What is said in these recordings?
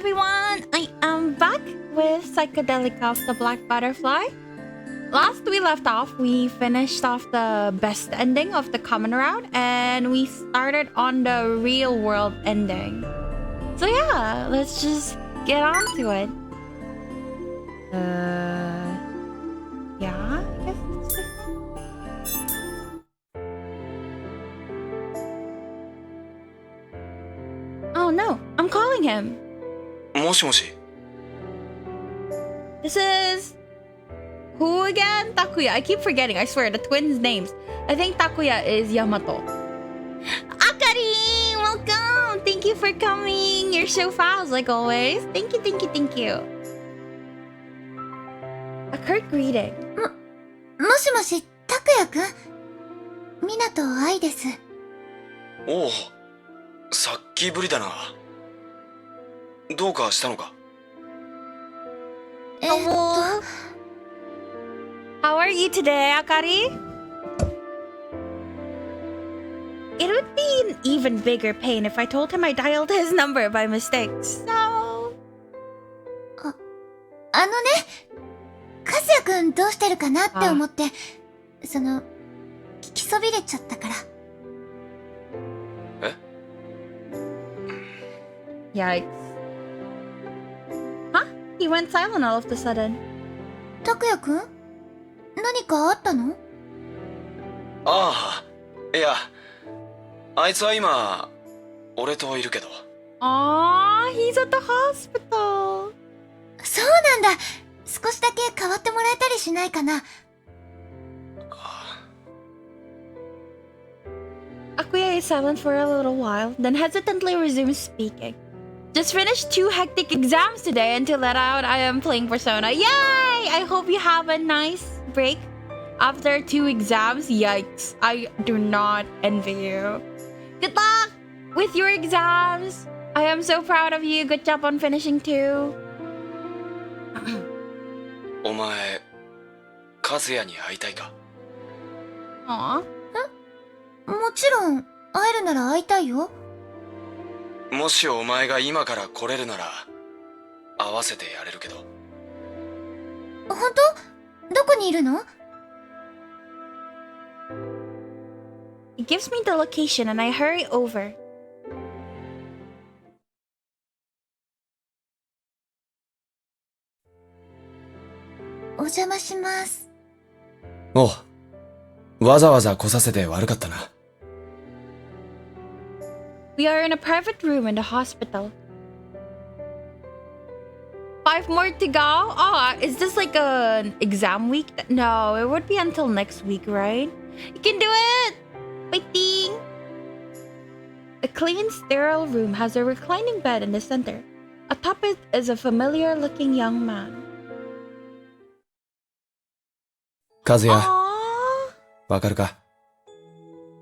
everyone! I am back with Psychedelica of the Black Butterfly. Last we left off, we finished off the best ending of the common route and we started on the real world ending. So yeah, let's just get on to it. Yeah, I guess it's just... Oh no, I'm calling him. もしもし。 This is... Who again? Takuya. I keep forgetting, I swear, the twins' names. I think Takuya is Yamato. Akari! Welcome! Thank you for coming. You're so fast, like always. Thank you, thank you, thank you. A curt greeting. もしもし、拓也くん？湊愛です。おお、さっきぶりだな。どうかしたのか？ How are you today, Akari? It would be an even bigger pain if I told him I dialed his number by mistake, so... あのね、和也くんどうしてるかなって思って、聞きそびれちゃったから。え？ Yikes. Huh? He went silent all of a sudden. 拓也くん？何かあったの？ああ、いや、あいつは今、俺といるけど。Aww, he's at the hospital. そうなんだ。少しだけ代わってもらえたりしないかな。Takuya is silent for a little while, then hesitantly resumes speaking. Just finished 2 hectic exams today, and to let out, I am playing Persona. Yay! I hope you have a nice break after 2 exams. Yikes, I do not envy you. Good luck with your exams. I am so proud of you. Good job on finishing 2. お前、和也に会いたいか？ Aw. もちろん、会えるなら会いたいよ。もしお前が今から来れるなら、会わせてやれるけど。本当？どこにいるの？ He gives me the location and I hurry over. お邪魔します。おう、わざわざ来させて悪かったな。We are in a private room in the hospital. 5 more to go? Oh, is this like an exam week? No, it would be until next week, right? You can do it! Fighting! A clean, sterile room has a reclining bed in the center. Atop it is a familiar-looking young man. 和也、 Aww. わかるか？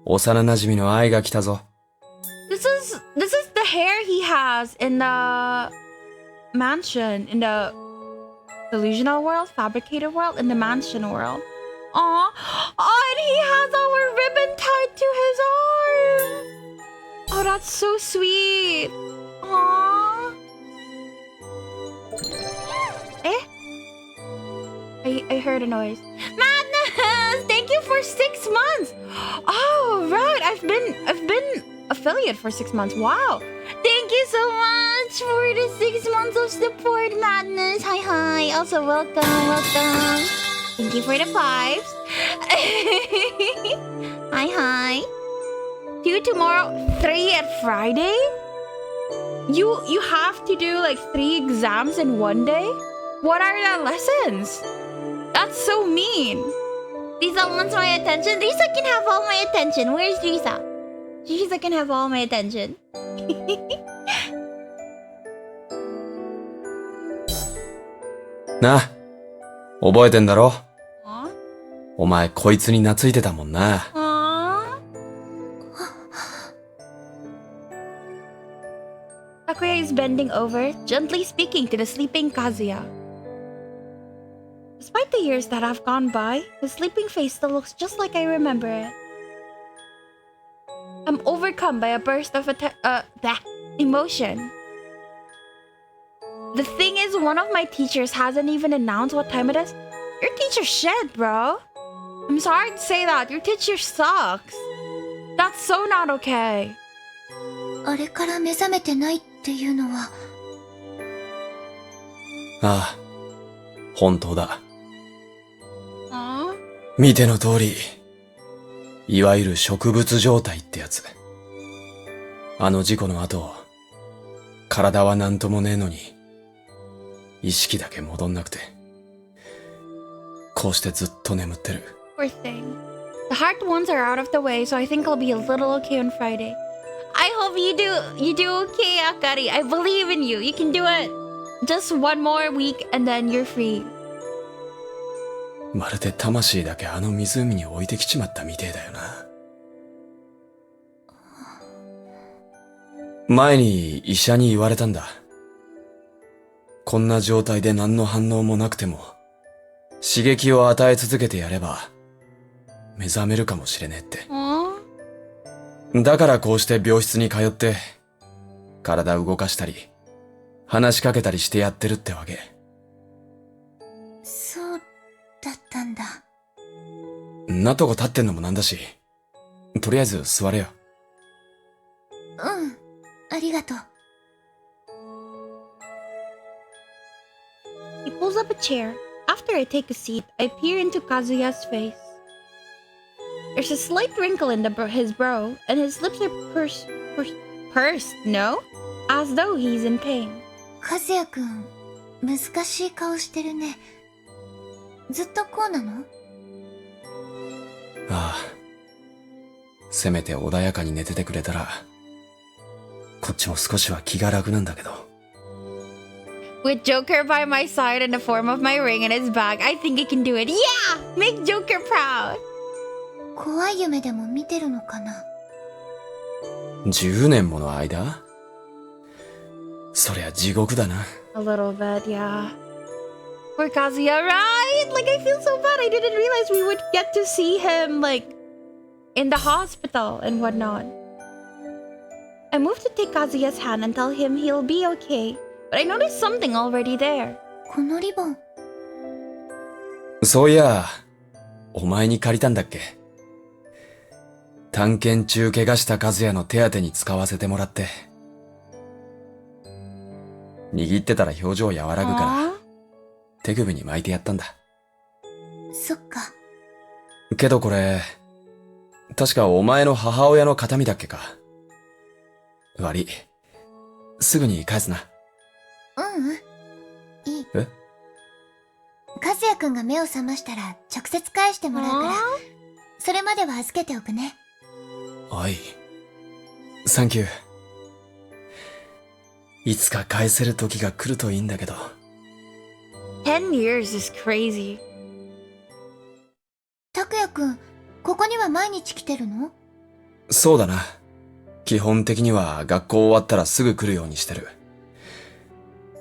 幼馴染の愛が来たぞ。This is the hair he has in the mansion, in the delusional world, fabricated world, in the mansion world. Aww. Oh, and he has our ribbon tied to his arm. Oh, that's so sweet. Aww. I heard a noise. Madness! Thank you for 6 months. Oh, right. I've been affiliate for 6 months. Wow. Thank you so much for the 6 months of support, Madness. Hi. Also, welcome. Thank you for the 5s. Hi. 2 tomorrow, 3 at Friday? You have to do like 3 exams in 1 day? What are the lessons? That's so mean. Risa wants my attention. Risa can have all my attention. Where's Risa? Risa can have all my attention. なあ、覚えてんだろ？ Aww. お前こいつに懐いてたもんな。Aww. Takuya is bending over, gently speaking to the sleeping Kazuya. Despite the years that have gone by, his sleeping face still looks just like I remember it. I'm overcome by a burst of emotion. The thing is, one of my teachers hasn't even announced what time it is. Your teacher shit, bro. I'm sorry to say that. Your teacher sucks. That's so not okay. あれから目覚めてないっていうのは。ああ、本当だ。Aww. 見ての通り、いわゆる植物状態ってやつ。あの事故の後、体はなんともねえのに、意識だけ戻んなくて。こうしてずっと眠ってる。Poor thing. The hard ones are out of the way, so I think I'll be a little okay on Friday. I hope you do okay, Akari. I believe in you. You can do it. Just one more week and then you're free. まるで魂だけあの湖に置いてきちまったみてえだよな。前に医者に言われたんだ。こんな状態で何の反応もなくても、刺激を与え続けてやれば、目覚めるかもしれねえって。だからこうして病室に通って、体動かしたり、話しかけたりしてやってるってわけ。そうだったんだ。んなとこ立ってんのもなんだし、とりあえず座れよ。うん、ありがとう。He pulls up a chair. After I take a seat, I peer into Kazuya's face. There's a slight wrinkle in his brow, and his lips are pursed, no? As though he's in pain. 和也くん、難しい顔してるね。ずっとこうなの？ああ。せめて穏やかに寝ててくれたら、こっちも少しは気が楽なんだけど。With Joker by my side in the form of my ring in his bag, I think I can do it. Yeah! Make Joker proud! 怖い夢でも見てるのかな10年もの間？そりゃ地獄だな。A little bit, yeah. Poor Kazuya, right? Like, I feel so bad. I didn't realize we would get to see him, like, in the hospital and whatnot. I moved to take Kazuya's hand and tell him he'll be okay. But I noticed something already there. このリボン。そういや、お前に借りたんだっけ？探検中怪我した和也の手当てに使わせてもらって。握ってたら表情和らぐから、手首に巻いてやったんだ。そっか。けどこれ、確かお前の母親の形見だっけか。悪い。すぐに返すな。うんうん。いい。え？和也くんが目を覚ましたら直接返してもらうから、それまでは預けておくね。はい。サンキュー。いつか返せる時が来るといいんだけど。10 years is crazy. 拓也くん、ここには毎日来てるの？そうだな。基本的には学校終わったらすぐ来るようにしてる。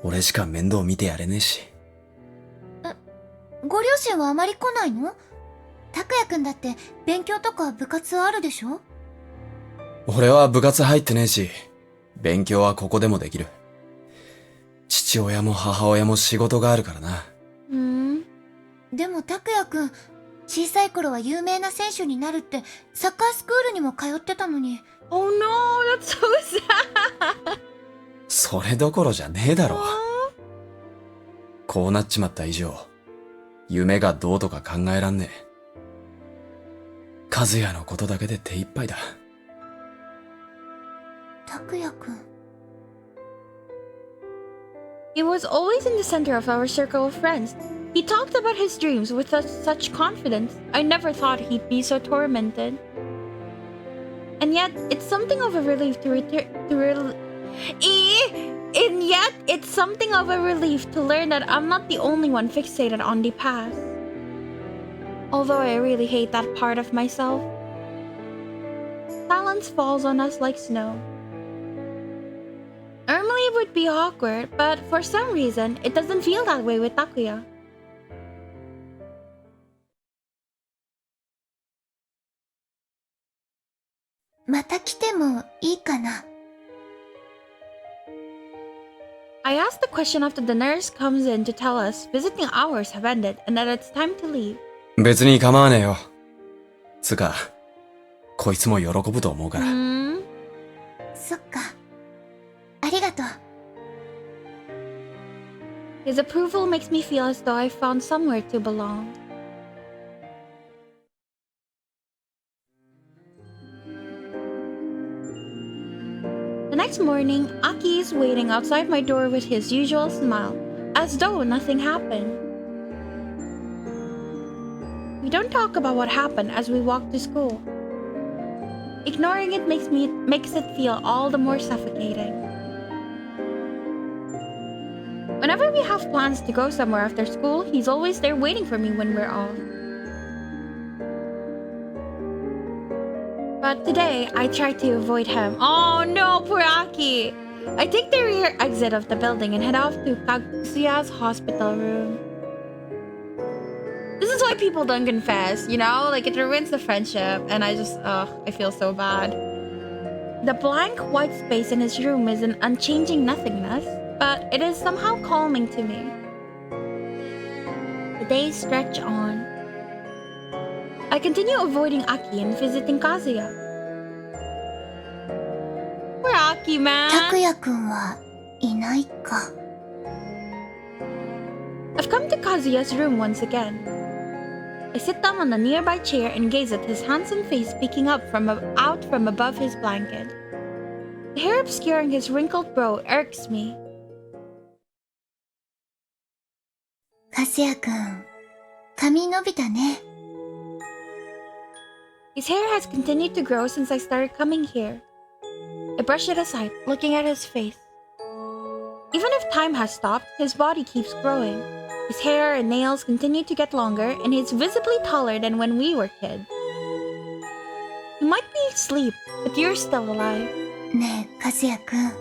俺しか面倒見てやれねえし。ご両親はあまり来ないの？拓也くんだって勉強とか部活あるでしょ？俺は部活入ってねえし、勉強はここでもできる。父親も母親も仕事があるからな。でも拓也くん、小さい頃は有名な選手になるってサッカースクールにも通ってたのに。Oh no, that's so sad. それどころじゃねえだろ。こうなっちまった以上、夢がどうとか考えらんねえ。和也のことだけで手一杯だ。拓也くん。He was always in the center of our circle of friends. He talked about his dreams with such confidence. I never thought he'd be so tormented. And yet, it's something of a relief to learn that I'm not the only one fixated on the past. Although I really hate that part of myself. Silence falls on us like snow. Normally it would be awkward, but for some reason, it doesn't feel that way with Takuya. I ask the question after the nurse comes in to tell us visiting hours have ended and that it's time to leave. 別に構わねえよ。つか、こいつも喜ぶと思うから。そっか。ありがとう。His approval makes me feel as though I found somewhere to belong. The next morning, Aki is waiting outside my door with his usual smile, as though nothing happened. We don't talk about what happened as we walk to school. Ignoring it makes it feel all the more suffocating. Whenever we have plans to go somewhere after school, he's always there waiting for me when we're off. But today, I try to avoid him. Oh no, poor Aki! I take the rear exit of the building and head off to Kazuya's hospital room. This is why people don't confess, you know? Like, it ruins the friendship, and I feel so bad. The blank white space in his room is an unchanging nothingness, but it is somehow calming to me. The days stretch on. I continue avoiding Aki and visiting Kazuya. Poor Aki, man. Takuya-kun はいないか。I've come to Kazuya's room once again. I sit down on a nearby chair and gaze at his handsome face peeking out from above his blanket. The hair obscuring his wrinkled brow irks me. 和也くん、髪伸びたね。His hair has continued to grow since I started coming here. I brush it aside, looking at his face. Even if time has stopped, his body keeps growing. His hair and nails continue to get longer, and he's visibly taller than when we were kids. You might be asleep, but you're still alive. ねえ、和也くん。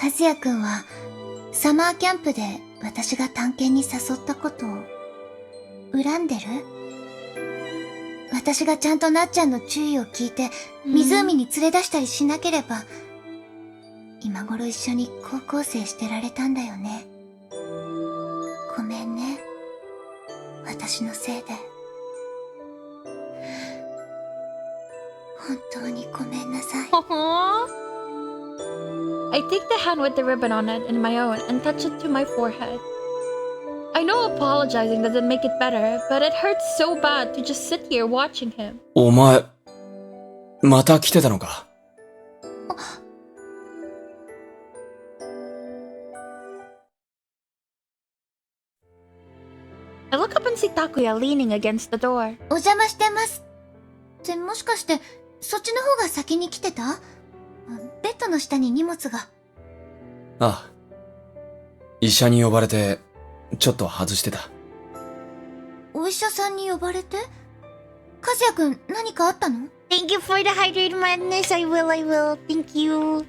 和也くんは、サマーキャンプで私が探検に誘ったことを、恨んでる？私がちゃんとなっちゃんの注意を聞いて、湖に連れ出したりしなければ、今頃一緒に高校生してられたんだよね。ごめんね。私のせいで。本当にごめんなさい。I take the hand with the ribbon on it in my own and touch it to my forehead. I know apologizing doesn't make it better, but it hurts so bad to just sit here watching him. お前、また来てたのか。I look up and see Takuya leaning against the door. お邪魔してます。ってもしかして、そっちの方が先に来てた？ベッドの下に荷物が。ああ。医者に呼ばれて、ちょっと外してた。お医者さんに呼ばれて？和也くん、何かあったの？ Thank you for the hydrated madness. I will. Thank you.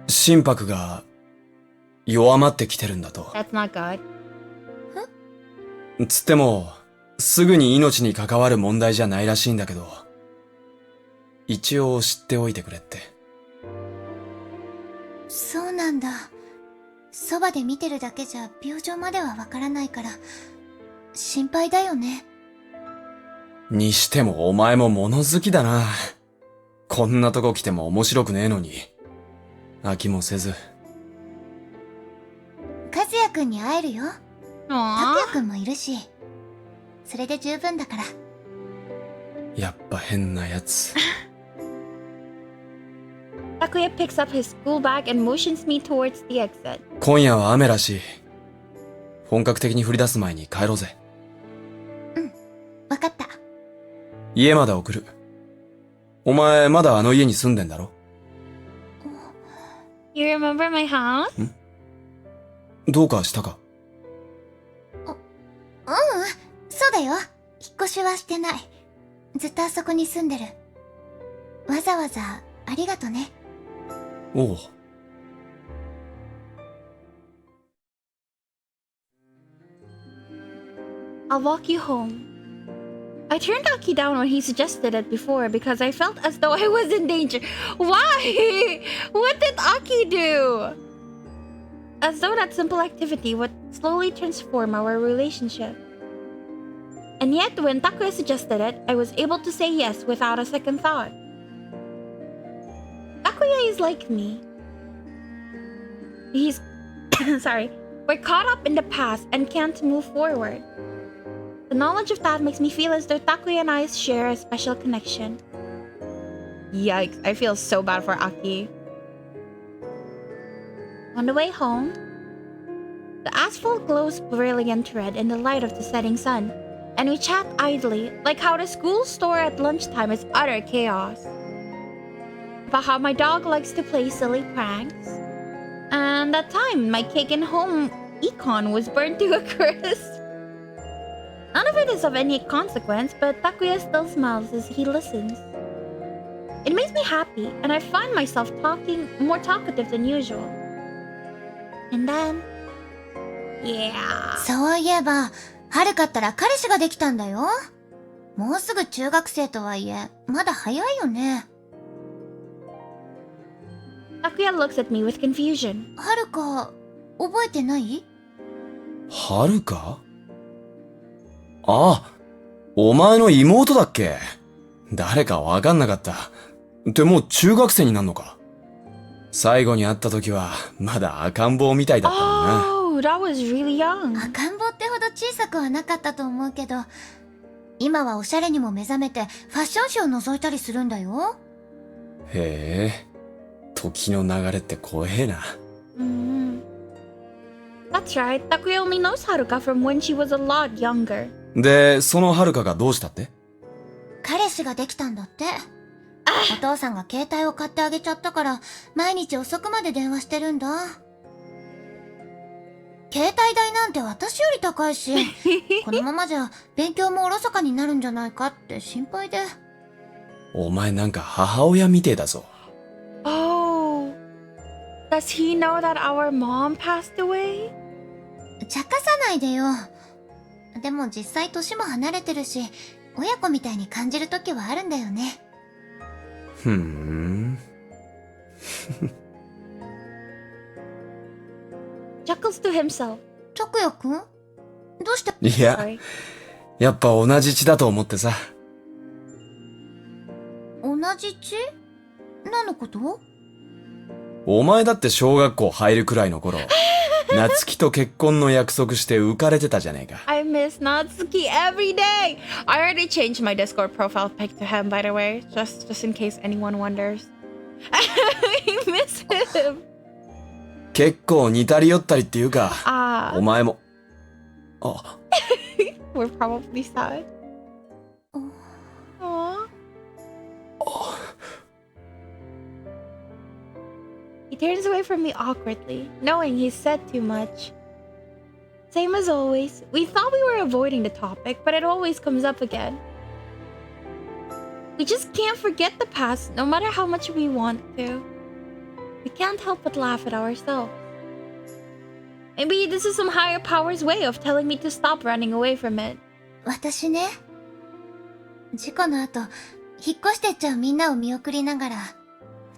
心拍が弱まってきてるんだと。That's not good. つっても、すぐに命に関わる問題じゃないらしいんだけど、一応知っておいてくれって。そうなんだ。そばで見てるだけじゃ病状まではわからないから、心配だよね。にしてもお前も物好きだな。こんなとこ来ても面白くねえのに。飽きもせず。和也くんに会えるよ。拓也 Aww. くんもいるし、それで十分だから。やっぱ変なやつ。Takuya picks up his school bag and motions me towards the exit. 今夜は雨らしい。本格的に降り出す前に帰ろうぜ。わかった。家まで送る。お前まだあの家に住んでんだろ？ You remember my house? どうかしたか？そうだよ。引っ越しはしてない。ずっとあそこに住んでる。わざわざありがとね。おう。I'll walk you home. I turned Aki down when he suggested it before because I felt as though I was in danger. Why? What did Aki do? as though that simple activity would slowly transform our relationship. And yet, when Takuya suggested it, I was able to say yes without a second thought. Takuya is like me. He's... sorry. We're caught up in the past and can't move forward. The knowledge of that makes me feel as though Takuya and I share a special connection. Yikes, I feel so bad for Aki. On the way home, the asphalt glows brilliant red in the light of the setting sun, and we chat idly, like how the school store at lunchtime is utter chaos. About how my dog likes to play silly pranks, and that time my cake and home econ was burnt to a crisp. None of it is of any consequence, but Takuya still smiles as he listens. It makes me happy, and I find myself talking more talkative than usual. And then... yeah. そういえば、春かったら彼氏ができたんだよ。もうすぐ中学生とはいえ、まだ早いよね。Takuya looks at me with confusion. 春か、覚えてない？はるか？あ、お前の妹だっけ？誰かわかんなかった。ってもう中学生になんのか？最後に会った時はまだ赤ん坊みたいだったもんな。Oh, that was really young. 赤ん坊ってほど小さくはなかったと思うけど、今はおしゃれにも目覚めてファッション誌を覗いたりするんだよ。へえ、時の流れって怖えな。That's right. Takuya only knows Haruka from when she was a lot younger. で、そのはるかがどうしたって？彼氏ができたんだって。お父さんが携帯を買ってあげちゃったから、毎日遅くまで電話してるんだ。携帯代なんて私より高いし、このままじゃ勉強もおろそかになるんじゃないかって心配で。お前なんか母親みてえだぞ。Oh, does he know that our mom passed away? 茶化さないでよ。でも実際年も離れてるし、親子みたいに感じる時はあるんだよね。ふーん。Chuckles to himself. 拓也くん？どうして？いや、やっぱ同じ血だと思ってさ。同じ血？何のこと？お前だって小学校入るくらいの頃、夏希と結婚の約束して浮かれてたじゃねえか。I miss Natsuki every day. I already changed my Discord profile pic to him, by the way, just in case anyone wonders. I miss him. 結構似たり寄ったりっていうか、お前も。あ。We're probably sad. Aww. He turns away from me awkwardly, knowing he's said too much. Same as always, we thought we were avoiding the topic, but it always comes up again. We just can't forget the past, no matter how much we want to. We can't help but laugh at ourselves. Maybe this is some higher power's way of telling me to stop running away from it. 私ね、事故の後、引っ越してっちゃうみんなを見送りながら、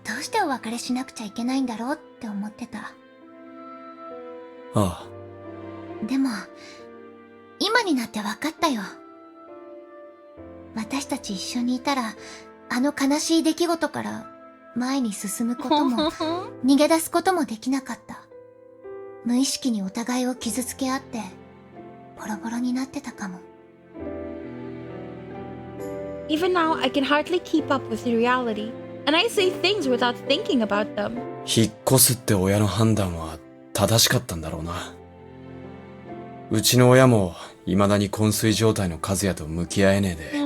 どうしてお別れしなくちゃいけないんだろうって思ってた。ああ。でも、今になって分かったよ。私たち一緒にいたら、あの悲しい出来事から前に進むことも、逃げ出すこともできなかった。無意識にお互いを傷つけ合って、ボロボロになってたかも。Even now, I can hardly keep up with the reality, and I say things without thinking about them. 引っ越すって親の判断は正しかったんだろうな。うちの親も未だに昏睡状態の和也と向き合えねえで、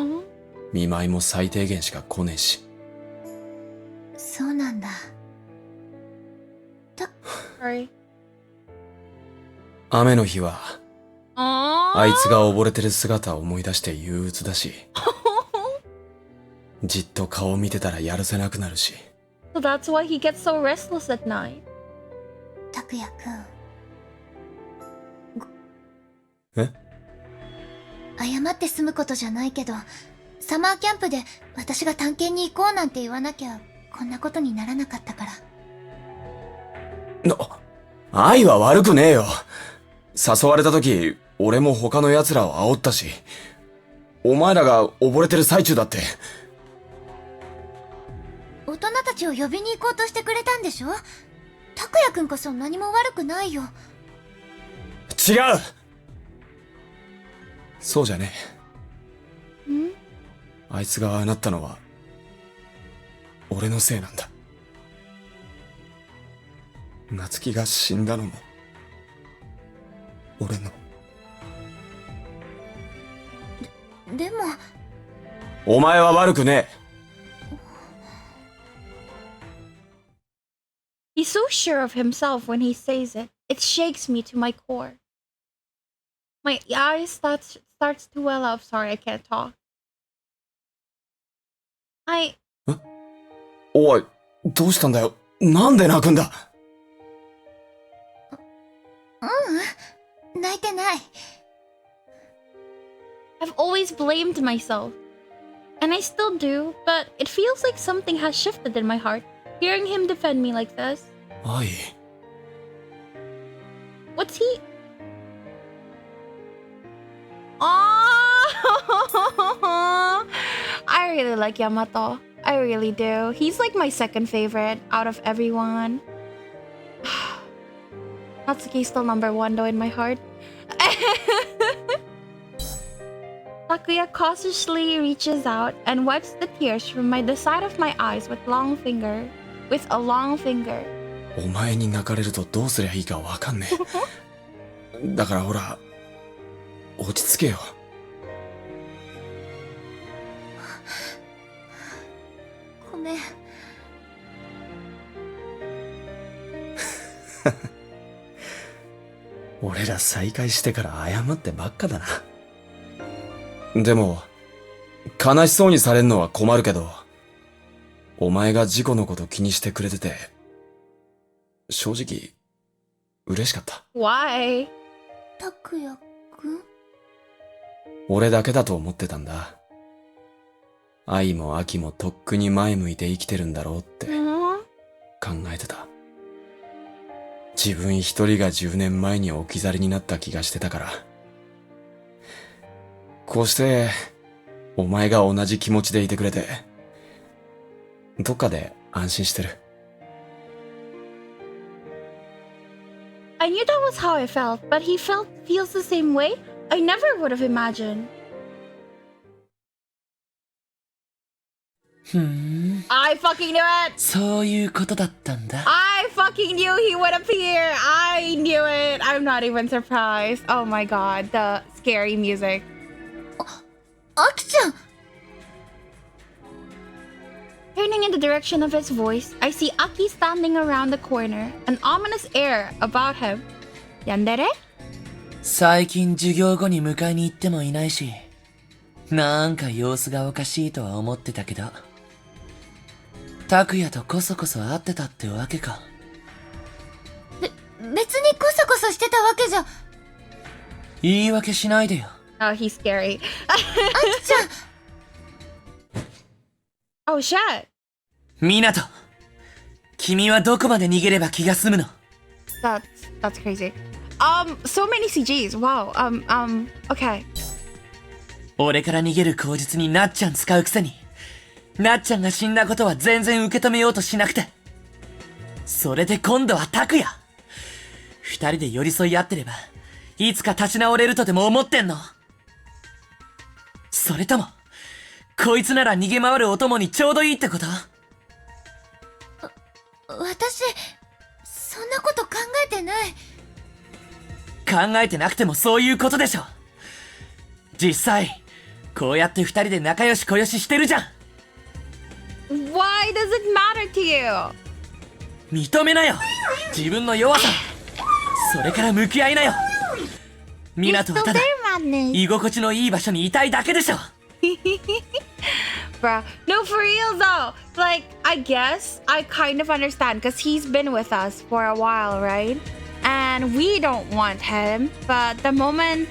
見舞いも最低限しか来ねえし。そうなんだ。Sorry. 雨の日は、Aww. あいつが溺れてる姿を思い出して憂鬱だし、じっと顔を見てたらやるせなくなるし。So that's why he gets so restless at night. 拓也くん。え？謝って済むことじゃないけど、サマーキャンプで私が探検に行こうなんて言わなきゃ、こんなことにならなかったから。愛は悪くねえよ。誘われた時、俺も他の奴らを煽ったし、お前らが溺れてる最中だって。大人たちを呼びに行こうとしてくれたんでしょ。拓也くんこそ何も悪くないよ。違う。そうじゃねえ。あいつがああなったのは俺のせいなんだ。夏希が死んだのも俺の。でもお前は悪くねえ。He's so sure of himself when he says it. It shakes me to my core. My eyes starts to well up. Sorry, I can't talk. おい、どうしたんだよ。なんで泣くんだ。泣いてない。I've always blamed myself. And I still do, but it feels like something has shifted in my heart. Hearing him defend me like this. 愛。What's he? Oh, I really like Yamato. I really do. He's like my second favorite out of everyone. Natsuki's still number one though in my heart. Takuya cautiously reaches out and wipes the tears from the side of my eyes with a long finger. お前に泣かれるとどうすりゃいいかわかんねえ。だからほら、落ち着けよ。ごめん。俺ら再会してから謝ってばっかだな。でも、悲しそうにされんのは困るけど、お前が事故のこと気にしてくれてて、正直、嬉しかった。Why? 拓也くん？俺だけだと思ってたんだ。愛も秋もとっくに前向いて生きてるんだろうって考えてた。自分一人が10年前に置き去りになった気がしてたから。こうして、お前が同じ気持ちでいてくれて、どっかで安心してる。I knew that was how I felt, but he feels the same way? I never would have imagined. I fucking knew it! そういうことだったんだ。I fucking knew he would appear! I knew it! I'm not even surprised. Oh my god, the scary music. あきちゃん。 Turning in the direction of his voice, I see Aki standing around the corner, an ominous air about him. Yandere? 最近授業後に迎えに行ってもいないし、なんか様子がおかしいとは思ってたけど、拓也とこそこそ会ってたってわけか。別にこそこそしてたわけじゃ。言い訳しないでよ。Oh, he's scary. あきちゃん。Oh shit. 湊、君はどこまで逃げれば気が済むの？ That's crazy. So many CGs. Wow. Okay. 俺から逃げる口実になっちゃん使うくせに、なっちゃんが死んだことは全然受け止めようとしなくて。それで今度は拓也。二人で寄り添い合ってれば、いつか立ち直れるとでも思ってんの？それとも、こいつなら逃げ回るお供にちょうどいいってこと？私、そんなこと考えてない。考えてなくてもそういうことでしょ。実際、こうやって二人で仲良しこよししてるじゃん。Why does it matter to you? 認めなよ、自分の弱さ。それから向き合いなよ。湊はただ、居心地のいい場所にいたいだけでしょ。Bruh. No, for real though. Like, I guess I kind of understand because he's been with us for a while, right? And we don't want him. But the moment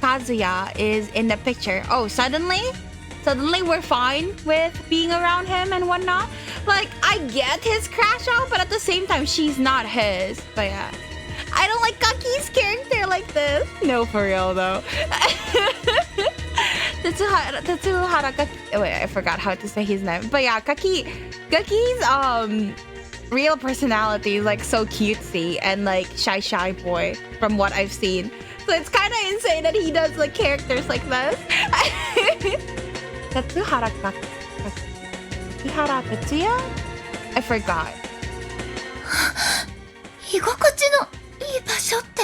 Kazuya is in the picture, oh, suddenly we're fine with being around him and whatnot. Like, I get his crash out, but at the same time, she's not his. But yeah. this. No, for real though. Tatsuhara Kaki. Wait, I forgot how to say his name. But yeah, Kaki's real personality is like so cutesy and like shy boy from what I've seen. So it's kind of insane that he does like characters like this. Tatsuhara Tatsuya? I forgot. 居心地のいい場所って。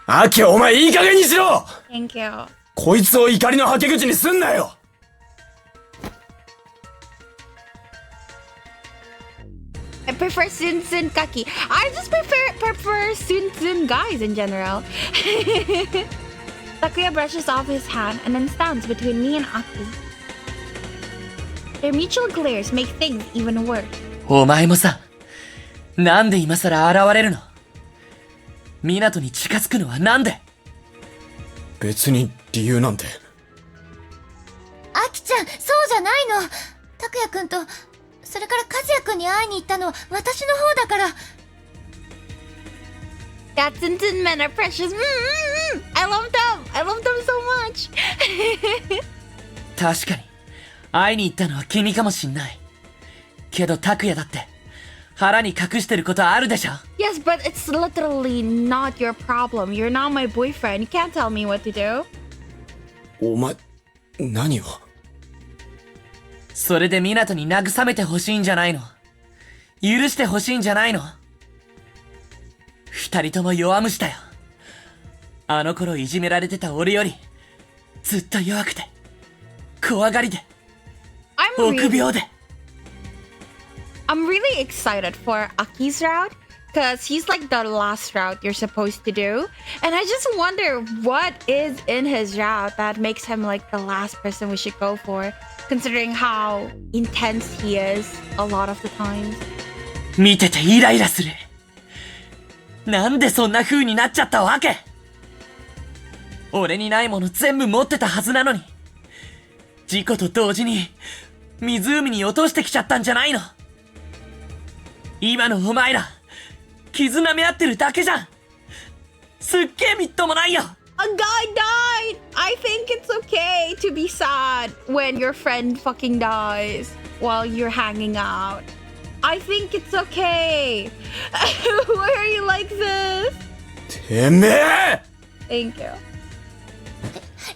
アキ、お前いい加減にしろ。 Thank you. こいつを怒りのはけ口にすんなよ。I prefer Sun Kaki. I just prefer Sun guys in general. Takuya brushes off his hand and then stands between me and Aki. Their mutual glares make things even worse. お前もさ、なんで今さら現れるの？港に近づくのはなんで？別に理由なんて。アキちゃん、そうじゃないの。拓也くんと、それから和也くんに会いに行ったのは私の方だから。Datsuns and men are precious. I love them so much. 確かに、会いに行ったのは君かもしんない。けど拓也だって、腹に隠してることあるでしょ？ Yes, but it's literally not your problem. You're not my boyfriend. You can't tell me what to do. お前、何を？それで港に慰めてほしいんじゃないの？許してほしいんじゃないの？二人とも弱虫だよ。あの頃いじめられてた俺より、ずっと弱くて、怖がりで、臆病で。I'm really excited for Aki's route because he's like the last route you're supposed to do. And I just wonder what is in his route that makes him like the last person we should go for, considering how intense he is a lot of the times. 見ててイライラする。なんでそんな風になっちゃったわけ？俺にないもの全部持ってたはずなのに、事故と同時に湖に落としてきちゃったんじゃないの？今のお前ら、傷舐め合ってるだけじゃん。すっげえみっともないよ。A guy died! I think it's okay to be sad when your friend fucking dies while you're hanging out. I think it's okay. Why are you like this? てめえ! Thank you. や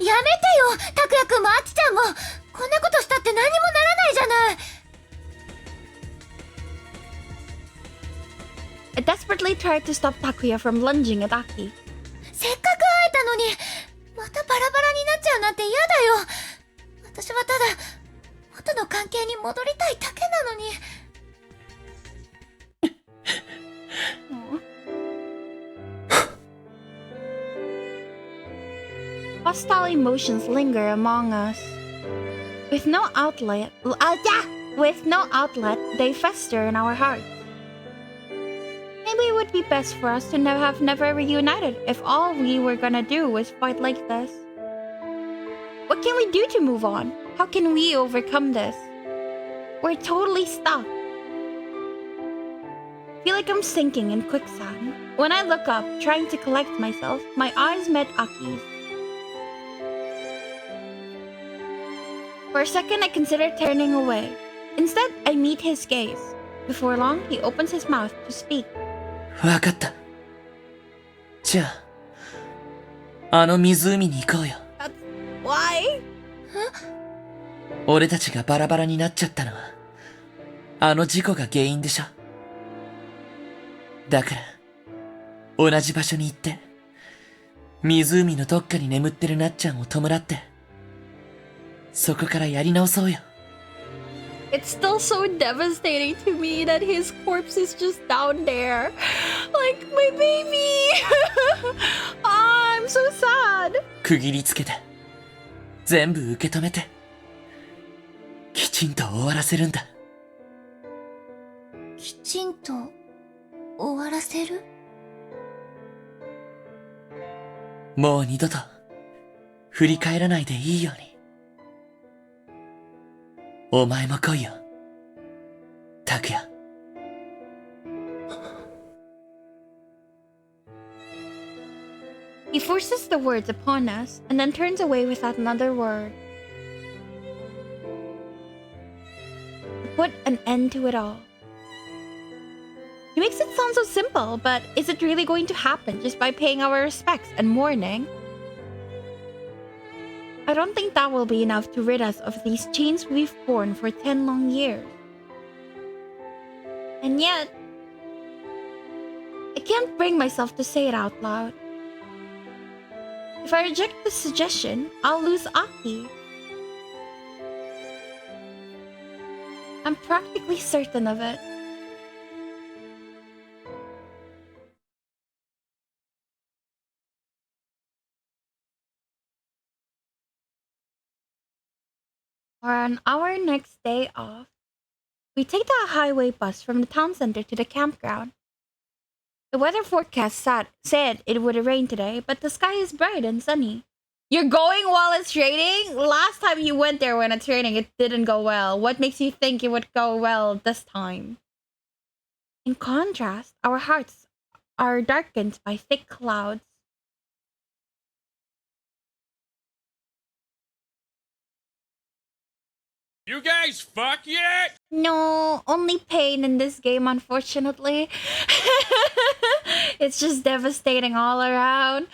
めてよ、拓也くんもアキちゃんも。こんなことしたって何にもならないじゃない。I desperately tried to stop Takuya from lunging at Aki. せっかく会えたのに、またバラバラになっちゃうなんて嫌だよ。私はただ、元の関係に戻りたいだけなのに。Hostile emotions linger among us. With no outlet, they fester in our hearts. Maybe it would be best for us to have never reunited if all we were gonna do was fight like this. What can we do to move on? How can we overcome this? We're totally stuck. Feel like I'm sinking in quicksand. When I look up, trying to collect myself, my eyes met Aki's. For a second, I considered turning away. Instead, I meet his gaze. Before long, he opens his mouth to speak. わかった。じゃあ、あの湖に行こうよ。Why? 俺たちがバラバラになっちゃったのは、あの事故が原因でしょ。だから、同じ場所に行って、湖のどっかに眠ってるなっちゃんを弔って、そこからやり直そうよ。It's still so devastating to me that his corpse is just down there. Like, my baby! I'm so sad. 区切りつけて、全部受け止めて、きちんと終わらせるんだ。きちんと終わらせる？もう二度と振り返らないでいいように。お前も来いよ、拓也。He forces the words upon us and then turns away without another word. To put an end to it all. He makes it sound so simple, but is it really going to happen just by paying our respects and mourning? I don't think that will be enough to rid us of these chains we've borne for 10 long years. And yet, I can't bring myself to say it out loud. If I reject the suggestion, I'll lose Aki. I'm practically certain of it. On our next day off, we take the highway bus from the town center to the campground. The weather forecast said it would rain today, but the sky is bright and sunny. You're going while it's raining? Last time you went there when it's raining, it didn't go well. What makes you think it would go well this time? In contrast, our hearts are darkened by thick clouds. You guys fuck yet? No, only pain in this game, unfortunately. It's just devastating all around.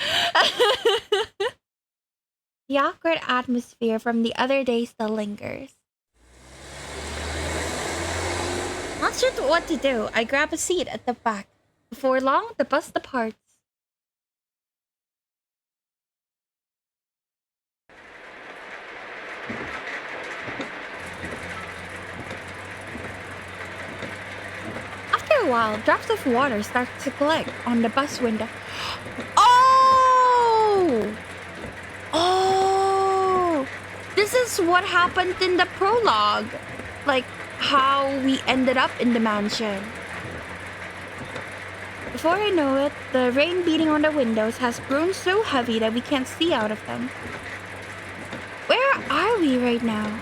The awkward atmosphere from the other day still lingers. Not sure what to do, I grab a seat at the back. Before long, the bus departs. After a while, drops of water start to collect on the bus window. Oh! Oh! This is what happened in the prologue. Like, how we ended up in the mansion. Before I know it, the rain beating on the windows has grown so heavy that we can't see out of them. Where are we right now?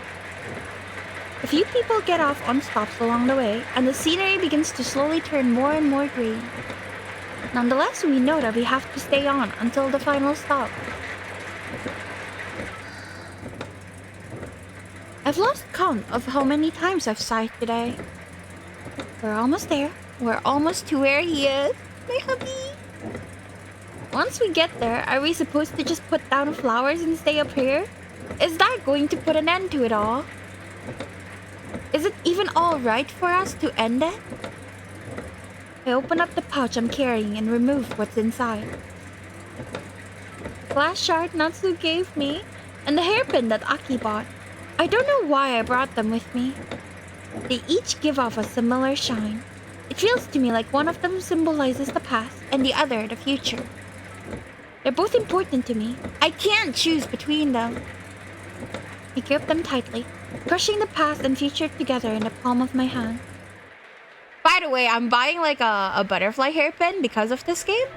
A few people get off on stops along the way, and the scenery begins to slowly turn more and more green. Nonetheless, we know that we have to stay on until the final stop. I've lost count of how many times I've sighed today. We're almost there. We're almost to where he is. My hubby. Once we get there, are we supposed to just put down flowers and stay up here? Is that going to put an end to it all? Is it even alright for us to end it? I open up the pouch I'm carrying and remove what's inside. The glass shard Natsuki gave me, and the hairpin that Aki bought. I don't know why I brought them with me. They each give off a similar shine. It feels to me like one of them symbolizes the past and the other the future. They're both important to me. I can't choose between them. I grip them tightly, crushing the past and future together in the palm of my hand. By the way, I'm buying like a butterfly hairpin because of this game.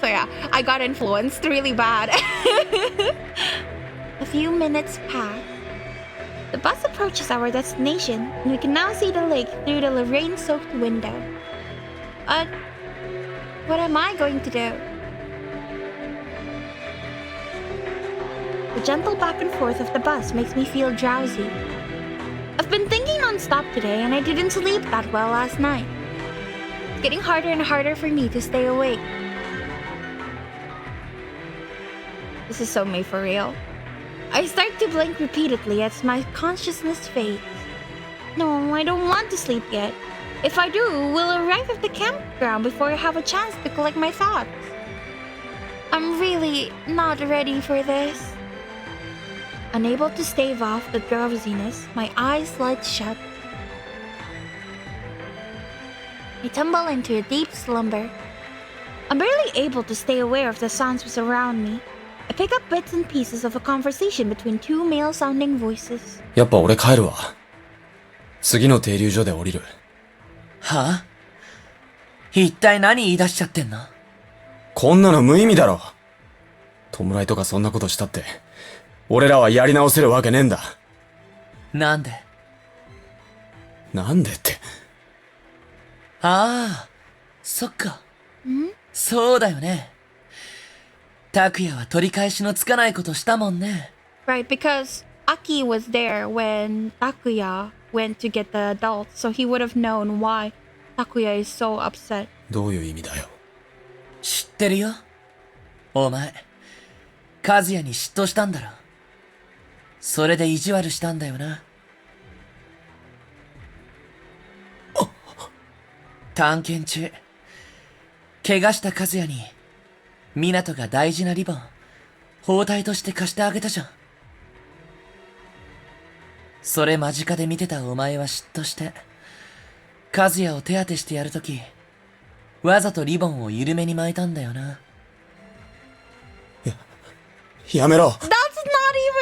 So yeah, I got influenced really bad. A few minutes pass. The bus approaches our destination, and we can now see the lake through the rain-soaked window. What am I going to do? The gentle back and forth of the bus makes me feel drowsy. I've been thinking non-stop today, and I didn't sleep that well last night. It's getting harder and harder for me to stay awake. This is so me for real. I start to blink repeatedly as my consciousness fades. No, I don't want to sleep yet. If I do, we'll arrive at the campground before I have a chance to collect my thoughts. I'm really not ready for this. Unable to stave off the drowsiness, my eyes slide shut. I tumble into a deep slumber. I'm barely able to stay aware of the sounds around me. I pick up bits and pieces of a conversation between two male-sounding voices. やっぱ俺帰るわ。次の停留所で降りる。はあ？一体何言い出しちゃってんの？こんなの無意味だろ。弔いとかそんなことしたって、俺らはやり直せるわけねえんだ。なんで？なんでって。ああ、そっか。そうだよね。拓也は取り返しのつかないことしたもんね。Right, because Aki was there when Takuya went to get the adults, so he would have known why Takuya is so upset. どういう意味だよ。知ってるよ。お前、和也に嫉妬したんだろ。それで意地悪したんだよな。探検中、怪我した和也に、湊が大事なリボン、包帯として貸してあげたじゃん。それ間近で見てたお前は嫉妬して、和也を手当てしてやるとき、わざとリボンを緩めに巻いたんだよな。やめろ。 That's not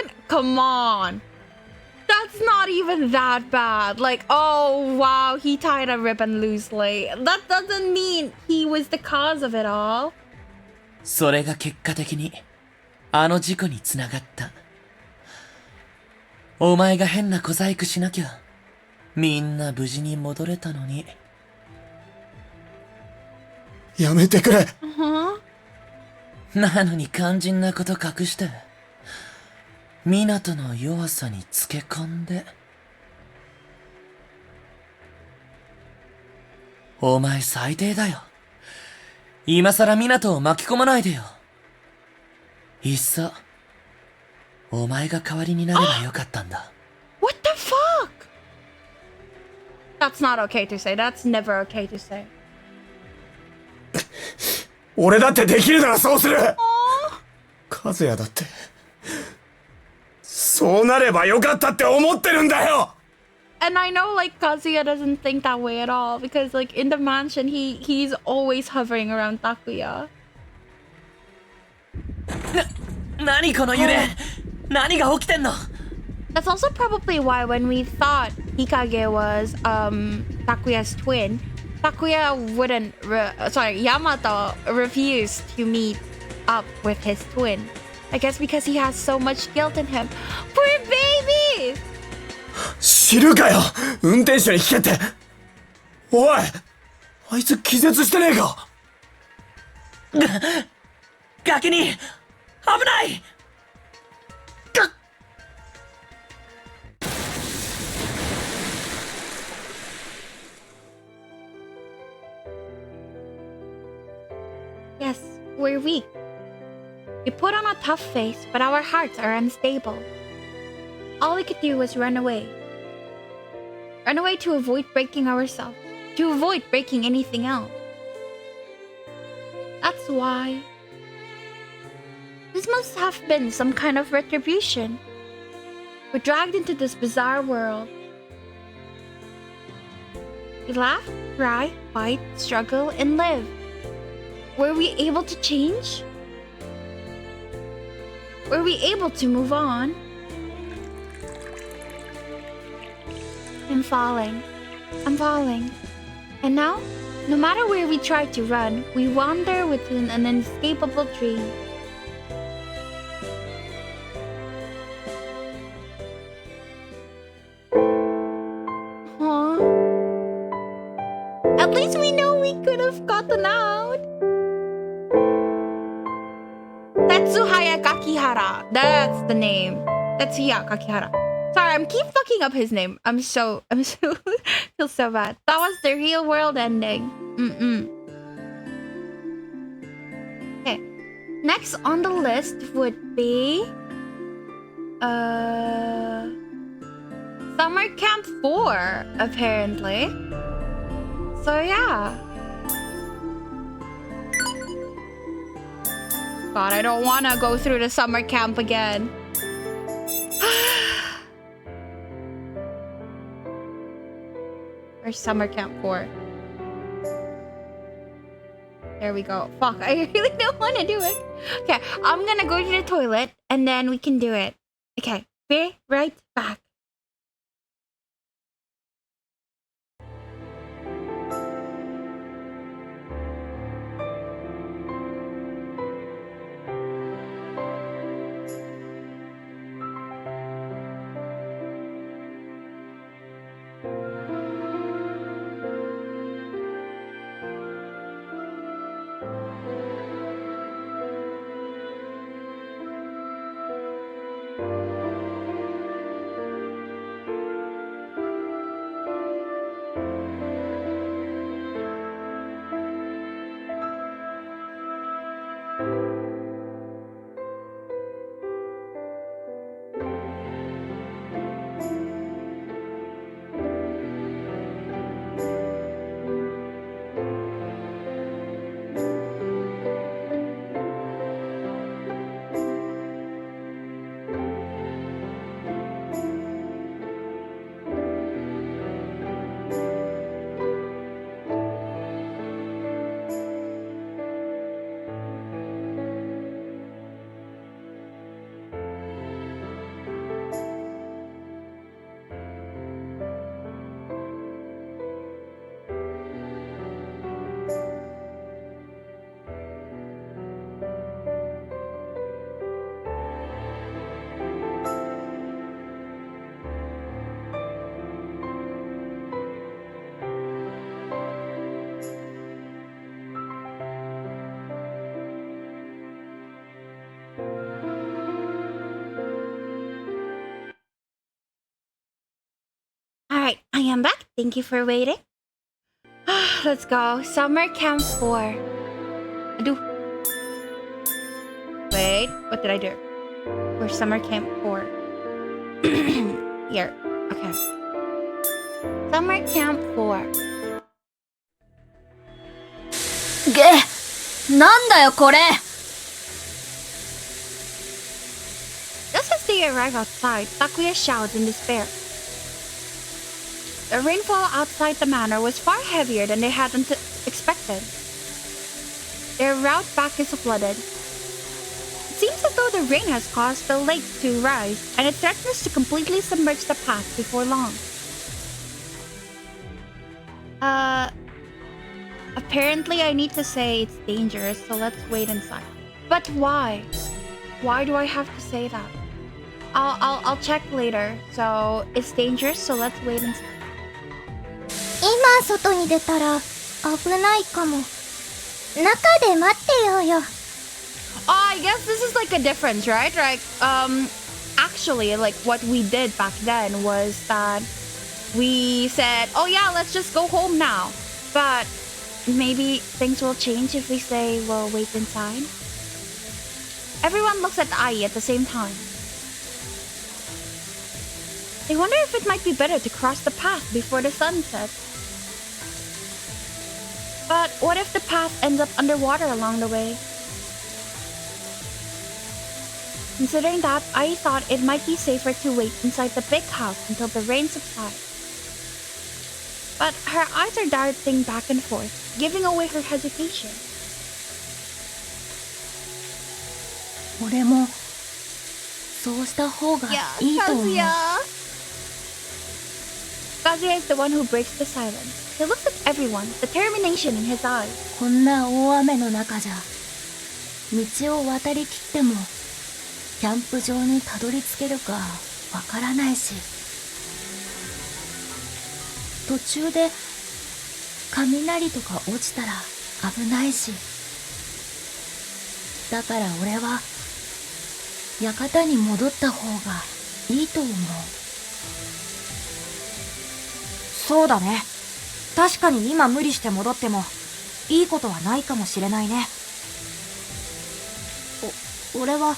even... Come on. That's not even that bad. Like, oh, wow, he tied a ribbon loosely. That doesn't mean he was the cause of it all. それが結果的に、あの事故につながった。お前が変な小細工しなきゃ、みんな無事に戻れたのに。やめてくれ。Uh-huh. なのに肝心なこと隠して、湊の弱さにつけ込んで。お前最低だよ。今さら湊を巻き込まないでよ。いっそ、お前が代わりになればよかったんだ。What the fuck? That's not okay to say. That's never okay to say. 俺だってできるならそうする。和也だって、そうなればよかったって思ってるんだよ。And I know, like, Kazuya doesn't think that way at all because, like, in the mansion, he's always hovering around Takuya. 何この揺れ。何が起きてんの。 That's also probably why when we thought Hikage was Takuya's twin, Takuya wouldn't, Yamato refused to meet up with his twin. I guess because he has so much guilt in him. Poor baby! 知るかよ、運転手に聞けって。おい、あいつ気絶してねえか。崖に、危ない。Yes, we're weak. We put on a tough face, but our hearts are unstable. All we could do was run away. Run away to avoid breaking ourselves, to avoid breaking anything else. That's why. This must have been some kind of retribution. We're dragged into this bizarre world. We laugh, cry, fight, struggle, and live. Were we able to change? Were we able to move on? I'm falling. I'm falling. And now, no matter where we try to run, we wander within an inescapable dream. Huh? At least we know we could have gotten out. Tatsuhaya Kakihara. That's the name. Tatsuya Kakihara. Sorry, I'm keep fucking up his name. I'm so feel so bad. That was the real world ending. Okay. Next on the list would be Summer Camp 4, apparently. So yeah. God, I don't want to go through the summer camp again. Where's summer camp 4? There we go. Fuck, I really don't want to do it. Okay, I'm gonna go to the toilet and then we can do it. Okay, be right back. am back. Thank you for waiting. Let's go. Summer Camp 4. Aduh. Wait, what did I do? For Summer Camp 4. Here. Okay. Summer Camp 4. なんだよこれ。 Just as they arrive outside, Takuya shouts in despair. The rainfall outside the manor was far heavier than they had expected. Their route back is flooded. It seems as though the rain has caused the lake to rise, and it threatens to completely submerge the path before long. Apparently I need to say it's dangerous, so let's wait inside. But why? Why do I have to say that? I'll check later. So it's dangerous, so let's wait inside. 今外に出たら危ないかも。中で待ってようよ。 Oh, I guess this is like a difference, right? Like, actually, like what we did back then was that we said, oh yeah, let's just go home now. But maybe things will change if we say we'll wait inside. Everyone looks at Ai at the same time. They wonder if it might be better to cross the path before the sun sets. But what if the path ends up underwater along the way? Considering that, I thought it might be safer to wait inside the big house until the rain subsides. But her eyes are darting back and forth, giving away her hesitation. 俺もそうした方がいいと思う。 Kazuya is the one who breaks the silence. He looks at everyone, determination in his eyes. こんな大雨の中じゃ道を渡りきってもキャンプ場にたどり着けるかわからないし、途中で雷とか落ちたら危ないし、だから俺は館に戻った方がいいと思う。そうだね。確かに今無理して戻ってもいいことはないかもしれないね。俺は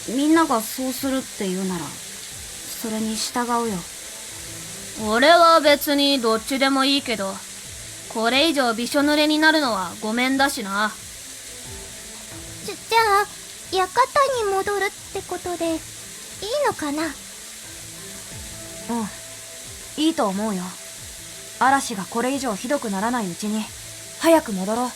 みんながそうするって言うならそれに従うよ。俺は別にどっちでもいいけど、これ以上びしょ濡れになるのはごめんだしな。じゃあ館に戻るってことでいいのかな。うん、いいと思うよ。嵐がこれ以上ひどくならないうちに早く戻ろう。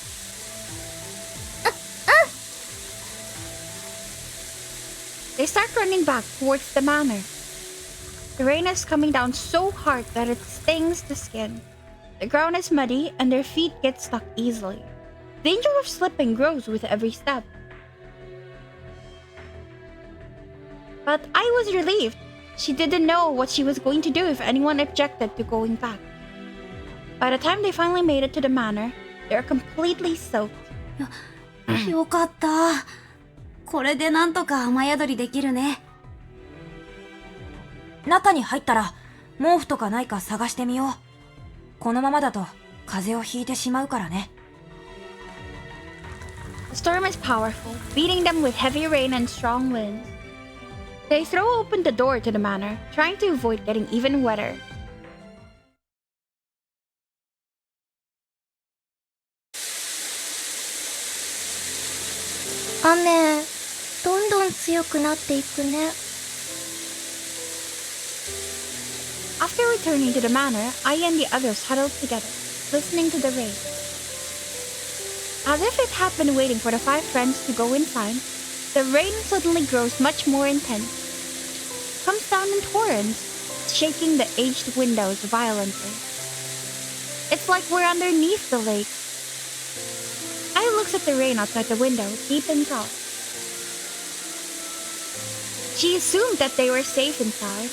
They start running back towards the manor. The rain is coming down so hard that it stings the skin. The ground is muddy and their feet get stuck easily. Danger of slipping grows with every step. But I was relieved. She didn't know what she was going to do if anyone objected to going back. By the time they finally made it to the manor, they are completely soaked. よかった。これでなんとか雨宿りできるね。中に入ったら毛布とかないか探してみよう。このままだと風邪をひいてしまうからね。The storm is powerful, beating them with heavy rain and strong winds. They throw open the door to the manor, trying to avoid getting even wetter. 雨どんどん強くなっていくね。 After returning to the manor, I and the others huddled together, listening to the rain. As if it had been waiting for the 5 friends to go inside, the rain suddenly grows much more intense. It comes down in torrents, shaking the aged windows violently. It's like we're underneath the lake. I looks at the rain outside the window, deep in thought. She assumed that they were safe inside.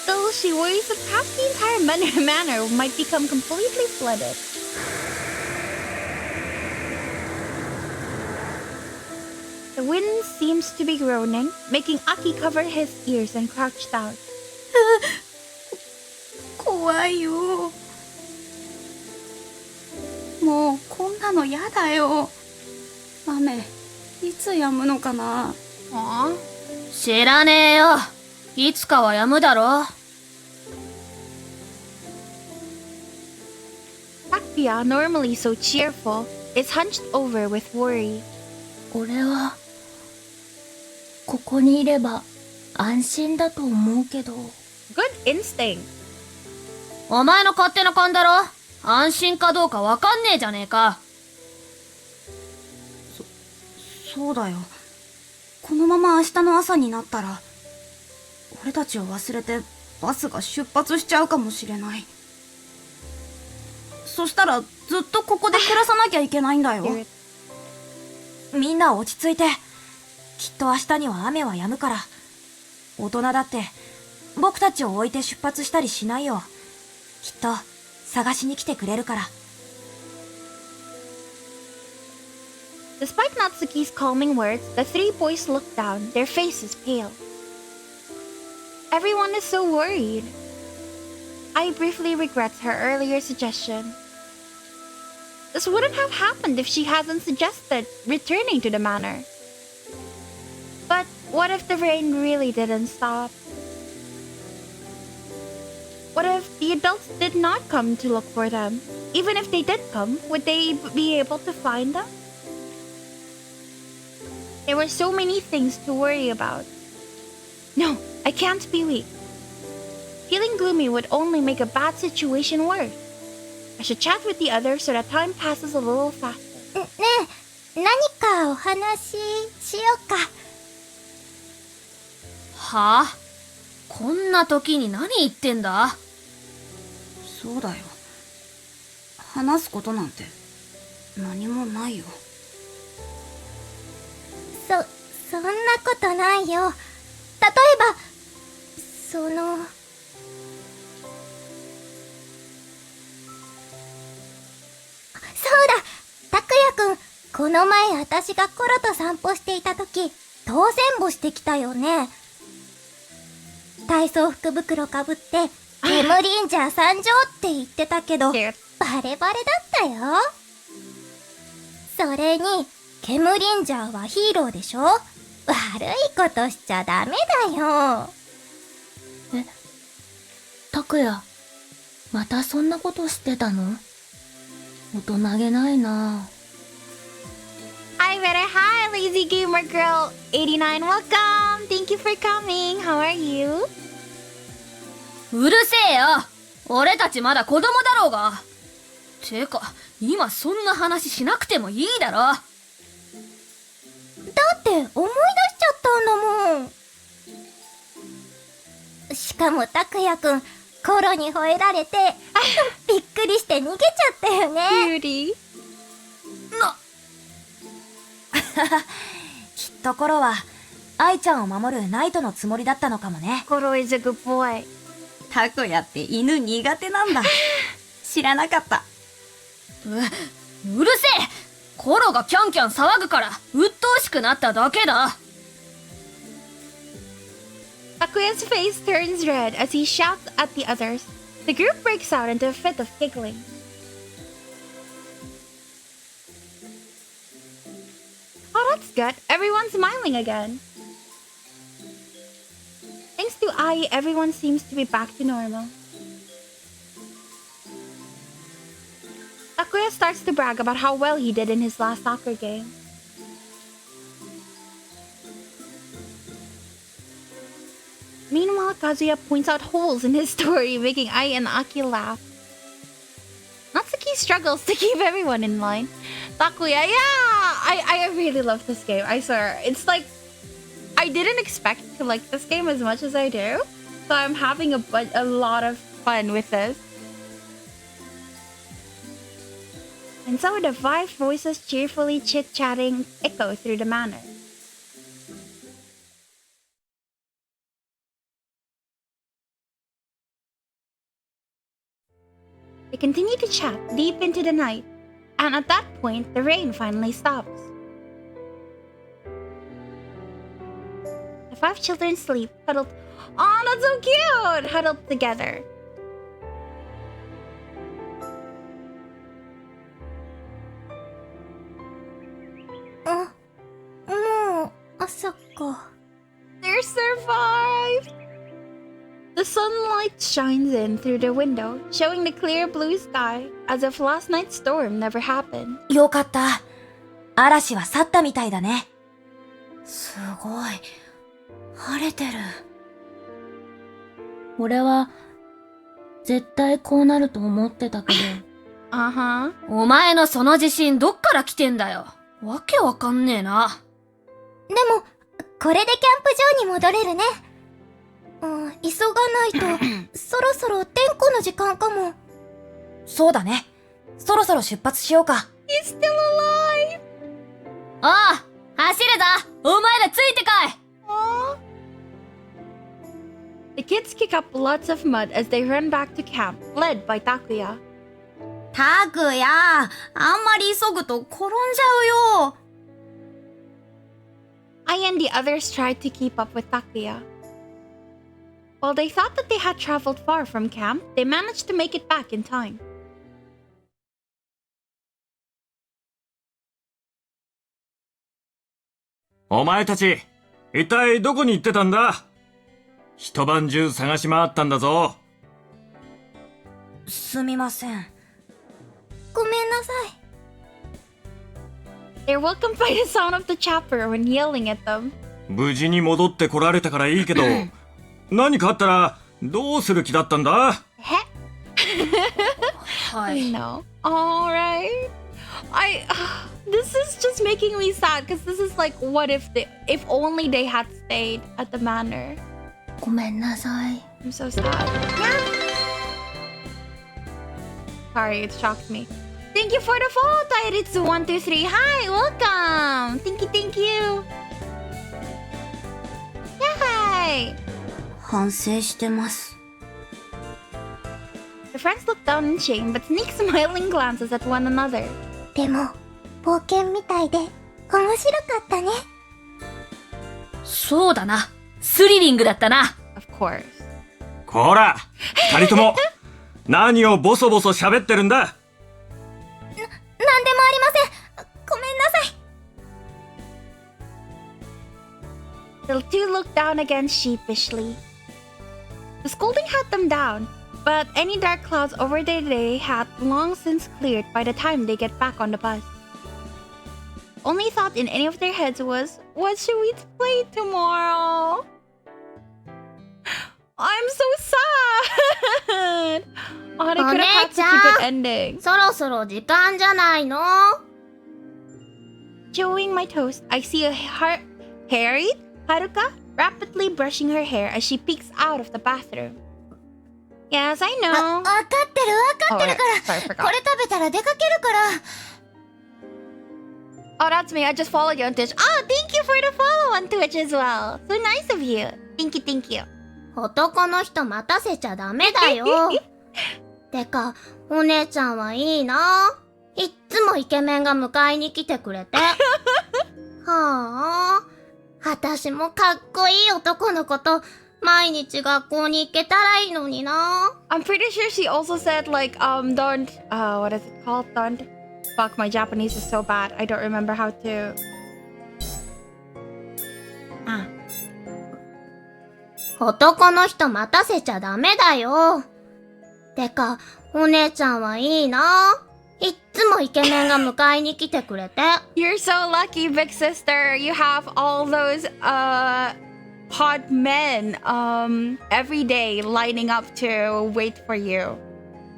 Still, she worries that perhaps the entire manor might become completely flooded. The wind seems to be groaning, making Aki cover his ears and crouch down. 怖いよ。もうこんなのやだよ。雨、いつ止むのかな。知らねえよ。いつかは止むだろ。Takuya, normally so cheerful, is hunched over with worry. 俺はここにいれば安心だと思うけど。 Good instinct. お前の勝手な勘だろ。安心かどうかわかんねえじゃねえか。そうだよ。このまま明日の朝になったら俺たちを忘れてバスが出発しちゃうかもしれない。そしたらずっとここで暮らさなきゃいけないんだよ。みんな落ち着いて。きっと明日には雨は止むから。大人だって僕たちを置いて出発したりしないよ。きっと探しに来てくれるから。Despite Natsuki's calming words, the three boys look down, their faces pale. Everyone is so worried. Ai briefly regrets her earlier suggestion. This wouldn't have happened if she hadn't suggested returning to the manor. But what if the rain really didn't stop? What if the adults did not come to look for them? Even if they did come, would they be able to find them? There were so many things to worry about. No, I can't be weak. Feeling gloomy would only make a bad situation worse. I should chat with the others so that time passes a little faster. ねえ、何かお話しようか。はあ？こんな時に何言ってんだ？そうだよ。話すことなんて何もないよ。そんなことないよ。例えば、そうだ、拓也くん、この前私がコロと散歩していた時、当選簿してきたよね。体操服袋かぶって、ケムリンジャー参上って言ってたけど、バレバレだったよ。それに、ケムリンジャーはヒーローでしょ？悪いことしちゃダメだよ。拓也、またそんなことしてたの？大人げないな。Hi, better. Hi, lazy gamer girl 89. Welcome. Thank you for coming. How are you? うるせえよ。俺たちまだ子供だろうが。てか、今そんな話しなくてもいいだろ。だって思い出しちゃったんだもん。しかも拓也くん、コロに吠えられてびっくりして逃げちゃったよね。Beauty. きっとコロは愛ちゃんを守るナイトのつもりだったのかもね。Koro is a good boy. タコヤって犬苦手なんだ。知らなかった。うるせえ。コロがキャンキャン騒ぐから鬱陶しくなっただけだ。Takuya's face turns red as he shouts at the others. The group breaks out into a fit of giggling. Oh, that's good. Everyone's smiling again. Thanks to Ai, everyone seems to be back to normal. Takuya starts to brag about how well he did in his last soccer game. Meanwhile, Kazuya points out holes in his story, making Ai and Aki laugh. Natsuki struggles to keep everyone in line. Takuya, yeah! I really love this game, I swear. It's like, I didn't expect to like this game as much as I do. So I'm having a lot of fun with this. And so the five voices cheerfully chit-chatting echo through the manor. They continue to chat deep into the night, and at that point, the rain finally stops. The five children sleep, huddled. Oh, that's so cute! Huddled together. そっか。They survived! The sunlight shines in through the window, showing the clear blue sky, as if last night's storm never happened. よかった。嵐は去ったみたいだね。すごい。晴れてる。俺は、絶対こうなると思ってたけど。Uh-huh. お前のその自信どっから来てんだよ。わけわかんねえな。でも、これでキャンプ場に戻れるね。急がないと、そろそろ点呼の時間かも。そうだね。そろそろ出発しようか。He's still alive! おう、走るぞ。お前らついてこい。Aww. The kids kick up lots of mud as they run back to camp, led by Takuya. タクヤ、あんまり急ぐと転んじゃうよ。I and the others tried to keep up with Takuya. While they thought that they had traveled far from camp, they managed to make it back in time. お前たち、一体どこに行ってたんだ？一晩中探し回ったんだぞ。すみません。ごめんなさい。They're welcomed by the sound of the chopper when yelling at them. 無事に戻ってこられたからいいけど、何かあったらどうする気だったんだ？ I know. Alright. This is just making me sad because this is like, what if only they had stayed at the manor. ごめんなさい。I'm so sad. Sorry, it shocked me. Thank you for the follow, Tairitsu123. Hi, welcome. Thank you. Yay! 反省してます。The friends look down in shame, but sneak smiling glances at one another. でも、冒険みたいで、面白かったね。そうだな。スリリングだったな。Of course. こら、二人とも、何をボソボソ喋ってるんだ？なんでもありません。ごめんなさい。The two looked down again sheepishly. The scolding had them down, but any dark clouds over their day had long since cleared by the time they get back on the bus. Only thought in any of their heads was, what should we play tomorrow? I'm so sad! Oh, they could have had such a good ending. そろそろ時間じゃないの？ Chewing my toast, I see a harried Haruka rapidly brushing her hair as she peeks out of the bathroom. Yes, I know. わかってるから。 sorry, I forgot. これ食べたら出かけるから。Oh, that's me. I just followed you on Twitch. Oh, thank you for the follow on Twitch as well. So nice of you. Thank you. 男の人待たせちゃダメだよ。てか、お姉ちゃんはいいな。いっつもイケメンが迎えに来てくれて。はあ。私もかっこいい男の子と毎日学校に行けたらいいのにな。I'm pretty sure she also said like, don't, what is it called? Don't. Fuck, my Japanese is so bad. I don't remember how to. 男の人待たせちゃダメだよ。てか、お姉ちゃんはいいな。いっつもイケメンが迎えに来てくれて。You're so lucky, big sister. You have all those, hot men, every day lining up to wait for you.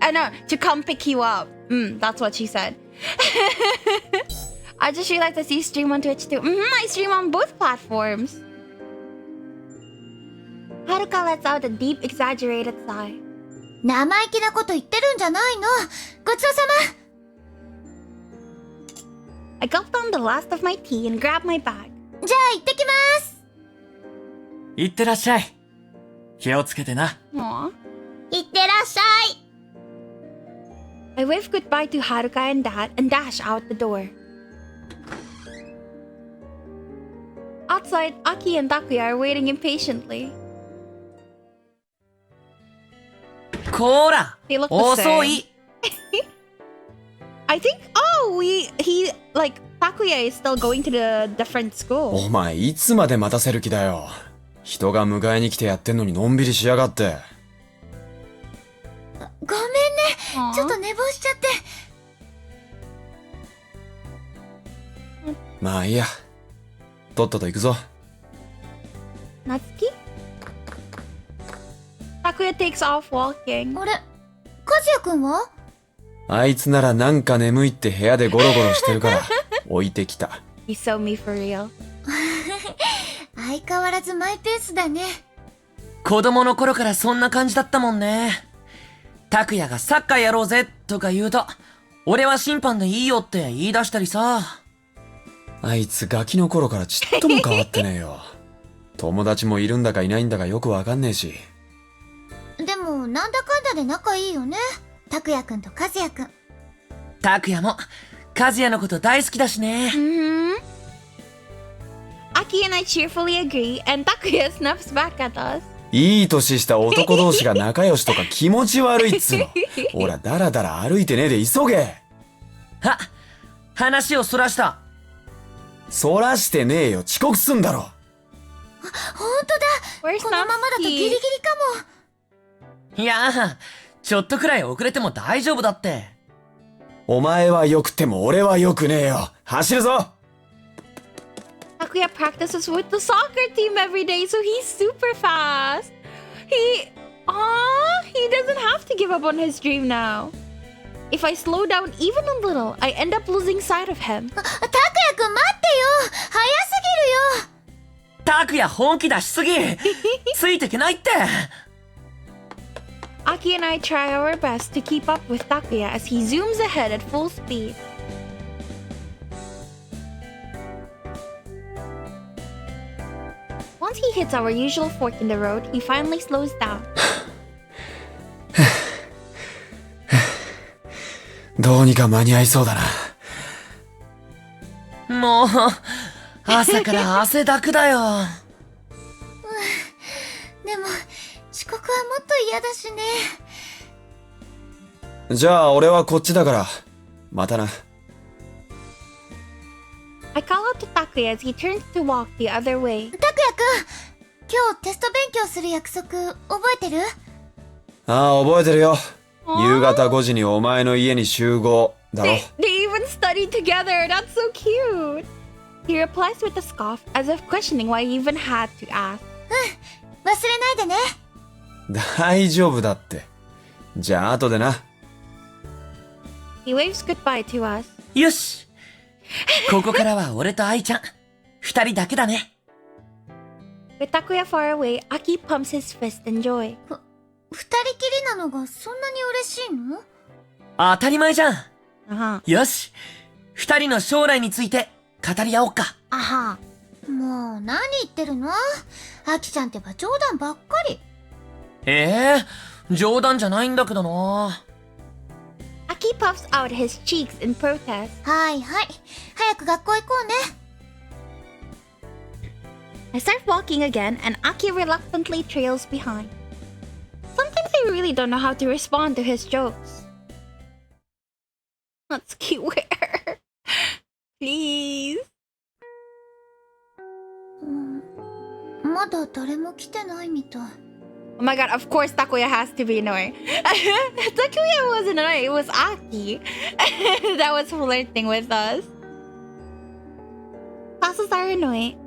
No, to come pick you up. That's what she said. I just realized I see you stream on Twitch too. I stream on both platforms. Haruka lets out a deep, exaggerated sigh. 生意気なこと言ってるんじゃないの。ごちそうさま。I gulped down the last of my tea and grabbed my bag. じゃあ行ってきます。いってらっしゃい。気をつけてな。Aww. いってらっしゃい。I wave goodbye to Haruka and Dad and dash out the door. Outside, Aki and Takuya are waiting impatiently. こーら They look the 遅 same. い I think, he, like, Takuya is still going to the different school. お前いつまで待たせる気だよ。人が迎えに来てやってんのにのんびりしやがって。ごめんね。ちょっと寝坊しちゃって。まあいいや。とっとと行くぞ。Natsuki? Takuya takes off walking. あれ、和也くんは？あいつならなんか眠いって部屋でゴロゴロしてるから置いてきた。He's so me for real. 相変わらずマイペースだね。子供の頃からそんな感じだったもんね。拓也がサッカーやろうぜとか言うと、俺は審判でいいよって言い出したりさ。あいつガキの頃からちっとも変わってねえよ。友達もいるんだかいないんだかよくわかんねえし。でもなんだかんだで仲いいよね。拓也くんと和也くん。拓也も和也のこと大好きだしね。Aki and I cheerfully agree, and Takuya snaps back at us. いい年した男同士が仲良しとか気持ち悪いっつうの。ほらだらだら歩いてねえで急げ。話をそらした。そらしてねえよ、遅刻すんだろ。ほんとだ。 Where's このままだとギリギリ Natsuki? かも。いやー、ちょっとくらい遅れても大丈夫だって。お前は良くても俺は良くねえよ。走るぞ。Takuya practices with the soccer team every day, so he's super fast. He doesn't have to give up on his dream now. If I slow down even a little, I end up losing sight of him. 拓也くん待ってよ。早すぎるよ。拓也本気出しすぎついてけないって。Aki and I try our best to keep up with Takuya as he zooms ahead at full speed. Once he hits our usual fork in the road, he finally slows down. どうにか間に合いそうだな。もう、朝から汗だくだよ。でも遅刻はもっと嫌だしね。じゃあ俺はこっちだからまたな。I call out to Takuya as he turns to walk the other way. 拓也くん、今日テスト勉強する約束覚えてる？ああ覚えてるよ。夕方5時にお前の家に集合だろ。They even studied together. That's so cute. He replies with a scoff, as if questioning why he even had to ask. 忘れないでね。大丈夫だって。じゃあ後でな。He waves goodbye to us. よし、ここからは俺と愛ちゃん二人だけだね。With Takuya far away, Aki pumps his fist in joy. 二人きりなのがそんなに嬉しいの？当たり前じゃん。Uh-huh. よし、二人の将来について語り合おうか。Aha. もう何言ってるの？アキちゃんってば冗談ばっかり。冗談じゃないんだけどな。Aki puffs out his cheeks in protest. はいはい、早く学校行こうね。I start walking again, and Aki reluctantly trails behind. Sometimes I really don't know how to respond to his jokes. Natsuki, where? Please. まだ誰も来てないみたい。Oh my god, of course Takuya has to be annoying. Takuya wasn't annoying, it was Aki that was flirting with us. Classes are annoying.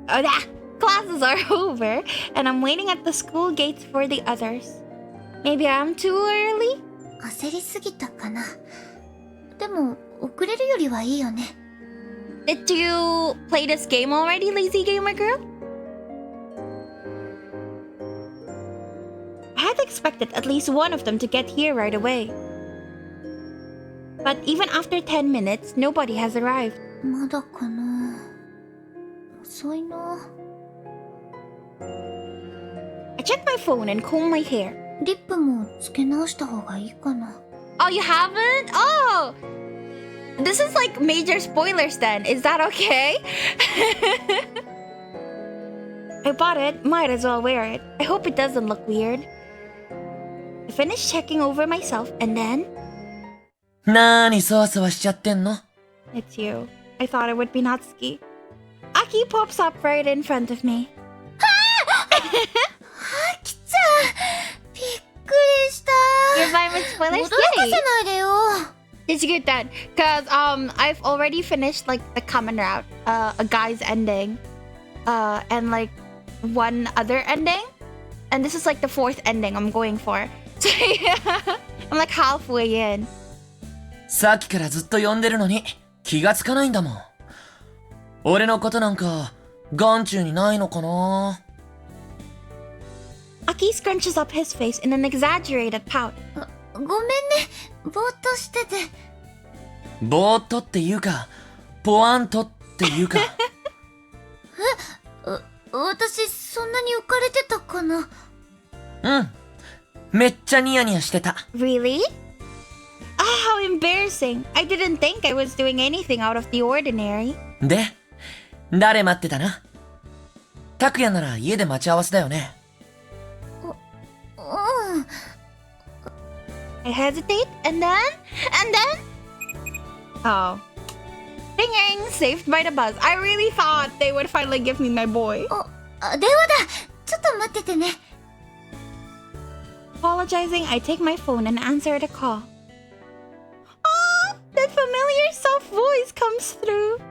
Classes are over, and I'm waiting at the school gates for the others. Maybe I'm too early? 焦りすぎたかな。でも遅れるよりはいいよね。Did you play this game already, lazy gamer girl? I had expected at least one of them to get here right away. But even after 10 minutes, nobody has arrived. まだかな。遅いな。I check my phone and comb my hair. リップもつけ直した方がいいかな。Oh, you haven't? Oh! This is like major spoilers then. Is that okay? I bought it. Might as well wear it. I hope it doesn't look weird. I finished checking over myself and then... なーにそわそわしちゃってんの？ It's you. I thought it would be Natsuki. Aki pops up right in front of me. あきちゃん、びっくりした。 You're fine with 驚 spoilers? かせ Yay! ないでよ。 It's good then, cause I've already finished like the common route, a guy's ending, and like one other ending, and this is like the fourth ending I'm going for. So yeah, I'm like halfway in. さっきからずっと呼んでるのに気がつかないんだもん。俺のことなんか眼中にないのかな。 Aki scrunches up his face in an exaggerated pout. ごめんね、ぼーっとしてて。ぼーっとっていうか、ポワンとっていうか。私、そんなに浮かれてたかな。うん。めっちゃニヤニヤしてた。Really? Ah, how embarrassing. I didn't think I was doing anything out of the ordinary. で、誰待ってたな？拓也なら家で待ち合わせだよね。うん。 I hesitate, and then... Oh. Ding ding! Saved by the buzz. I really thought they would finally give me my boy. 電話だ。ちょっと待っててね。 Apologizing, I take my phone and answer the call. Oh, that familiar soft voice comes through.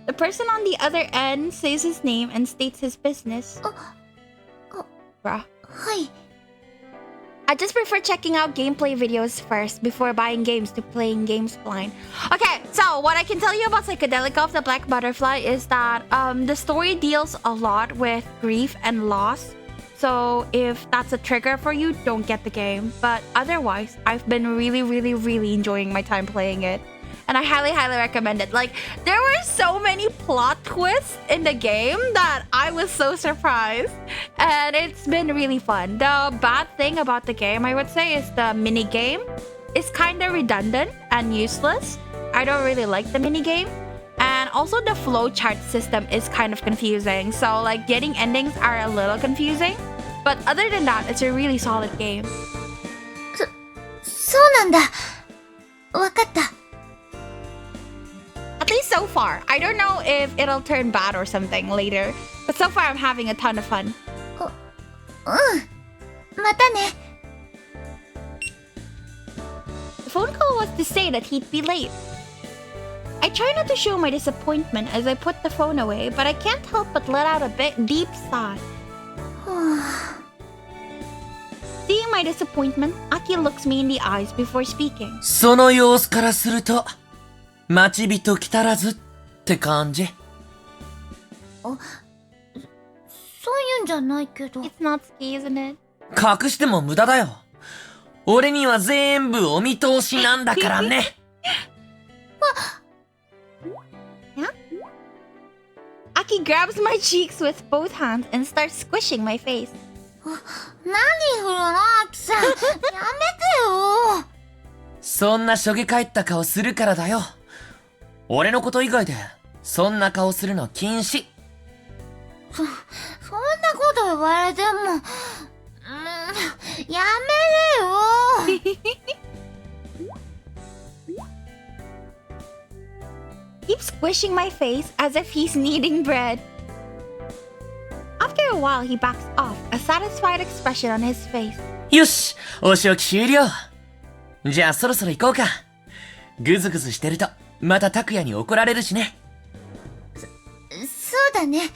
The person on the other end says his name and states his business. Bruh. はい。 I just prefer checking out gameplay videos first before buying games to playing games blind. Okay, so what I can tell you about Psychedelica of the Black Butterfly is that the story deals a lot with grief and loss. So if that's a trigger for you, don't get the game. But otherwise, I've been really enjoying my time playing it. And I highly recommend it. Like, there were so many plot twists in the game that I was so surprised. And it's been really fun. The bad thing about the game, I would say, is the mini game. It's kind of redundant and useless. I don't really like the mini game. And also the flowchart system is kind of confusing. So like getting endings are a little confusing. But other than that, it's a really solid game. そうなんだ。わかった。 At least so far. I don't know if it'll turn bad or something later. But so far I'm having a ton of fun. うん。またね。 The phone call was to say that he'd be late. I try not to show my disappointment as I put the phone away, but I can't help but let out a deep sigh. Seeing my disappointment, Aki looks me in the eyes before speaking. その様子からすると、待ち人来たらずって感じ。そういうんじゃないけど。 It's Natsuki, isn't it? 隠しても無駄だよ。俺には全部お見通しなんだからね。Aki grabs my cheeks with both hands and starts squishing my face. 何振るの、アキさん。やめてよ。そんなしょげ返った顔するからだよ。俺のこと以外で、そんな顔するの禁止。そんなこと言われても、やめれよ。Keeps squishing my face as if he's kneading bread. After a while, he backs off, a satisfied expression on his face. よし、お仕置き終了。じゃあそろそろ行こうか。ぐずぐずしてると、また拓也に怒られるしね。そうだね。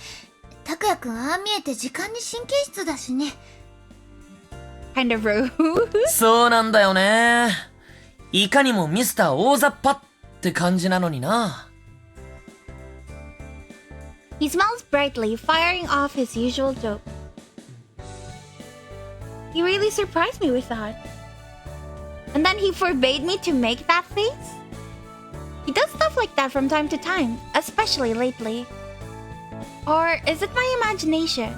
拓也くんああ見えて時間に神経質だしね。Kind of rude. そうなんだよね。いかにもミスター大雑把って感じなのにな。He smiles brightly, firing off his usual joke. He really surprised me with that. And then he forbade me to make that face? He does stuff like that from time to time, especially lately. Or is it my imagination?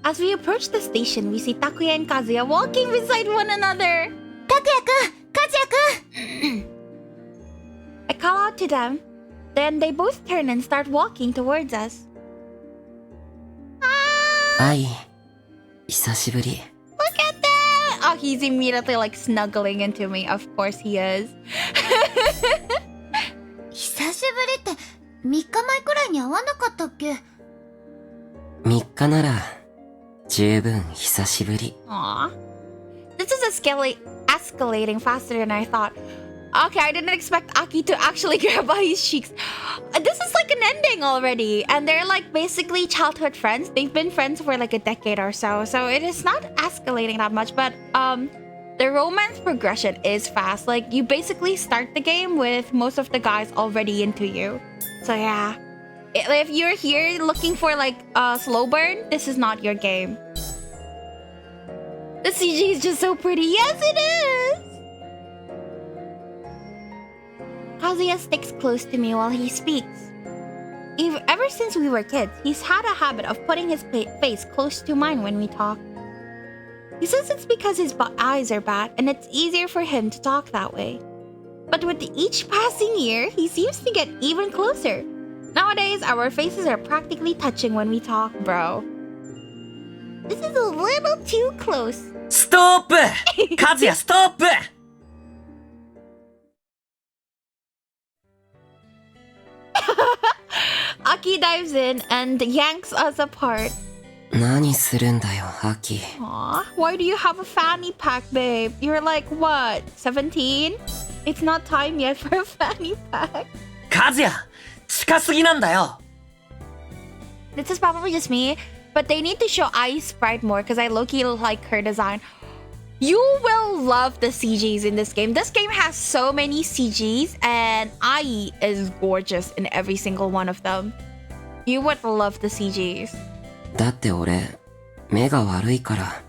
As we approach the station, we see Takuya and Kazuya walking beside one another. 拓也くん、和也くん。 I call out to them. Then they both turn and start walking towards us. 愛、久しぶり。 Look at Oh, he's immediately like snuggling into me. Of course he is. 久しぶりって3日前くらいに会わなかったっけ？ 3日なら十分久しぶり。 Aw. This is escalating faster than I thought. Okay, I didn't expect Aki to actually grab by his cheeks. This is like an ending already. And they're like basically childhood friends. They've been friends for like a decade or so. So it is not escalating that much. But the romance progression is fast. Like you basically start the game with most of the guys already into you. So yeah. If you're here looking for like a slow burn, this is not your game. The CG is just so pretty. Yes, it is! Kazuya sticks close to me while he speaks. Ever since we were kids, he's had a habit of putting his face close to mine when we talk. He says it's because his eyes are bad and it's easier for him to talk that way. But with each passing year, he seems to get even closer. Nowadays, our faces are practically touching when we talk, bro. This is a little too close. ストップカズヤストップ Aki dives in and yanks us apart. 何するんだよ、アキ。 Aw, why do you have a fanny pack, babe? You're like, what, 17? It's not time yet for a fanny pack. カズヤ近すぎなんだよ This is probably just me, but they need to show Ai's sprite more because I low-key like her design. You will love the CGs in this game. This game has so many CGs and Ai is gorgeous in every single one of them. You would love the CGs. だって俺、目が悪いから、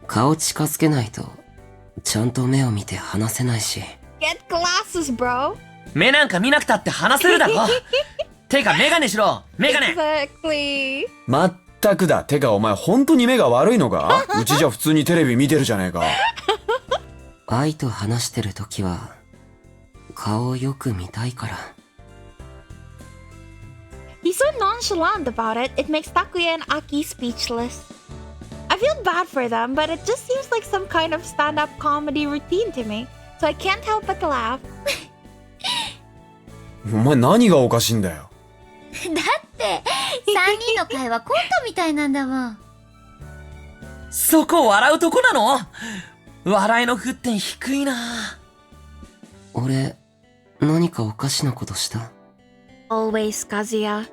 顔近づけないと、ちゃんと目を見て話せないし。Get glasses, bro. 目なんか見なくたって話せるだろてかメガネしろメガネ Exactly. まったくだ。てかお前本当に目が悪いのか？うちじゃ普通にテレビ見てるじゃねえか。愛と話してるときは、顔をよく見たいから。He's so nonchalant about it, it makes Takuya and Aki speechless. I feel bad for them, but it just seems like some kind of stand-up comedy routine to me, so I can't help but laugh. お前何がおかしいんだよ。だって3人の会話コントみたいなんだもん。そこ笑うとこなの笑いの沸点低いな俺、何かおかしなことした？ Always, Kazuya.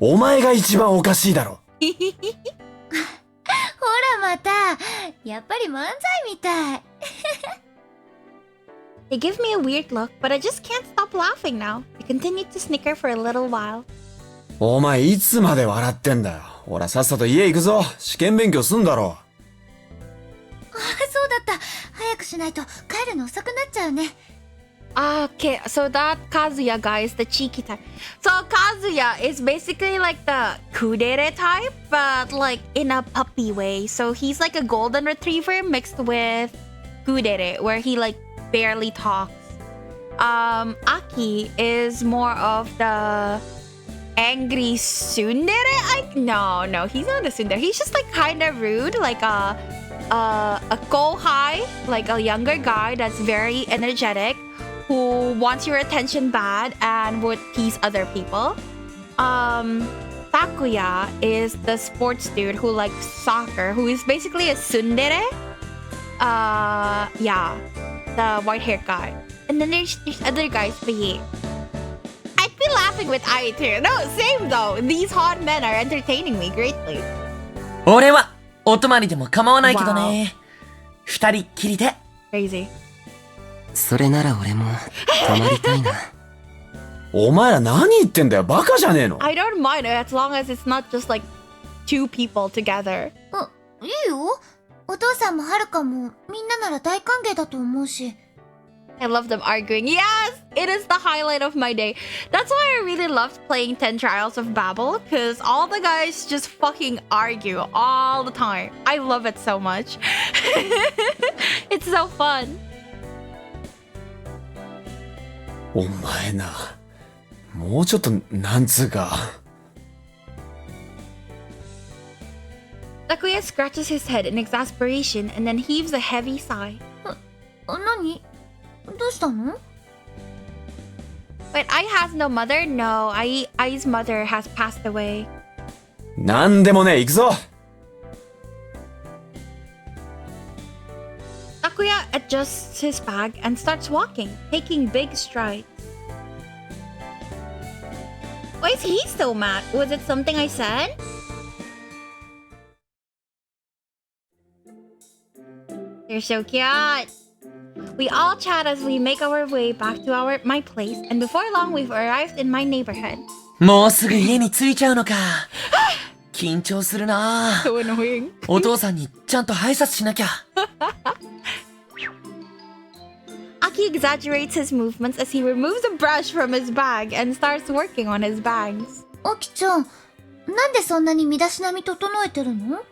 お前が一番おかしいだろ。ほらまた、やっぱり漫才みたい。They give me a weird look, but I just can't stop laughing now. I continue to snicker for a little while. お前いつまで笑ってんだよ。ほらさっさと家行くぞ。試験勉強すんだろ。あ、そうだった。早くしないと帰るの遅くなっちゃうね。Okay, so that Kazuya guy is the cheeky type. So Kazuya is basically like the kudere type, but like in a puppy way. So he's like a golden retriever mixed with kudere, where he like barely talks. Aki is more of the angry tsundere. No, he's not a tsundere. He's just like kind of rude, like a kohai, like a younger guy that's very energetic, who wants your attention bad and would tease other people. Takuya is the sports dude who likes soccer, who is basically a tsundere. Yeah, the white-haired guy. And then there's other guys, but yeah. I'd be laughing with Ai too. No, same though. These hot men are entertaining me greatly. 俺はお泊まりでも構わないけどね二人っきりで Crazy. それなら俺も泊まりたいな。お前ら何言ってんだよ。バカじゃねえの。I don't mind as long as it's not just like two people together. いいよ。お父さんもはるかもみんななら大歓迎だと思うし。I love them arguing. Yes, it is the highlight of my day. That's why I really loved playing 10 Trials of Babel, because all the guys just fucking argue all the time. I love it so much. It's so fun. お前な、もうちょっとなんつうか。Takuya scratches his head in exasperation and then heaves a heavy sigh. 何？どうしたの？ Wait, Ai has no mother? No, Ai's mother has passed away. なんでもねえ、行くぞ。 Takuya adjusts his bag and starts walking, taking big strides. Why is he so mad? Was it something I said? They're so cute. We all chat as we make our way back to my place, and before long we've arrived in my neighborhood. もうすぐ家に着いちゃうのか。緊張するな。 So annoying. お父さんにちゃんと挨拶しなきゃ。Aki exaggerates his movements as he removes a brush from his bag and starts working on his bags. アキちゃん、なんでそんなに身だしなみ整えてるの？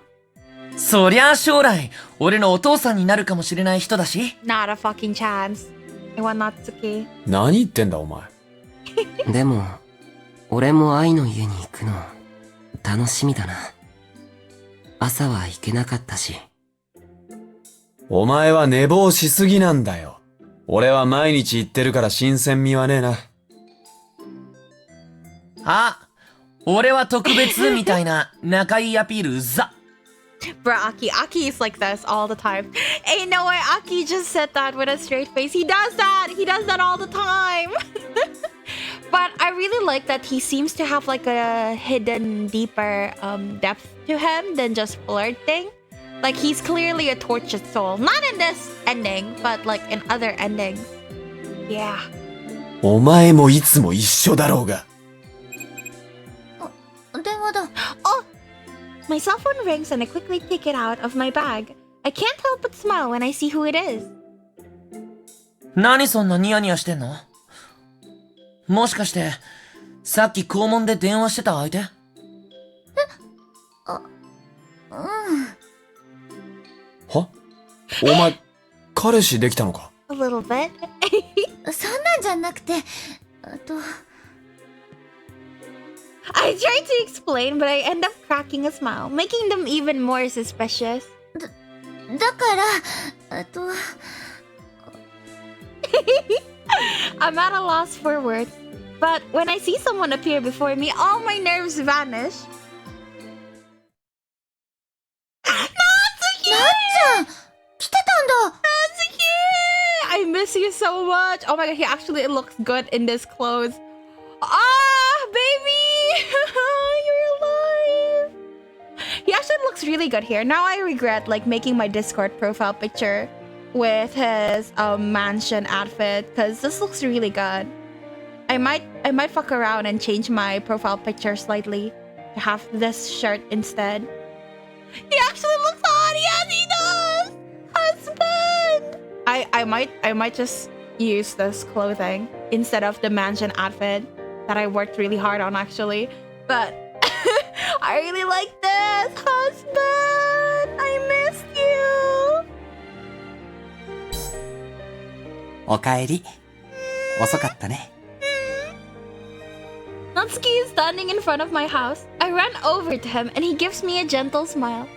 そりゃあ将来、俺のお父さんになるかもしれない人だし。Not a fucking chance. I want Natsuki. 何言ってんだお前。でも、俺も愛の家に行くの、楽しみだな。朝は行けなかったし。お前は寝坊しすぎなんだよ。俺は毎日行ってるから新鮮味はねえな。あ、俺は特別みたいな仲いいアピールうざ。Bro, Aki is like this all the time. Ain't no way Aki just said that with a straight face. He does that all the time. But I really like that he seems to have like a hidden deeper depth to him than just flirting. Like he's clearly a tortured soul. Not in this ending, but like in other endings. Yeah. お前もいつも一緒だろうが。電話だ。Oh! My cell phone rings and I quickly take it out of my bag. I can't help but smile when I see who it is. 何そんなニヤニヤしてんの？もしかして、さっき校門で電話してた相手？は？お前、彼氏できたのか？ A little bit. そんなんじゃなくて、I try to explain, but I end up cracking a smile, making them even more suspicious. だから、I'm at a loss for words, but when I see someone appear before me, all my nerves vanish. Natsuki! なっちゃん来てたんだ Natsuki! I miss you so much. Oh my god, he actually looks good in this clothes. Ah, baby! You're alive! He actually looks really good here. Now I regret like making my Discord profile picture with his mansion outfit because this looks really good. I might fuck around and change my profile picture slightly to have this shirt instead. He actually looks hot. Yes, he does. Husband. I might just use this clothing instead of the mansion outfit that I worked really hard on actually. But I really like this. Husband, I missed you. おかえり。遅かったね。Natsuki is standing in front of my house. I run over to him and he gives me a gentle smile.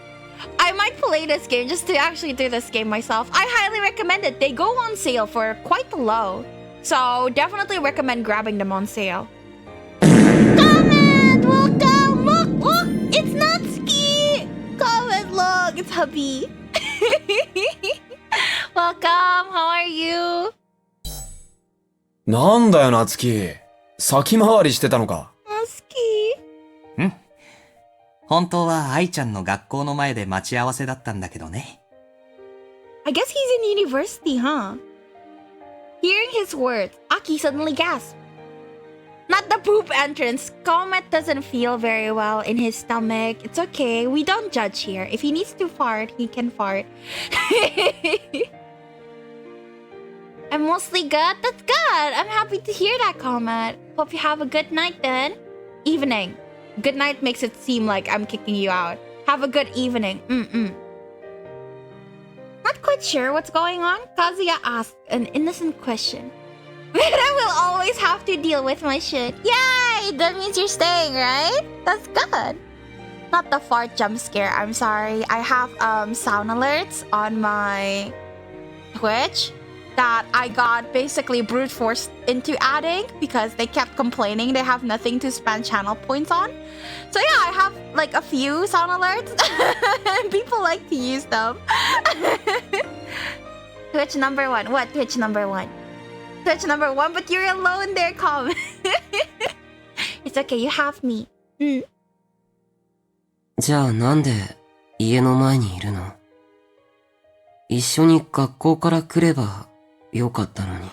I might play this game just to actually do this game myself. I highly recommend it. They go on sale for quite low. So definitely recommend grabbing them on sale. Comment! Welcome! Look! It's Natsuki! Comment, look! It's hubby. Welcome! How are you? なんだよ夏希。先回りしてたのか。Natsuki. 本当は愛ちゃんの学校の前で待ち合わせだったんだけどね。I guess he's in university, huh? Hearing his words, Aki suddenly gasped. Not the poop entrance. Comet doesn't feel very well in his stomach. It's okay. We don't judge here. If he needs to fart, he can fart. I'm mostly good. That's good. I'm happy to hear that, Comet. Hope you have a good night then. Evening. Good night makes it seem like I'm kicking you out. Have a good evening. Not quite sure what's going on, Kazuya asked an innocent question. But I will always have to deal with my shit. Yay! That means you're staying, right? That's good. not the fart jump scare. I'm sorry. I have sound alerts on my Twitch that I got basically brute forced into adding because they kept complaining they have nothing to spend channel points on. So yeah, I have like a few sound alerts. People like to use them. Twitch number one. What? Twitch number one? Twitch number one, but you're alone there, Com. It's okay, you have me. じゃあなんで家の前にいるの？一緒に学校から来ればよかったのに。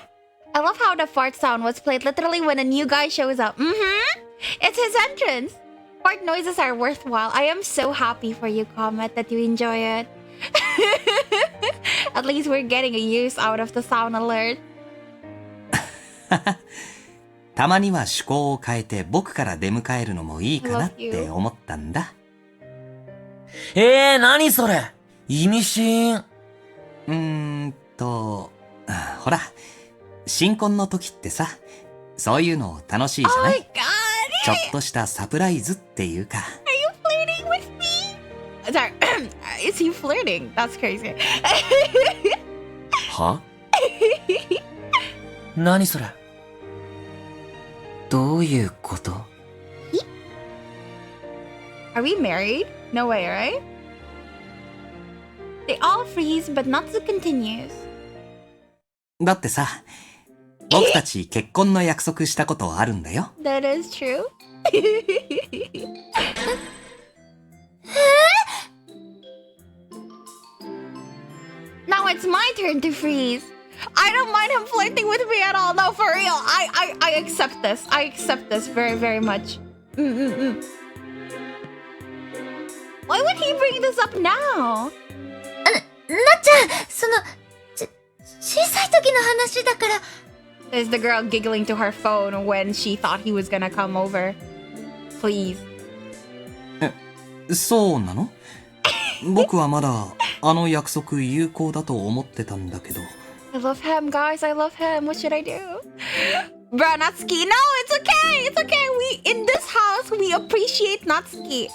I love how the fart sound was played literally when a new guy shows up. It's his entrance. Fart noises are worthwhile. I am so happy for you, Comet, that you enjoy it. At least we're getting a use out of the sound alert. たまには趣向を変えて僕から出迎えるのもいいかなって思ったんだ。何それ？意味深。ほら、新婚の時ってさ、そういうの楽しいじゃない？ Oh my god! ちょっとしたサプライズっていうか。Are you flirting with me? Sorry, is he flirting? That's crazy. は？何それ？どういうこと？ Are we married? No way, right? They all freeze, but Natsu continues. だってさ、僕たち結婚の約束したことあるんだよ。That is true. Now it's my turn to freeze. I don't mind him flirting with me at all. No, for real. I accept this. I accept this very, very much. Why would he bring this up now? なっちゃん、小さい時の話だから。Is the girl giggling to her phone when she thought he was gonna come over? Please. そうなの？僕はまだあの約束有効だと思ってたんだけど。I love him, guys. I love him. What should I do? Bro, Natsuki. No, it's okay. It's okay. In this house, we appreciate Natsuki.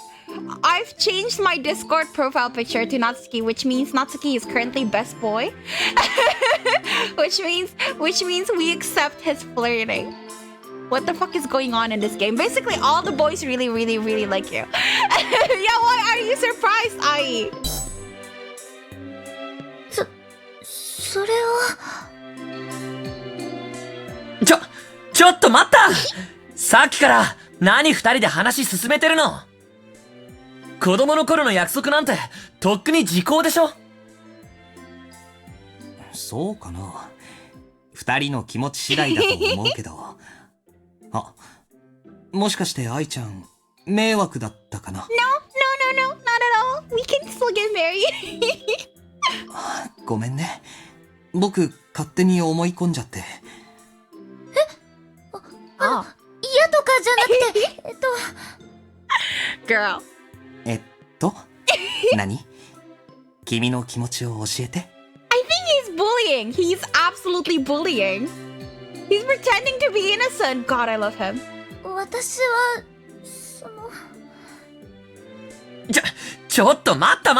I've changed my Discord profile picture to Natsuki, which means Natsuki is currently best boy. which means we accept his flirting. What the fuck is going on in this game? Basically, all the boys really, really, really like you. Yeah, why are you surprised, Ai? それは。ちょっと待った！さっきから何二人で話進めてるの？子供の頃の約束なんてとっくに時効でしょ？そうかな。二人の気持ち次第だと思うけど。あ、もしかして愛ちゃん迷惑だったかな？ No, not at all. We can still get married. ごめんね。僕勝手に思い込んじゃって。嫌とかじゃなくて、Girl. 何？君の気持ちを教えて。I think he's bullying. He's absolutely bullying. He's pretending to be innocent. God, I love him. 私は、ちょっと待った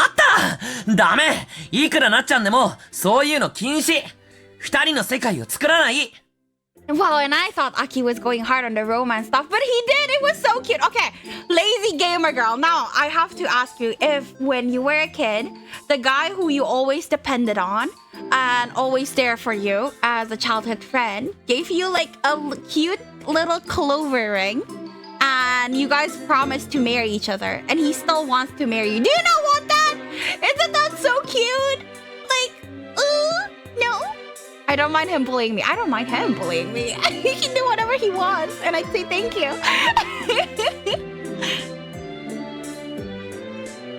ダメ！いくらなっちゃんでも、そういうの禁止！二人の世界を作らない！ Wow, and I thought Aki was going hard on the romance stuff, but he did! It was so cute! Okay, lazy gamer girl. Now, I have to ask you, if when you were a kid, the guy who you always depended on and always there for you as a childhood friend gave you like a cute little clover ring, and you guys promised to marry each other, and he still wants to marry you. Do you not want that? Isn't that so cute? Like, no? I don't mind him bullying me. I don't mind him bullying me. He can do whatever he wants, and I say thank you.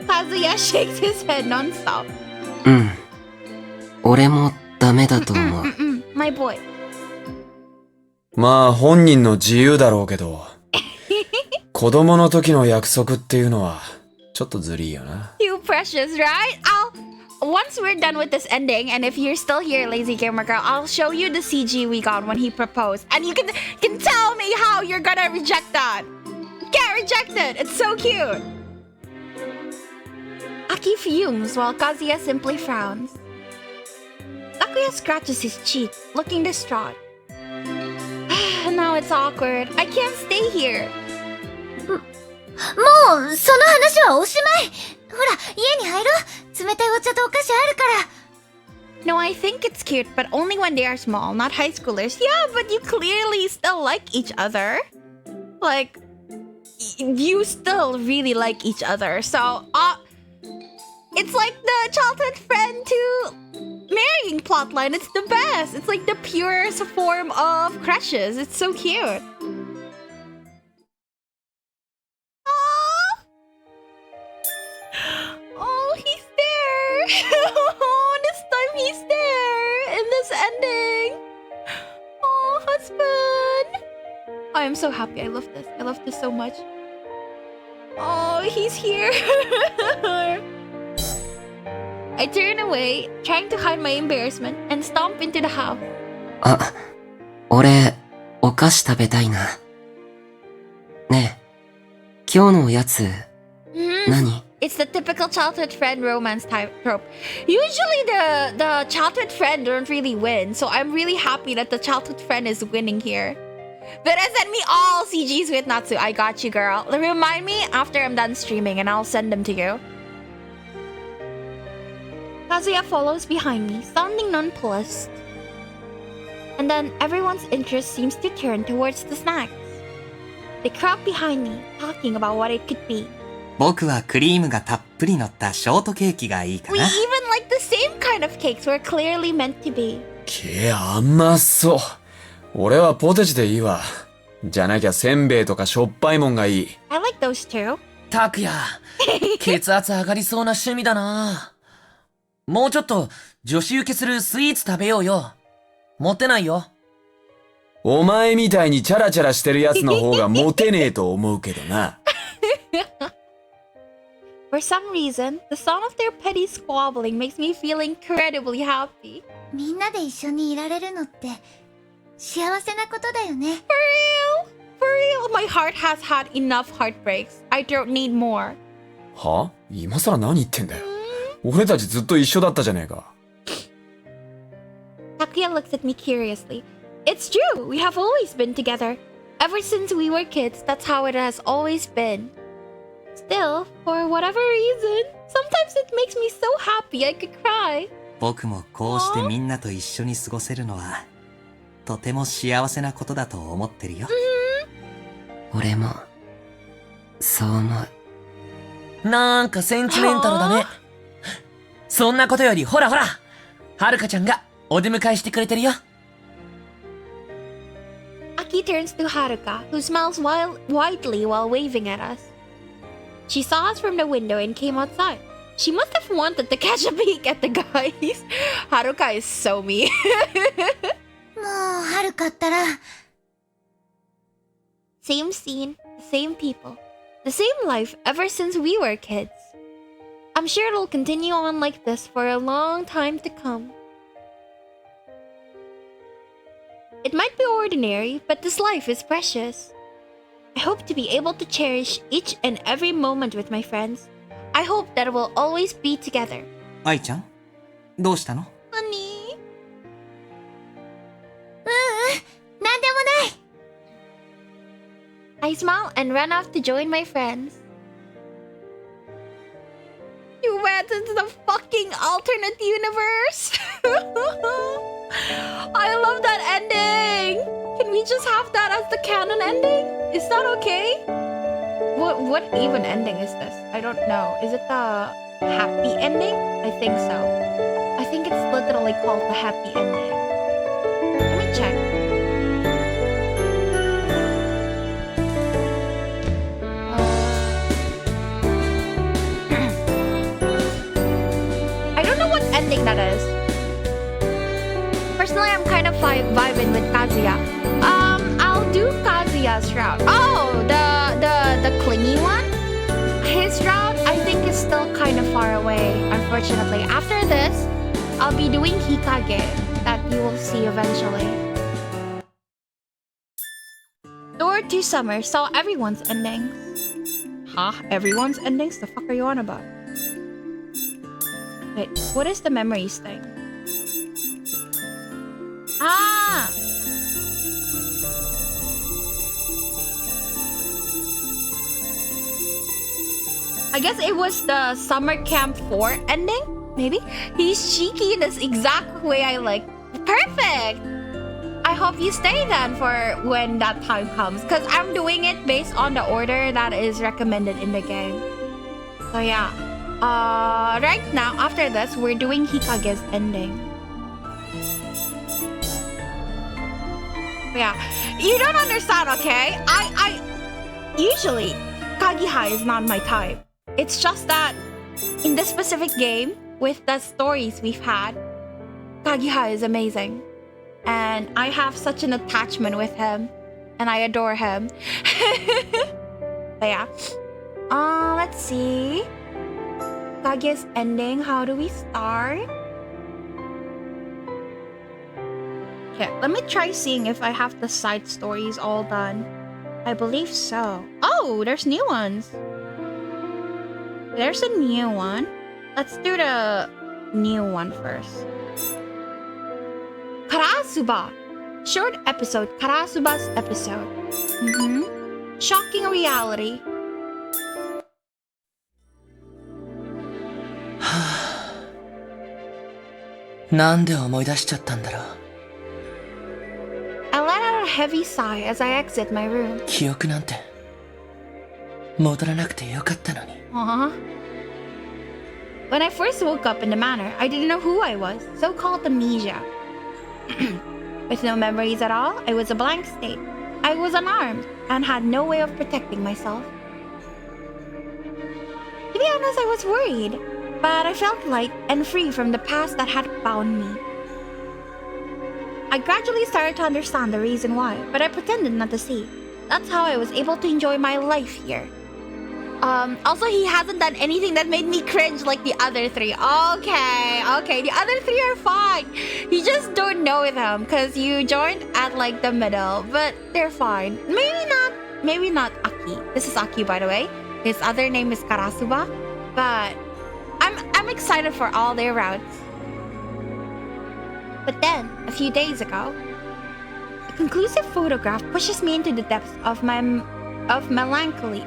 Kazuya shakes his head non-stop. 俺もダメだと思う。My boy. まあ本人の自由だろうけど、子供の時の約束っていうのはちょっとずりーよな。You precious, right? Once we're done with this ending, and if you're still here, lazy gamer girl, I'll show you the CG we got when he proposed, and you can tell me how you're gonna reject that. Get rejected. It's so cute. He fumes while Kazuya simply frowns. Takuya scratches his cheek, looking distraught. Now it's awkward. I can't stay here. もう、その話はおしまい。ほら、家に入ろう。冷たいお茶とお菓子あるから。No, I think it's cute, but only when they are small, not high schoolers. Yeah, but you clearly still like each other. Like, you still really like each other. So, it's like the childhood friend to marrying plotline. It's the best. It's like the purest form of crushes. It's so cute. Oh, he's there. Oh, this time he's there in this ending. Oh, husband. I am so happy. I love this. I love this so much. Oh, he's here. I turn away, trying to hide my embarrassment, and stomp into the house. あ、俺、お菓子食べたいな。ねえ、今日のおやつ、何？ It's the typical childhood friend romance type trope. Usually the childhood friend don't really win, so I'm really happy that the childhood friend is winning here. But send me all CGs with Natsu. I got you, girl. Remind me after I'm done streaming and I'll send them to you. Kazuya follows behind me, sounding nonplussed. And then everyone's interest seems to turn towards the snacks. They crowd behind me, talking about what it could be. 僕はクリームがたっぷり乗ったショートケーキがいいか We な。 even like the same kind of cakes we're clearly meant to be. 甘そう。俺はポテチでいいわ。じゃなきゃせんべいとかしょっぱいもんがいい。I like those too. タクヤ、血圧上がりそうな趣味だな。もうちょっと女子受けするスイーツ食べようよ。モテないよ。お前みたいにチャラチャラしてるやつの方がモテねえと思うけどな。For some reason, the sound of their petty squabbling makes me feel incredibly happy. みんなで一緒にいられるのって幸せなことだよね。 For real? For real? My heart has had enough heartbreaks. I don't need more. は？今さら何言ってんだよ。俺たちずっと一緒だったじゃねえか。Takuya looks at me curiously. It's true, we have always been together. Ever since we were kids, that's how it has always been. Still, for whatever reason, sometimes it makes me so happy I could cry. 僕もこうしてみんなと一緒に過ごせるのはとても幸せなことだと思ってるよ。俺も、そう思う。なんかセンチメンタルだね。そんなことよりほらほら、はるかちゃんがお出迎えしてくれてるよ。Aki turns to Haruka, who smiles widely while waving at us. She saw us from the window and came outside. She must have wanted to catch a peek at the guys. Haruka is so mean. もう、春かったら。Same scene, the same people, the same life ever since we were kids. I'm sure it'll continue on like this for a long time to come. It might be ordinary, but this life is precious. I hope to be able to cherish each and every moment with my friends. I hope that we'll always be together. 愛ちゃん、どうしたの？ Honey. なんでもない。 I smile and run off to join my friends. You went into the fucking alternate universe. I love that ending. Can we just have that as the canon ending? Is that okay? What even ending is this? I don't know. Is it the happy ending? I think so. I think it's literally called the happy ending. Let me check. I don't know what ending that is. Personally, I'm kind of vibing with Kazuya. I'll do Kazuya's route. Oh, the clingy one? His route, I think, is still kind of far away, unfortunately. After this, I'll be doing Hikage, that you will see eventually. Door to Summer saw everyone's endings. Huh? Everyone's endings? The fuck are you on about? Wait, what is the memories thing? Ah! I guess it was the Summer Camp 4 ending? Maybe? He's cheeky in this exact way I like. Perfect! I hope you stay then for when that time comes. Because I'm doing it based on the order that is recommended in the game. So yeah. Right now, after this, we're doing Hikage's ending. Yeah. You don't understand, okay? I usually, Kagiha is not my type. It's just that in this specific game, with the stories we've had, Kagiha is amazing. And I have such an attachment with him. And I adore him. But yeah. Let's see. Kage's ending, how do we start? Okay, let me try seeing if I have the side stories all done. I believe so. Oh, there's new ones. There's a new one. Let's do the new one first. Karasuba. Short episode. Karasuba's episode. Shocking reality. I let out a heavy sigh as I exit my room. 記憶なんて戻らなくてよかったのに。 When I first woke up in the manor, I didn't know who I was, so-called amnesia. With no memories at all, I was a blank state. I was unarmed and had no way of protecting myself. To be honest, I was worried, but I felt light and free from the past that had bound me. I gradually started to understand the reason why, but I pretended not to see. That's how I was able to enjoy my life here. Also, he hasn't done anything that made me cringe like the other three. Okay, the other three are fine. You just don't know them because you joined at like the middle, but they're fine. Maybe not Aki. This is Aki, by the way. His other name is Karasuba, but I'm excited for all their routes. But then, a few days ago, a conclusive photograph pushes me into the depths of melancholy.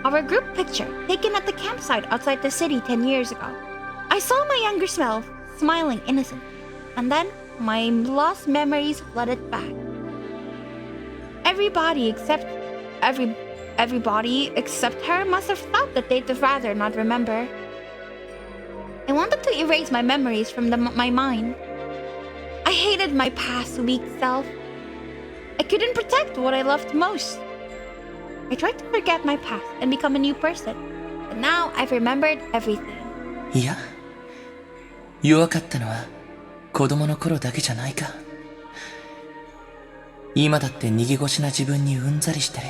Our group picture, taken at the campsite outside the city 10 years ago. I saw my younger self, smiling innocently, and then my lost memories flooded back. Everybody except her must have thought that they'd rather not remember. I wanted to erase my memories from my mind. I hated my past weak self. I couldn't protect what I loved most. I tried to forget my past and become a new person, but now I've remembered everything. いや、弱かったのは子供の頃だけじゃないか。今だって逃げ腰な自分にうんざりしてる。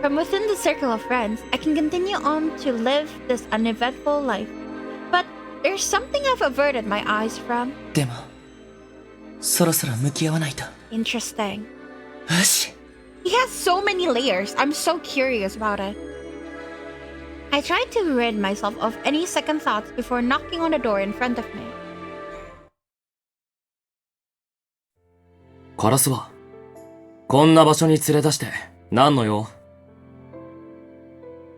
From within the circle of friends, I can continue on to live this uneventful life. But there's something I've averted my eyes from. でも、そろそろ向き合わないと。Interesting. よし。He has so many layers. I'm so curious about it. I tried to rid myself of any second thoughts before knocking on the door in front of me. カラスはこんな場所に連れ出して何の用？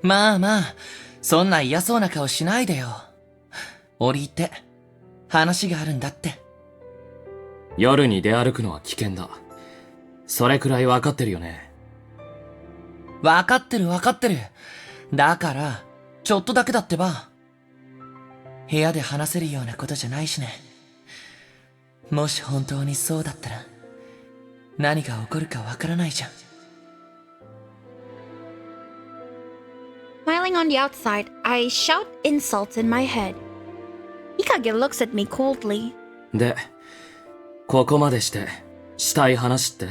まあまあ、そんな嫌そうな顔しないでよ。折り入って話があるんだって。夜に出歩くのは危険だ。それくらい分かってるよね。分かってる。だから、ちょっとだけだってば。部屋で話せるようなことじゃないしね。もし本当にそうだったら、何が起こるかわからないじゃん。Smiling on the outside, I shout insults in my head. Hikage looks at me coldly. で、ここまでしてしたい話って？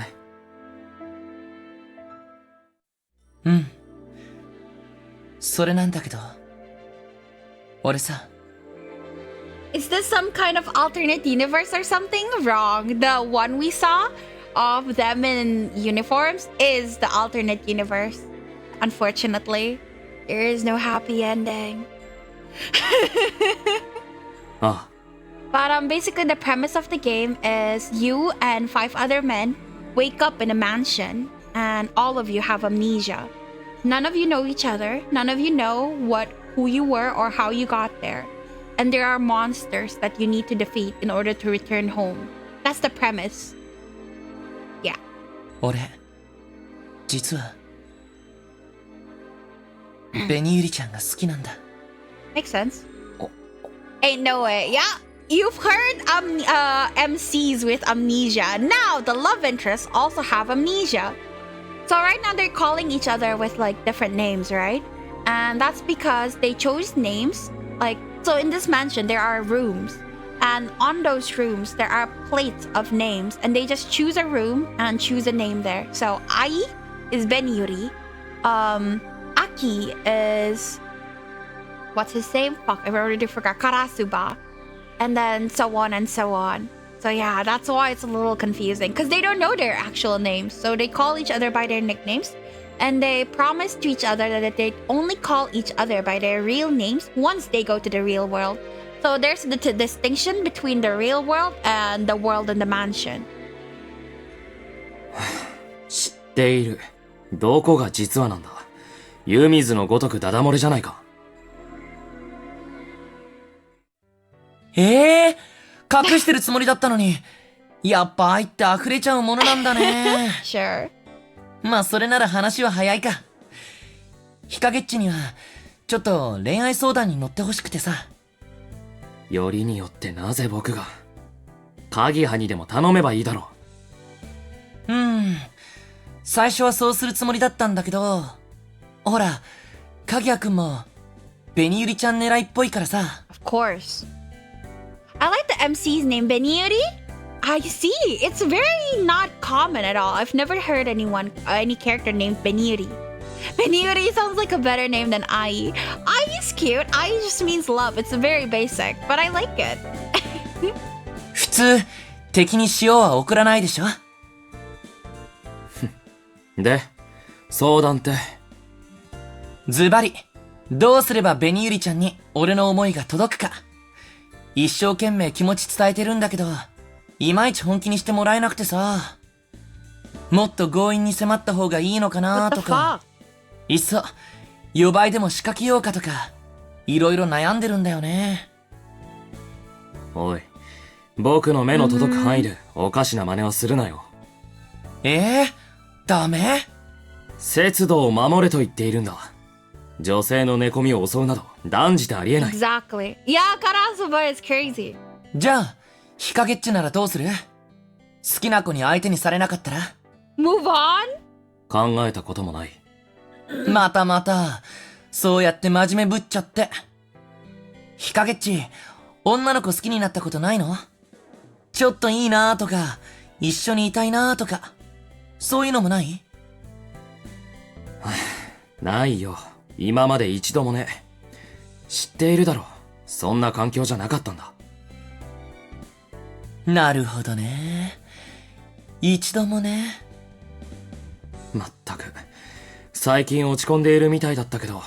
うん。それなんだけど、俺さ。Is this some kind of alternate universe or something? Wrong. The one we saw of them in uniforms is the alternate universe. Unfortunately. There is no happy ending. あ But basically the premise of the game is you and 5 other men wake up in a mansion and all of you have amnesia. None of you know each other. None of you know who you were or how you got there. And there are monsters that you need to defeat in order to return home. That's the premise. Yeah. 俺、実は、ベニユリちゃんが好きなんだ。Makes sense. Ain't no way. Yeah. You've heard MCs with amnesia. Now the love interests also have amnesia. So right now they're calling each other with like different names, right? And that's because they chose names. Like, so in this mansion there are rooms. And on those rooms there are plates of names. And they just choose a room and choose a name there. So Ai is Benyuri. Aki is... What's his name? Fuck, I already forgot. Karasuba. And then so on and so on. So yeah, that's why it's a little confusing. Because they don't know their actual names. So they call each other by their nicknames. And they promise to each other that they only call each other by their real names once they go to the real world. So there's the distinction between the real world and the world in the mansion. 知っている。どこが実話なんだ。湯水のごとくダダ漏れじゃないか。隠してるつもりだったのに、やっぱ愛って溢れちゃうものなんだね。Sure. まあそれなら話は早いか。ヒカゲッチには、ちょっと恋愛相談に乗ってほしくてさ。よりによってなぜ僕が。カギハにでも頼めばいいだろう。最初はそうするつもりだったんだけど、ほら、カギヤくんも、ベニユリちゃん狙いっぽいからさ。Of course. I like the MC's name, Benyuri. I see. It's very not common at all. I've never heard any character named Benyuri. Benyuri sounds like a better name than Ai. Ai is cute. Ai just means love. It's very basic, but I like it. 普通、敵に塩は送らないでしょ。で、相談って。ズバリ、どうすればベニユリちゃんに俺の思いが届くか。一生懸命気持ち伝えてるんだけど、いまいち本気にしてもらえなくてさ。もっと強引に迫った方がいいのかなとか。いっそ、予売でも仕掛けようかとか、いろいろ悩んでるんだよね。おい、僕の目の届く範囲でおかしな真似をするなよ。ダメ？節度を守れと言っているんだ。女性の寝込みを襲うなど断じてありえない。Exactly. Yeah, Karasuba is crazy. じゃあ、ヒカゲッチならどうする？好きな子に相手にされなかったら？ Move on? 考えたこともない。また、そうやって真面目ぶっちゃって。ヒカゲッチ、女の子好きになったことないの？ちょっといいなーとか、一緒にいたいなーとか、そういうのもない？ないよ。今まで一度もね。知っているだろ。そんな環境じゃなかったんだ。なるほどね。一度もね。まったく。最近落ち込んでいるみたいだったけど、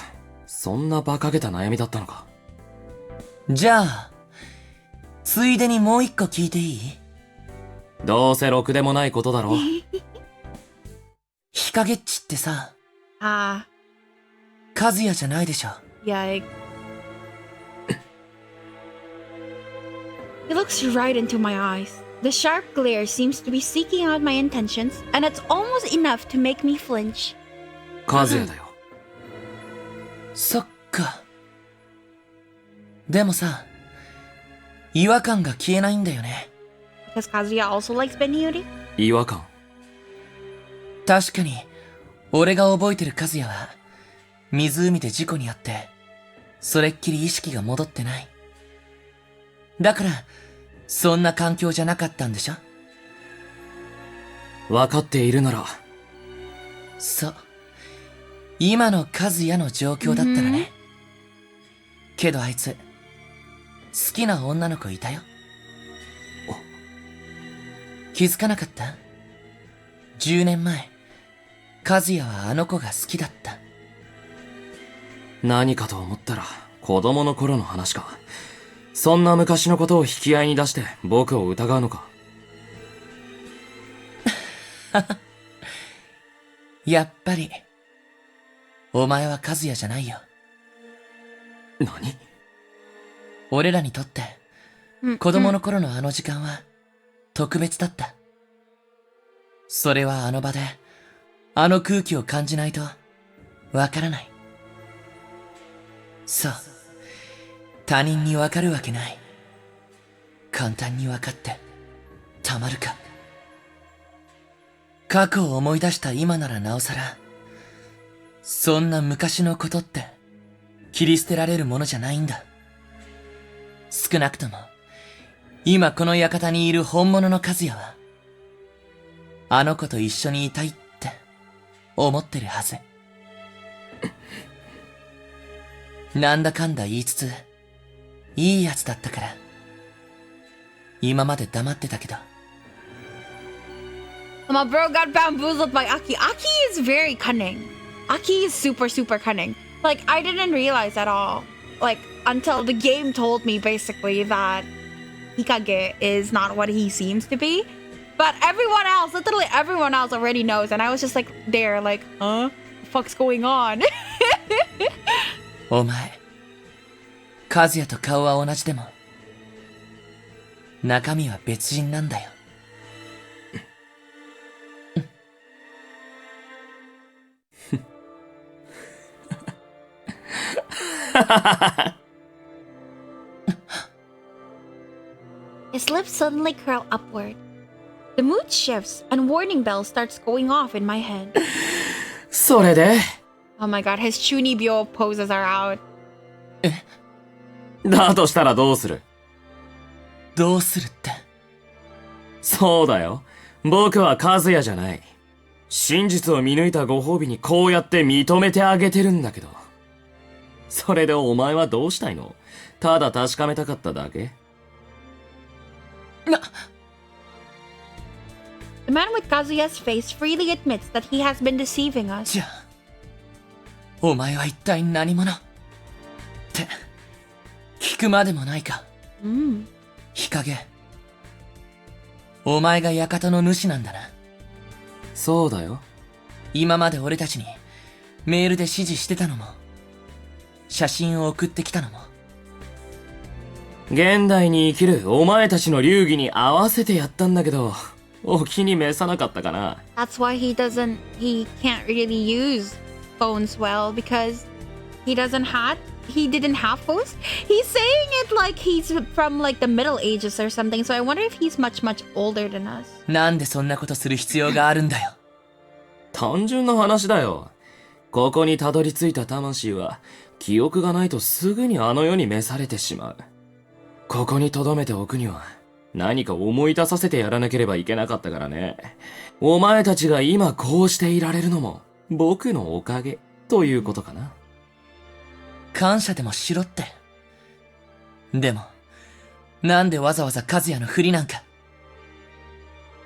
そんな馬鹿げた悩みだったのか。じゃあ、ついでにもう一個聞いていい？どうせろくでもないことだろ。ヒカゲッチってさ、Ah. カズヤじゃないでしょ。Yikes. He looks right into my eyes. The sharp glare seems to be seeking out my intentions, and it's almost enough to make me flinch. カズヤだよ。そっか。でもさ、違和感が消えないんだよね。Because Kazuya also likes Benyuri? 違和感。確かに、俺が覚えてるカズヤは、湖で事故に遭って、それっきり意識が戻ってない。だから、そんな環境じゃなかったんでしょ？分かっているなら。そう。今のカズヤの状況だったらね。けどあいつ、好きな女の子いたよ。気づかなかった？ 10年前、カズヤはあの子が好きだった。何かと思ったら子供の頃の話か。そんな昔のことを引き合いに出して僕を疑うのか。やっぱり、お前は和也じゃないよ。何？俺らにとって、子供の頃のあの時間は、特別だった。それはあの場で、あの空気を感じないと、わからない。そう。他人にわかるわけない。簡単にわかって、たまるか。過去を思い出した今ならなおさら、そんな昔のことって、切り捨てられるものじゃないんだ。少なくとも、今この館にいる本物の和也は、あの子と一緒にいたいって思ってるはず。なんだかんだ言いつつ、いいやつだったから、今まで黙ってたけど。My bro got bamboozled by Aki. Aki is very cunning. Aki is super, super cunning. Like, I didn't realize at all. Like, until the game told me, basically, that Hikage is not what he seems to be. But everyone else, literally everyone else already knows. And I was just like, there, like, huh? What the fuck's going on? お前、和也と顔は同じでも、中身は別人なんだよ。His lips suddenly curl upward. The mood shifts and warning bell starts going off in my head. それで Oh my god, his Chunibyo poses are out. だとしたらどうする？どうするって。そうだよ。僕は和也じゃない。真実を見抜いたご褒美にこうやって認めてあげてるんだけど。それでお前はどうしたいの？ただ確かめたかっただけ？ The man with Kazuya's face freely admits that he has been deceiving us. じゃあ、お前は一体何者って、聞くまでもないか。日陰。お前が館の主なんだな。そうだよ。今まで俺たちにメールで指示してたのも、写真を送ってきたのも。現代に生きるお前たちの流儀に合わせてやったんだけど、お気に召さなかったかな。That's why he can't really use phones well, because he didn't have phones. He's saying it like he's from like the Middle Ages or something, so I wonder if he's much, much older than us. なんでそんなことする必要があるんだよ。単純な話だよ。ここにたどり着いた魂は、記憶がないとすぐにあの世に召されてしまう。ここに留めておくには、何か思い出させてやらなければいけなかったからね。お前たちが今こうしていられるのも、僕のおかげ、ということかな。感謝でもしろって。でも、なんでわざわざ和也のふりなんか。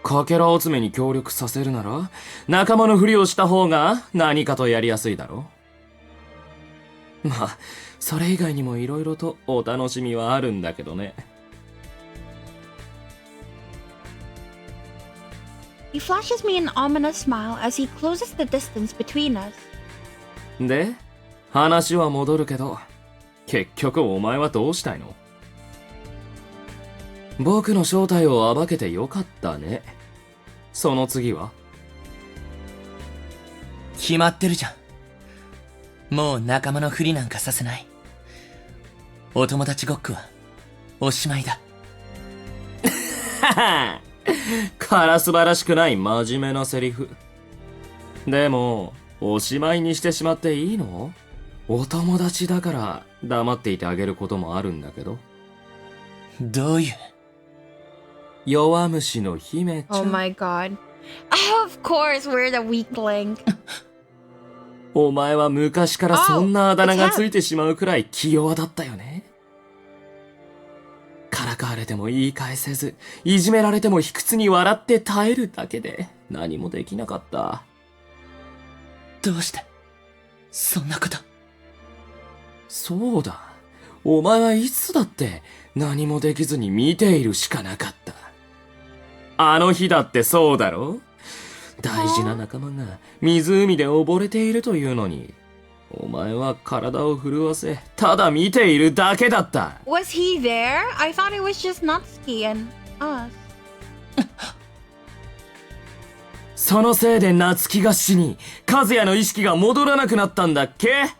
かけら集めに協力させるなら、仲間のふりをした方が何かとやりやすいだろう。まあ、それ以外にも色々とお楽しみはあるんだけどね。He flashes me an ominous smile as he closes the distance between us. で、話は戻るけど、結局お前はどうしたいの？僕の正体を暴けてよかったね。その次は？決まってるじゃん。もう仲間のふりなんかさせない。お友達ごっこはおしまいだ。ははからすばらしくない真面目なセリフ。でも、おしまいにしてしまっていいの？お友達だから黙っていてあげることもあるんだけど。どういう？弱虫の姫ちゃん。Oh my god. Of course, we're the weak link. お前は昔からそんなあだ名がついてしまうくらい気弱だったよね。からかわれても言い返せず、いじめられても卑屈に笑って耐えるだけで何もできなかった。どうしてそんなこと。そうだ。お前はいつだって何もできずに見ているしかなかった。あの日だってそうだろ？大事な仲間が湖で溺れているというのに、お前は体を震わせ、ただ見ているだけだった。Was he there? I thought it was just Natsuki and us. そのせいで夏希が死に、和也の意識が戻らなくなったんだっけ？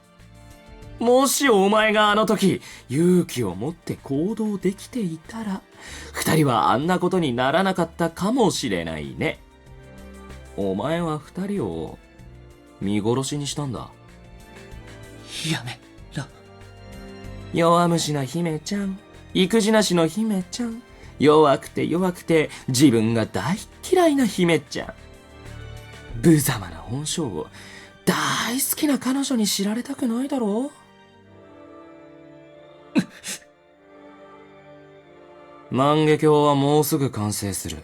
もしお前があの時、勇気を持って行動できていたら、二人はあんなことにならなかったかもしれないね。お前は二人を見殺しにしたんだ。やめろ。弱虫な姫ちゃん、育児なしの姫ちゃん、弱くて弱くて自分が大嫌いな姫ちゃん。無様な本性を大好きな彼女に知られたくないだろう？万華鏡はもうすぐ完成する。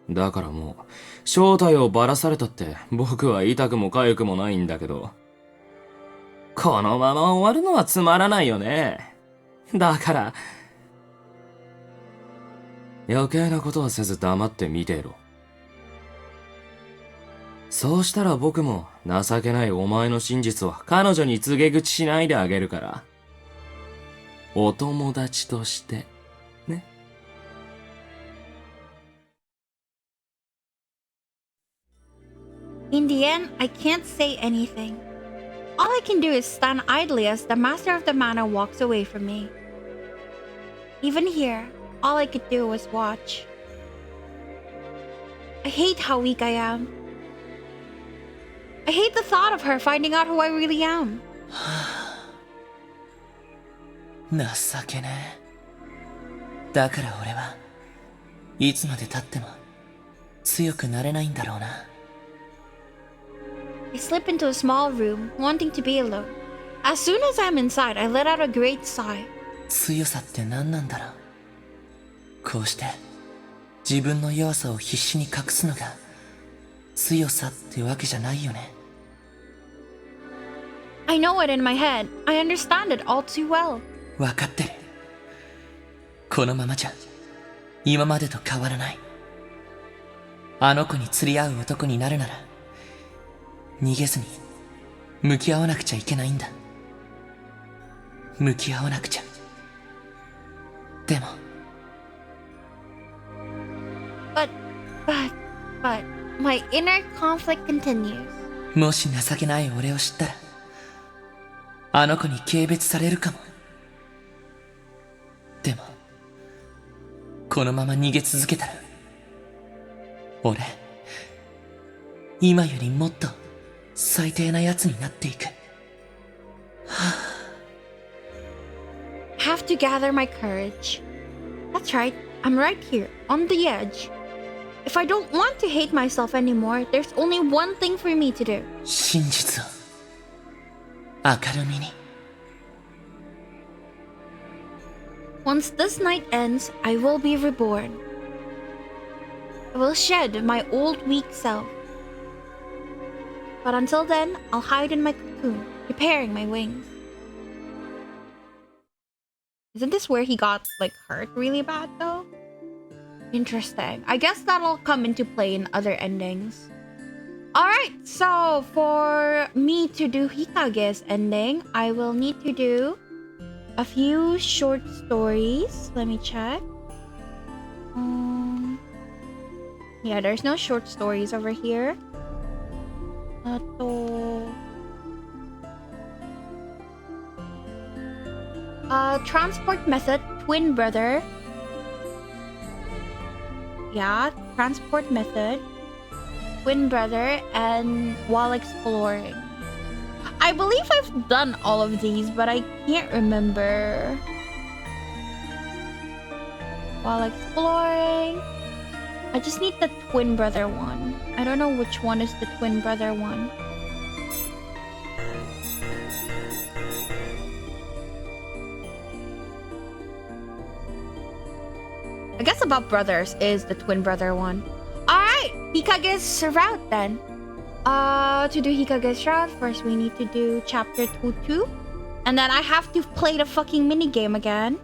だからもう正体をばらされたって僕は痛くも痒くもないんだけど、このまま終わるのはつまらないよね。だから余計なことはせず黙って見てろ。そうしたら僕も情けないお前の真実は彼女に告げ口しないであげるから。お友達としてね。In the end, I can't say anything. All I can do is stand idly as the master of the manor walks away from me. Even here, all I could do was watch. I hate how weak I am. I hate the thought of her finding out who I really am. 情けねえ。だから俺はいつまで経っても強くなれないんだろうな。I slip into a small room, wanting to be alone. As soon as I'm inside, I let out a great sigh. 強さって何なんだろう。こうして自分の弱さを必死に隠すのが強さってわけじゃないよね。I know it in my head. I understand it all too well. わかってる。このままじゃ今までと変わらない。あの子に釣り合う男になるなら逃げずに向き合わなくちゃいけないんだ。向き合わなくちゃ。でもBut, my inner conflict continues. もし情けない俺を知ったらあの子に軽蔑されるかも。でもこのまま逃げ続けたら俺今よりもっと最低な奴になっていく。Have to gather my courage. That's right, I'm right here, on the edge. If I don't want to hate myself anymore, there's only one thing for me to do. 真実を明るみに。Once this night ends, I will be reborn. I will shed my old weak self. But until then, I'll hide in my cocoon, preparing my wings. Isn't this where he got, hurt really bad, though? Interesting. I guess that'll come into play in other endings. Alright, so for me to do Hikage's ending, I will need to do a few short stories. Let me check. Yeah, there's no short stories over here. Transport method, twin brother. Yeah, transport method, twin brother, and while exploring. I believe I've done all of these, but I can't remember. While exploring, I just need the twin brother one. I don't know which one is the twin brother one. I guess About Brothers is the twin brother one. Alright, Hikage's route then. To do Hikage's route, first we need to do chapter 2-2. And then I have to play the fucking minigame again.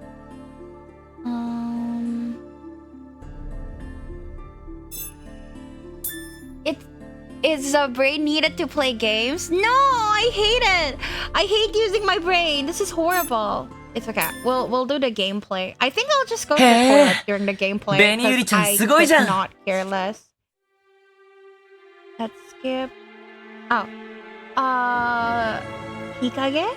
Is the brain needed to play games? No, I hate it. I hate using my brain. This is horrible. It's okay. We'll do the gameplay. I think I'll just go to the toilet during the gameplay because I could not care less. Let's skip. Oh. Hikage?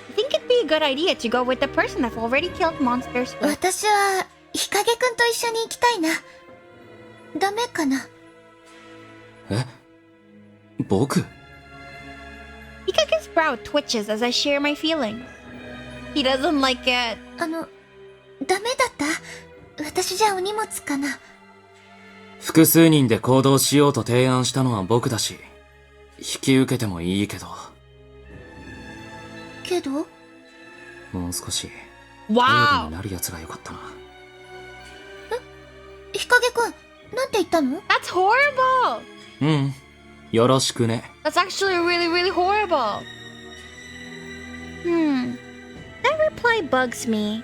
I think it'd be a good idea to go with the person that already killed monsters with. 私は日陰くんと一緒に行きたいな。ダメかな？え？僕？ Hikage's brow twitches as I share my feelings. He doesn't like it. ダメだった？私じゃお荷物かな？複数人で行動しようと提案したのは僕だし、引き受けてもいいけど。けど？もう少し頼りになるやつがよかったな。日陰くん、なんて言ったの？ That's horrible! うん、よろしくね。 That's actually really, really horrible. That reply bugs me.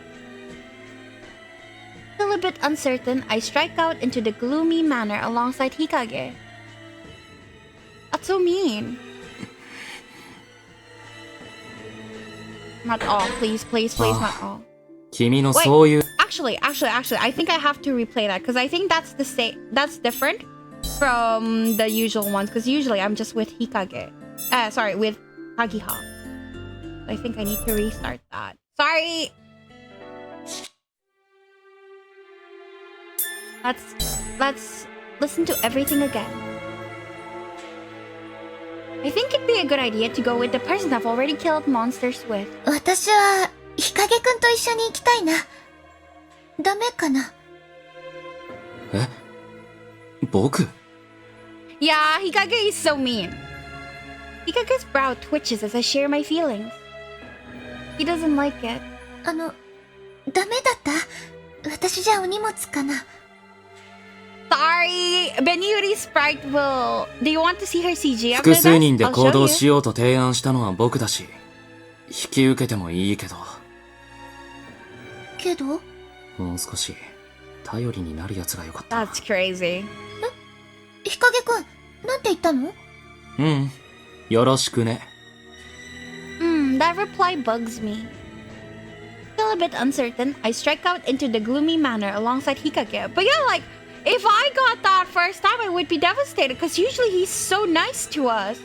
Still a bit uncertain, I strike out into the gloomy manner alongside Hikage. That's so mean. Not all, please, not all. 君のそういう Actually, I think I have to replay that because I think that's that's different from the usual ones because usually I'm just with Hikage. Sorry, with Kagiha. I think I need to restart that. Sorry! Let's listen to everything again. I think it'd be a good idea to go with the person I've already killed monsters with. 私は日陰くんと一緒に行きたいな。ダメかな？え？僕？ Yeah, Hikage is so mean. Hikage's brow twitches as I share my feelings. He doesn't like it. ダメだった？私じゃお荷物かな？ Sorry, Benyuri's sprite will... Do you want to see her CG after 複数人 this? で I'll 行動 show し you. ようと提案したのは僕だし、引き受けてもいいけど。けど？もう少し頼りになるやつがよかった。 That's crazy. 日陰くん、なんて言ったの？うん、よろしくね。That reply bugs me. Still a bit uncertain, I strike out into the gloomy manner alongside Hikage. But yeah, like, if I got that first time, I would be devastated because usually he's so nice to us.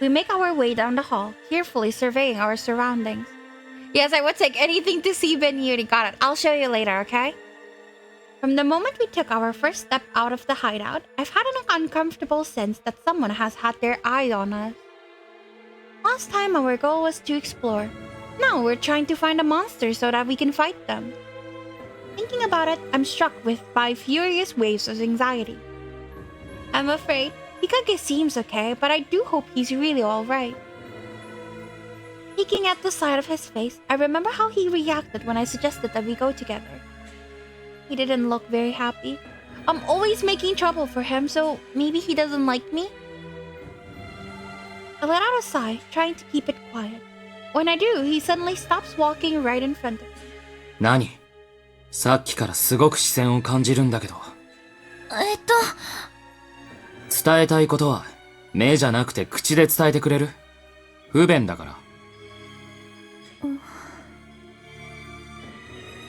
We make our way down the hall, carefully surveying our surroundings. Yes, I would take anything to see Benyuri. Got it. I'll show you later, okay? From the moment we took our first step out of the hideout, I've had an uncomfortable sense that someone has had their eye on us. Last time our goal was to explore. Now we're trying to find a monster so that we can fight them. Thinking about it, I'm struck by furious waves of anxiety. I'm afraid Hikage seems okay, but I do hope he's really alright. Peeking at the side of his face, I remember how he reacted when I suggested that we go together. He didn't look very happy. I'm always making trouble for him, so maybe he doesn't like me? I let out a sigh, trying to keep it quiet. When I do, he suddenly stops walking right in front of me. 何？さっきからすごく視線を感じるんだけど。伝えたいことは目じゃなくて口で伝えてくれる？不便だから。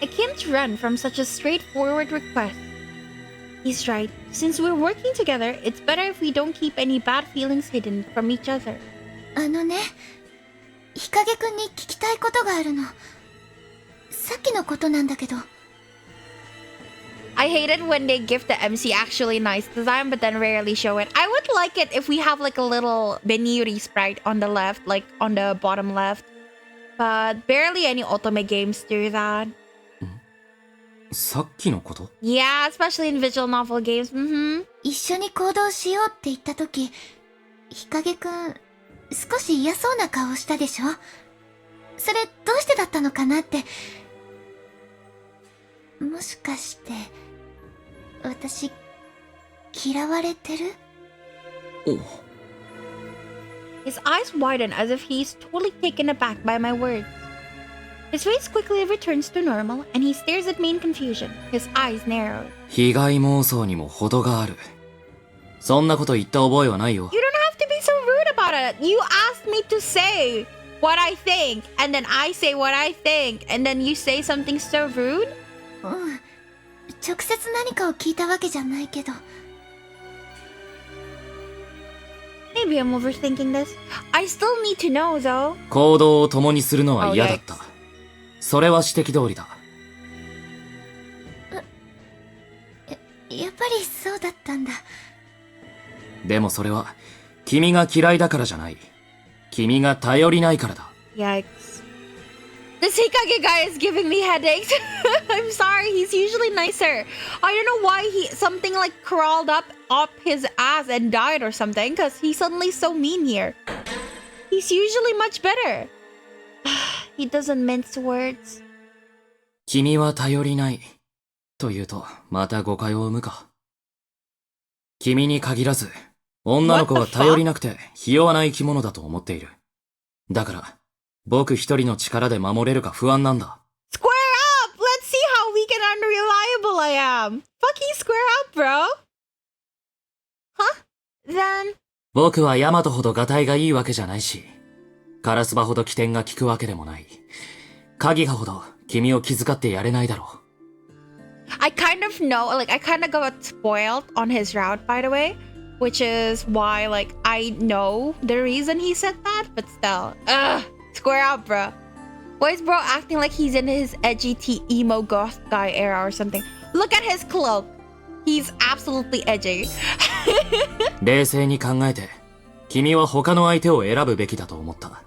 I can't run from such a straightforward request. He's right. Since we're working together, it's better if we don't keep any bad feelings hidden from each other. 日陰くんに聞きたいことがあるの。さっきのことなんだけど。I hate it when they give the MC actually nice design but then rarely show it. I would like it if we have like a little Benyuri sprite on the left, like on the bottom left. But barely any otome games do that. さっきのこと？ Yeah, especially in visual novel games. 一緒に行動しようって言った時、日陰くん、少し嫌そうな顔したでしょ？それどうしてだったのかなって。もしかして、私、嫌われてる？ His eyes widen as if he's totally taken aback by my words. His face quickly returns to normal, and he stares at me in confusion, his eyes narrowed. 被害妄想にも程がある。そんなこと言った覚えはないよ。You don't have to be so rude about it. You asked me to say what I think, and then I say what I think, and then you say something so rude? うん。直接何かを聞いたわけじゃないけど。Maybe I'm overthinking this. I still need to know, though. 行動を共にするのは嫌だった。それは指摘通りだ。やっぱりそうだったんだ。でもそれは、君が嫌いだからじゃない。君が頼りないからだ。Yikes. This Hikage guy is giving me headaches. I'm sorry, he's usually nicer. I don't know why something like crawled up his ass and died or something, because he's suddenly so mean here. He's usually much better. He doesn't mince words. 君は頼りない。と言うと、また誤解を生むか。君に限らず、女の子は頼りなくて、ひ弱な生き物だと思っている。だから、僕一人の力で守れるか不安なんだ。Square up! Let's see how weak and unreliable I am. Fucking square up, bro. Huh? Then... 僕はヤマトほどガタイがいいわけじゃないし、カラスバほど起点が効くわけでもない。カギハほど君を気遣ってやれないだろう。I kind of know, like, I kind of got spoiled on his route, by the way, which is why, like, I know the reason he said that, but still, square up, bro. Why is bro acting like he's in his edgy emo goth guy era or something? Look at his cloak. He's absolutely edgy. 冷静に考えて、君は他の相手を選ぶべきだと思った。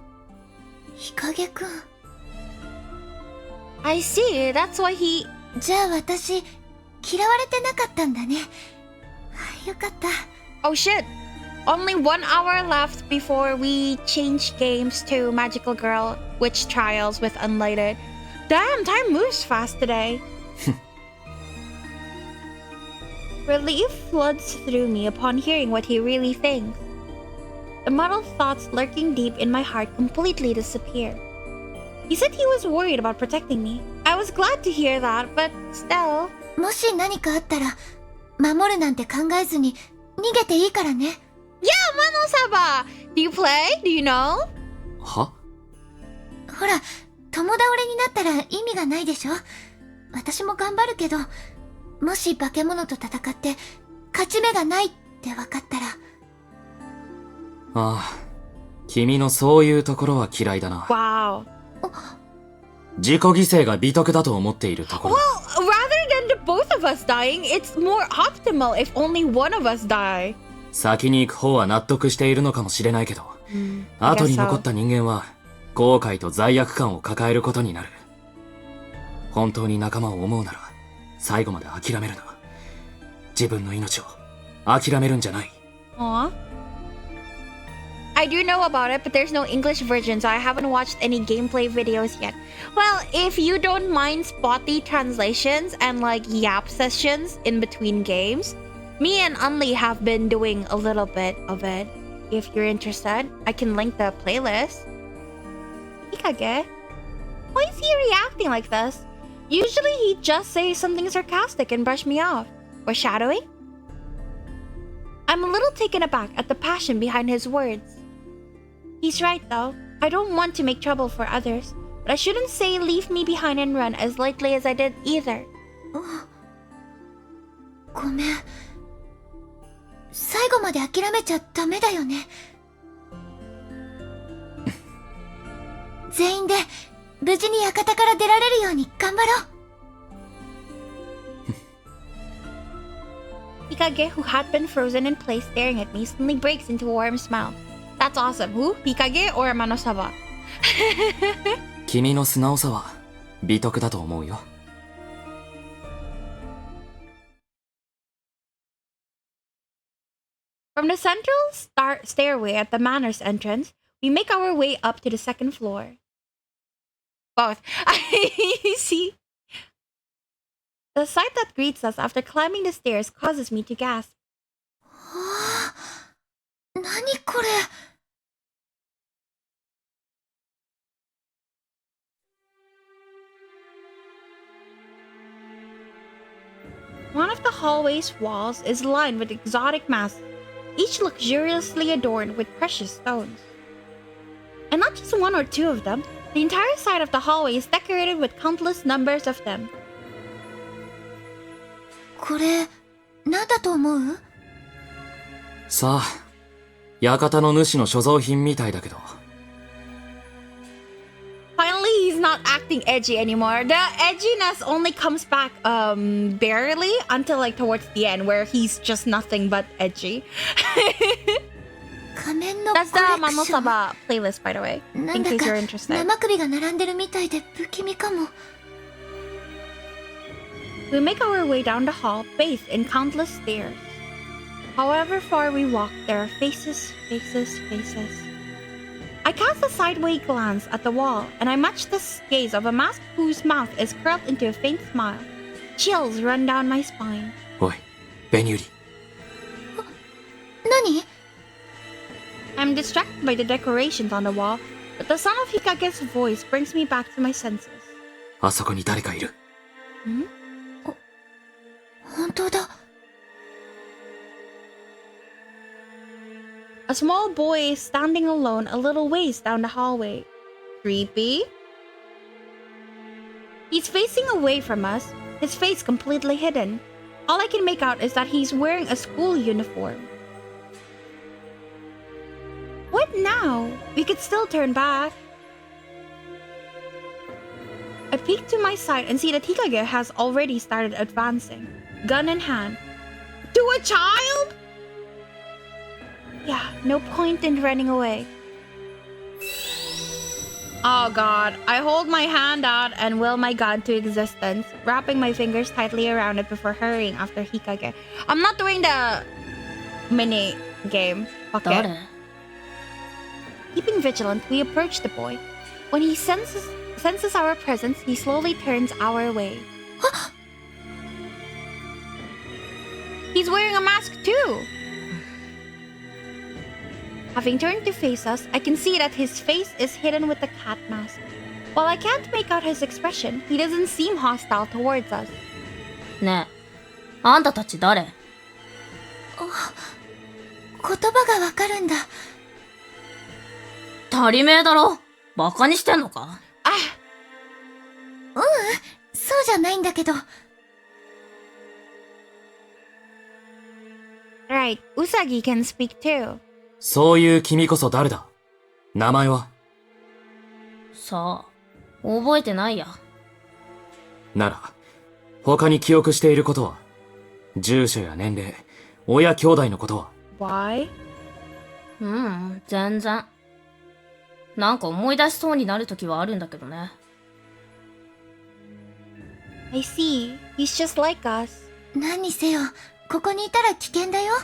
日陰くん。I see, that's why he... じゃあ私、嫌われてなかったんだね。よかった。Oh shit! Only 1 hour left before we change games to Magical Girl Witch Trials with Unlighted. Damn, time moves fast today. Relief floods through me upon hearing what he really thinks. The muddled thoughts lurking deep in my heart completely disappear. He said he was worried about protecting me. I was glad to hear that, but still... もし何かあったら、守るなんて考えずに逃げていいからね。Yeah, Mano-saba! Do you play? Do you know? は？ほら、共倒れになったら意味がないでしょ？私も頑張るけど、もし化け物と戦って勝ち目がないって分かったら。ああ、君のそういうところは嫌いだな。Wow. 自己犠牲が美徳だと思っているところ。Well, rather than the both of us dying, it's more optimal if only one of us die. 先に行く方は納得しているのかもしれないけど、後に残った人間は後悔と罪悪感を抱えることになる。本当に仲間を思うなら、最後まで諦めるな。自分の命を諦めるんじゃない。I do know about it, but there's no English version, so I haven't watched any gameplay videos yet. Well, if you don't mind spotty translations and like yap sessions in between games, me and Unli have been doing a little bit of it. If you're interested, I can link the playlist. Hikage? Why is he reacting like this? Usually he'd just say something sarcastic and brush me off. Foreshadowing? I'm a little taken aback at the passion behind his words. He's right though. I don't want to make trouble for others, but I shouldn't say leave me behind and run as lightly as I did either. ごめん。最後まで諦めちゃダメだよね。全員で無事に館から出られるように頑張ろう。Hikage, who had been frozen in place staring at me, suddenly breaks into a warm smile. That's awesome. Who? Hikage or Mano-saba? 君の素直さは美徳だと思うよ。From the central stairway at the manor's entrance, we make our way up to the second floor. Both. I see. The sight that greets us after climbing the stairs causes me to gasp. 何これ。 One of the hallway's walls is lined with exotic masks, each luxuriously adorned with precious stones. And not just one or two of them, the entire side of the hallway is decorated with countless numbers of them. これ、何だと思う？さあ、館の主の所蔵品みたいだけど。Finally, he's not acting edgy anymore. The edginess only comes back barely until like towards the end where he's just nothing but edgy. 仮面の That's コレ the クション。 Mamosaba playlist, by the way, な in んだ case か you're interested. 生首が並んでるみたいで不気味かも。 We make our way down the hall, bathed in countless stairs. However far we walk, there are faces, faces, faces. I cast a sideways glance at the wall, and I match the gaze of a mask whose mouth is curled into a faint smile. Chills run down my spine. おい、ベニュリ。何？ I'm distracted by the decorations on the wall, but the sound of Hikage's voice brings me back to my senses. あそこに誰かいる。Hmm? 本当だ。 A small boy is standing alone a little ways down the hallway. Creepy? He's facing away from us, his face completely hidden. All I can make out is that he's wearing a school uniform. What now? We could still turn back. I peek to my side and see that Hikage has already started advancing, gun in hand. To a child? Yeah, no point in running away. Oh god, I hold my hand out and will my gun to existence, wrapping my fingers tightly around it before hurrying after Hikage. I'm not doing the mini game. Fuck it. 誰？ Keeping vigilant, we approach the boy. When he senses our presence, he slowly turns our way. He's wearing a mask too! Having turned to face us, I can see that his face is hidden with the cat mask. While I can't make out his expression, he doesn't seem hostile towards us. ねえ、あんたたち誰？言葉がわかるんだ。足りめえだろ。バカにしてんのか？そうじゃないんだけど。 Right, Usagi can speak too. そういう君こそ誰だ？名前は？さあ、覚えてないや。なら、他に記憶していることは？住所や年齢、親兄弟のことは？ Why? 全然。なんか思い出しそうになるときはあるんだけどね。I see. He's just like us. 何にせよ、ここにいたら危険だよ。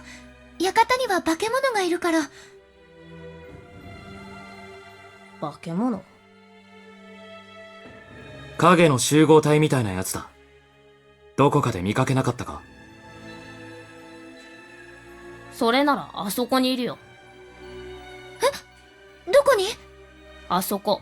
館には化け物がいるから。化け物？影の集合体みたいなやつだ。どこかで見かけなかったか？それならあそこにいるよ。え？どこに？あそこ。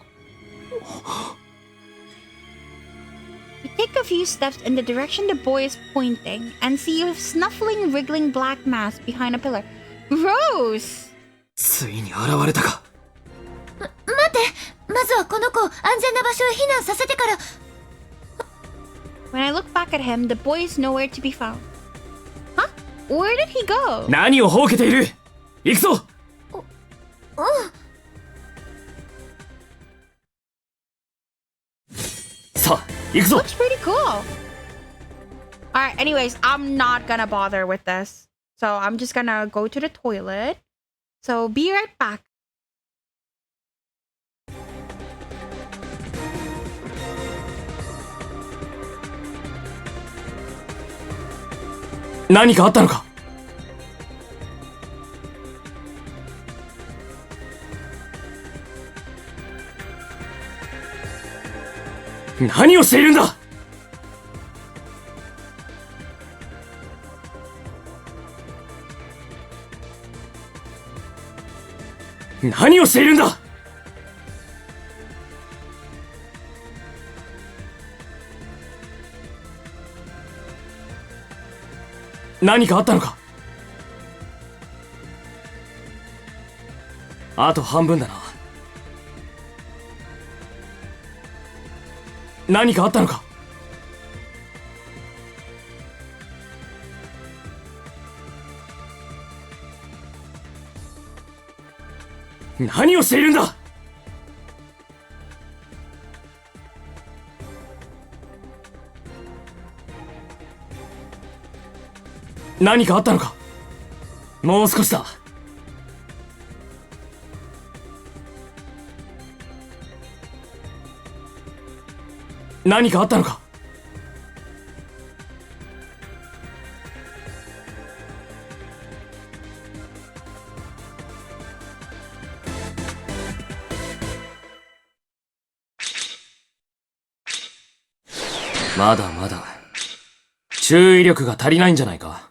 We take a few steps in the direction the boy is pointing and see a snuffling, wriggling black mass behind a pillar. Gross! ついに現れたか。待って、まずはこの子を安全な場所へ避難させてから。 When I look back at him, the boy is nowhere to be found. Huh? Where did he go? 何をほうけている？行くぞ！さあ、行くぞ！ Looks pretty cool. Alright, anyways, I'm not gonna bother with this. So I'm just gonna go to the toilet. So be right back. 何かあったのか？何をしているんだ！何をしているんだ。何かあったのか。あと半分だな。何かあったのか。何をしているんだ。何かあったのか。もう少しだ。何かあったのか。まだまだ注意力が足りないんじゃないか。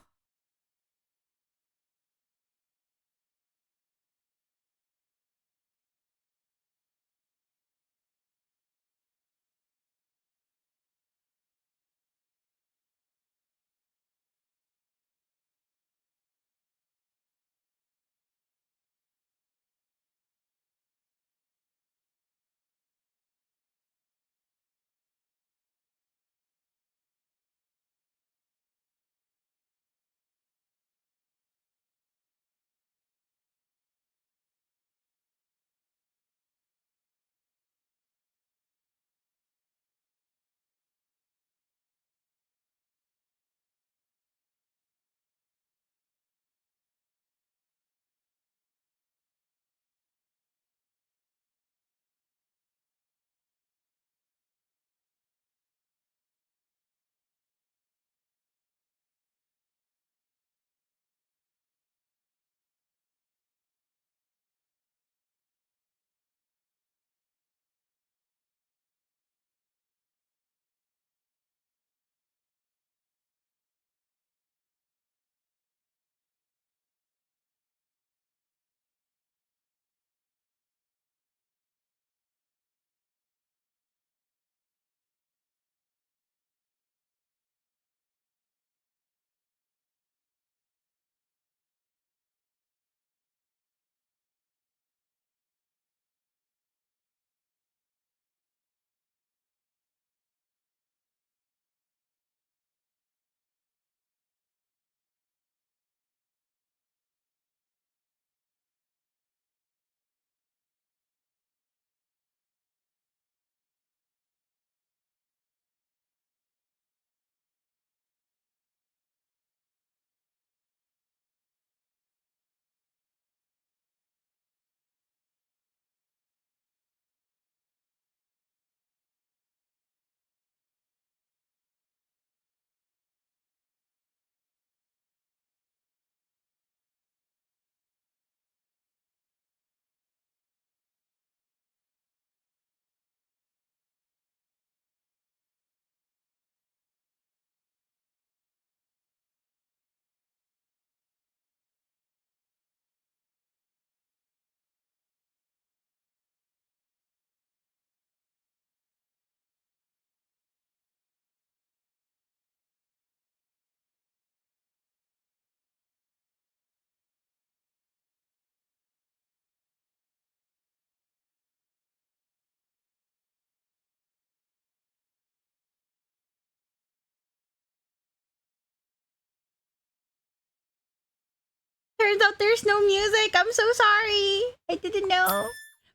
Turns out there's no music. I'm so sorry. I didn't know.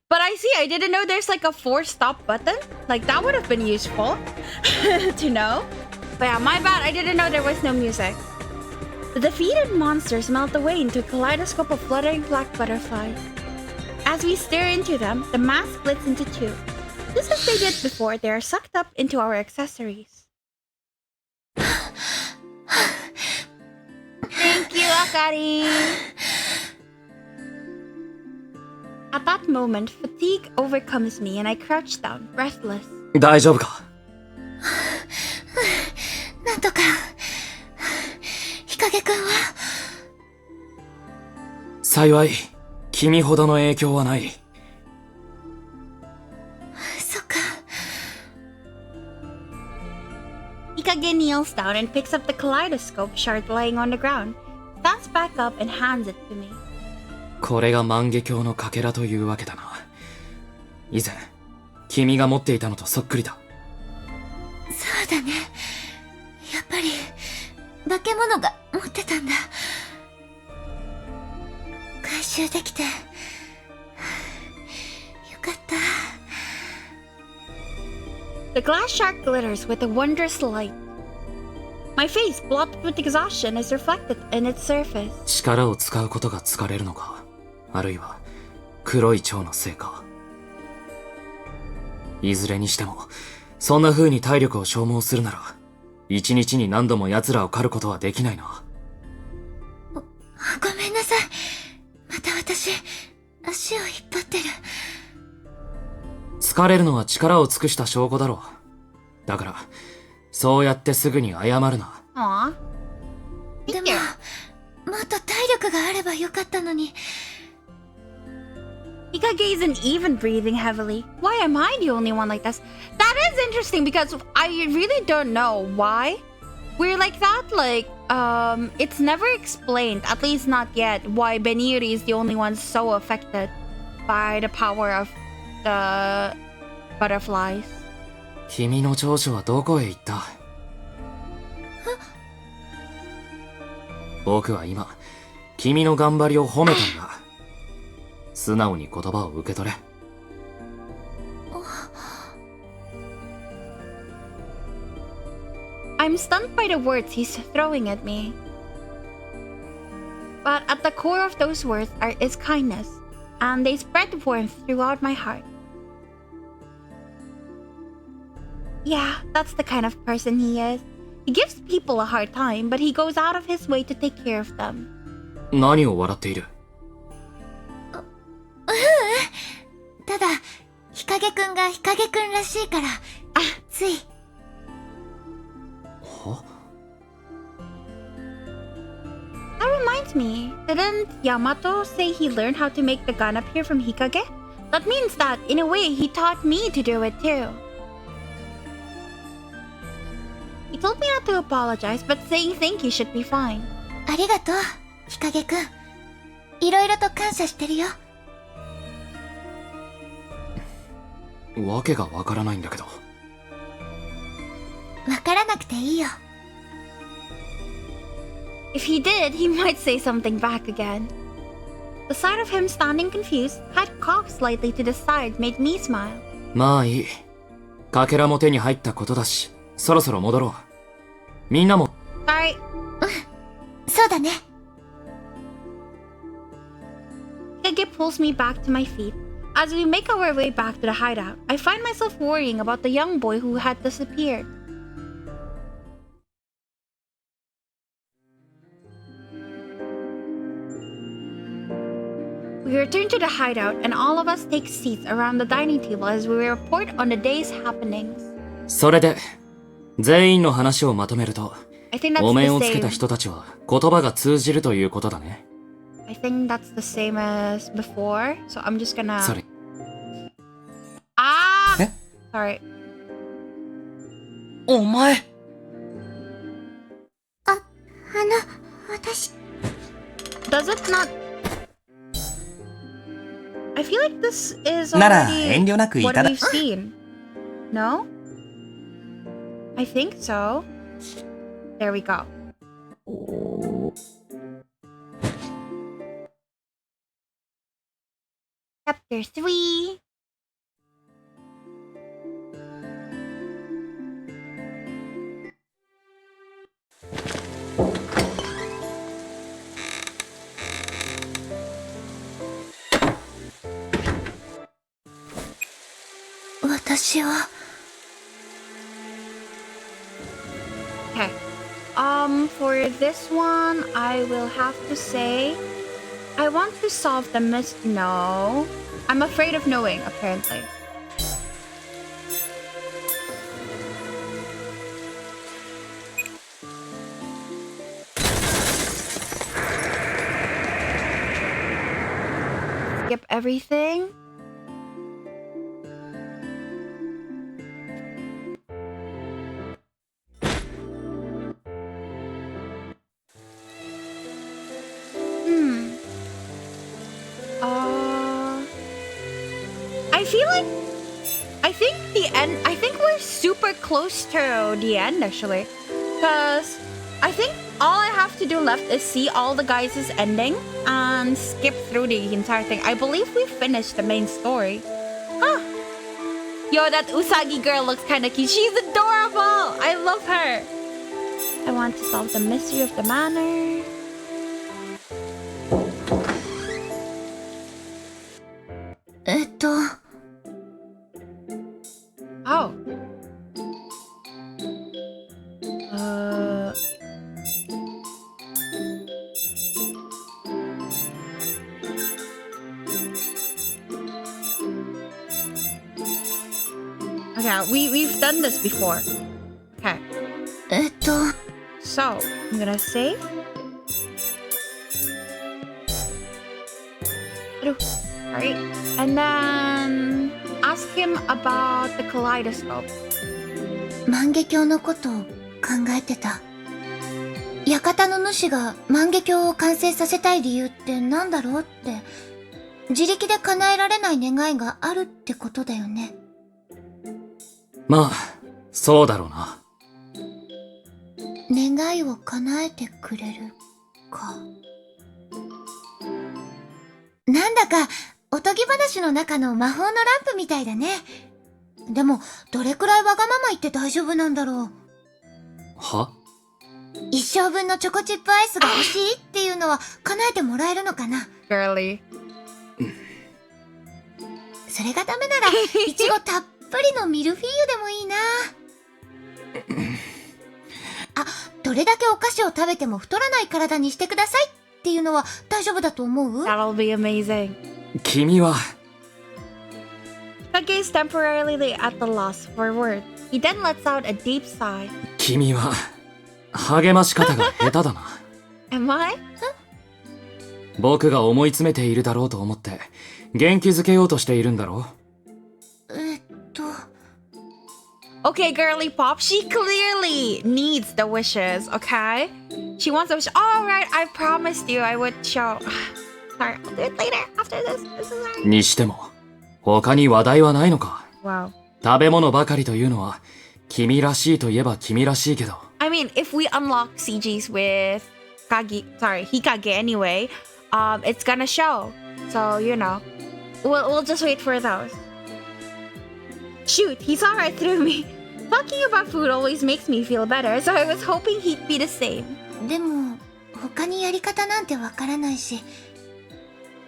But I didn't know there's like a 4-stop button. Like that would have been useful to know. But yeah, my bad. I didn't know there was no music. The defeated monsters melt away into a kaleidoscope of fluttering black butterflies. As we stare into them, the mass splits into two. Just as they did before, they are sucked up into our accessories. Thank you, Akari! At that moment, fatigue overcomes me and I crouch down, breathless. 大丈夫か。なんとか。日陰くんは幸い、君ほどの影響はない。そっか。Hikage kneels down and picks up the kaleidoscope shard laying on the ground, stands back up and hands it to me. これが万華鏡のかけらというわけだな。以前、君が持っていたのとそっくりだ。そうだね。やっぱり、化け物が持ってたんだ。回収できて、よかった。The glass shark glitters with a wondrous light. My face, blotted with exhaustion, is reflected in its surface. 力を使うことが疲れるのか、あるいは黒い蝶のせいか。いずれにしても、そんな風に体力を消耗するなら、一日に何度も奴らを狩ることはできないな。ごめんなさい。また私、足を引っ張ってる。疲れるのは力を尽くした証拠だろう。だから、そうやってすぐに謝るな。Aww. でも、もっと体力があればよかったのに。Hikage isn't even breathing heavily. Why am I the only one like this? That is interesting because I really don't know why we're like that. Like, it's never explained, at least not yet, why Beniri is the only one so affected by the power of the butterflies. 君の長所はどこへ行った？僕は今、君の頑張りを褒めたんだ。素直に言葉を受け取れ。I'm stunned by the words he's throwing at me. But at the core of those words is kindness, and they spread warmth throughout my heart. Yeah, that's the kind of person he is. He gives people a hard time, but he goes out of his way to take care of them. 何を笑っている？ただ、日陰くんが日陰くんらしいから、つい。は？ That reminds me, didn't Yamato say he learned how to make the gun appear from Hikage? That means that, in a way, he taught me to do it too. He told me not to apologize, but saying thank you should be fine. ありがとう、日陰くん。いろいろと感謝してるよ。わけがわからないんだけど。わからなくていいよ。If he did, he might say something back again. The sight of him standing confused, head cocked slightly to the side, made me smile. まあいい。かけらも手に入ったことだし、そろそろ戻ろう。みんなも。Sorry. そうだね。Hikage pulls me back to my feet. As we make our way back to the hideout, I find myself worrying about the young boy who had disappeared. We return to the hideout and all of us take seats around the dining table as we report on the day's happenings. それで、全員の話をまとめると、 I think that's お面を the つけた same. 人たちは言葉が通じるということだね。I think that's the same as before, so I'm just gonna... それ。Ah! え？ Sorry. お前！私。Does it not... I feel like this is なら already 遠慮なくい what ただ we've seen. No? I think so. There we go. Chapter 3. Okay. For this one, I will have to say, I want to solve the No. I'm afraid of knowing, apparently. skip everything. I think we're super close to the end actually, because I think all I have to do left is see all the guys' ending and skip through the entire thing. I believe we finished the main story. Huh. Yo, that Usagi girl looks kind of cute. She's adorable. I love her. I want to solve the mystery of the manor. Oh. Okay, we've done this before. Okay. So, I'm gonna save. Alright. And then ask him about the kaleidoscope. 万華鏡のことを考えてた。館の主が万華鏡を完成させたい理由って何だろうって、自力で叶えられない願いがあるってことだよね。まあ、そうだろうな。願いを叶えてくれるか。なんだか、おとぎ話の中の魔法のランプみたいだね。でも、どれくらいわがまま言って大丈夫なんだろう。は？一生分のチョコチップアイスが欲しいっていうのは叶えてもらえるのかな。Girly. それがダメなら、いちごたっぷりのミルフィーユでもいいな。あ、どれだけお菓子を食べても太らない体にしてくださいっていうのは大丈夫だと思う？ That'll be amazing. 君は。Hikage is temporarily at the loss for words. He then lets out a deep sigh. 君は励まし方が下手だな。Am I? 僕が思い詰めているだろうと思って元気づけようとしているんだろう。Okay, girly pop, she clearly needs the wishes, okay? She wants the wish. Alright, I promised you I would show. Sorry, I'll do it later after this. This is alright. にしても他に話題はないのか。 Wow. 食べ物ばかりというのは君らしいといえば君らしいけど。I mean, if we unlock CGs with Hikage anyway, it's gonna show. So, you know, we'll just wait for those. Shoot, he saw right through me. Talking about food always makes me feel better, so I was hoping he'd be the same. でも、他にやり方なんてわからないし、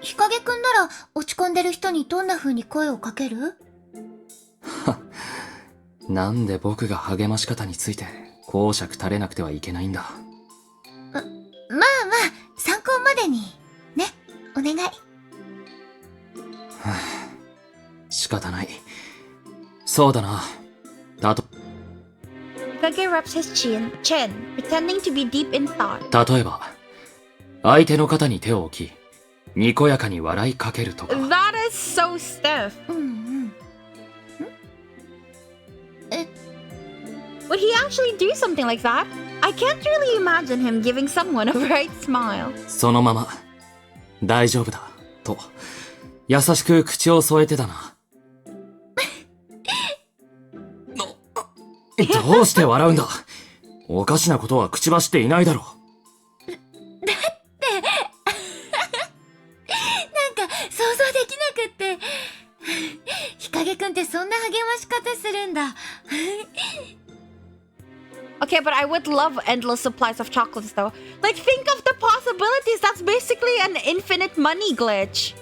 日陰くんなら落ち込んでる人にどんな風に声をかける？なんで僕が励まし方について講釈垂れなくてはいけないんだ。まあ参考までにね、お願い。仕方ない。そうだな。だと Hikage rubs his chin, pretending to be deep in thought. 例えば相手の肩に手を置きにこやかに笑いかけるとか。 That is so stiff. Would he actually do something like that? I can't really imagine him giving someone a bright smile. そのまま大丈夫だと優しく口を添えてたな。どうして笑うんだ。おかしなことは口走っていないだろう。だってなんか想像できなくって。日陰くんってそんな励まし方するんだ。Okay, but I would love endless supplies of chocolates though. Like, think of the possibilities. That's basically an infinite money glitch.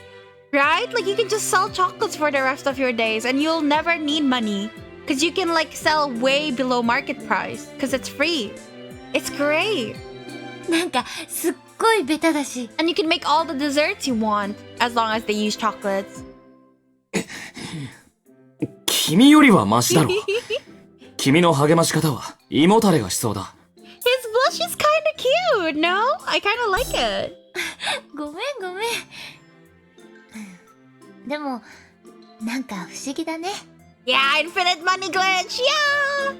Right? Like, you can just sell chocolates for the rest of your days and you'll never need money. Because you can, like, sell way below market price. Because it's free. It's great. なんか、すっごいベタだし。And you can make all the desserts you want. As long as they use chocolates. 君よりはマシだろ。君の励まし方は胃もたれがしそうだ。His blush is kinda cute, no? I kinda like it. ごめん。でも、なんか不思議だね。Yeah, infinite money glitch! Yeah!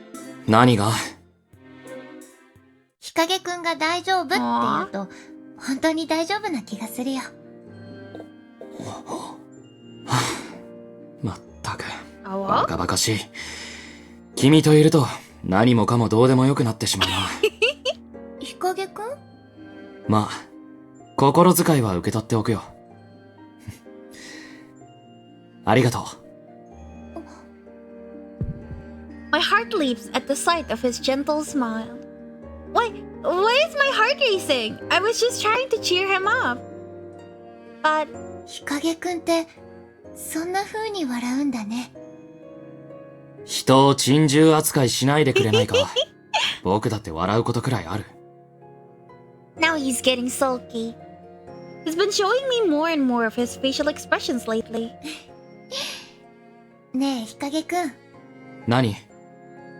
何が？日陰くんが大丈夫って言うと、本当に大丈夫な気がするよ。まったく、あわバカバカしい。君といると何もかもどうでもよくなってしまうな。日陰くん？まあ、心遣いは受け取っておくよ。ありがとう。My heart leaps at the sight of his gentle smile. Why is my heart racing? I was just trying to cheer him up. But 日陰くんってそんな風に笑うんだね。人を珍獣扱いしないでくれないか。僕だって笑うことくらいある。now he's getting sulky. He's been showing me more and more of his facial expressions lately. ねえ日陰くん、何？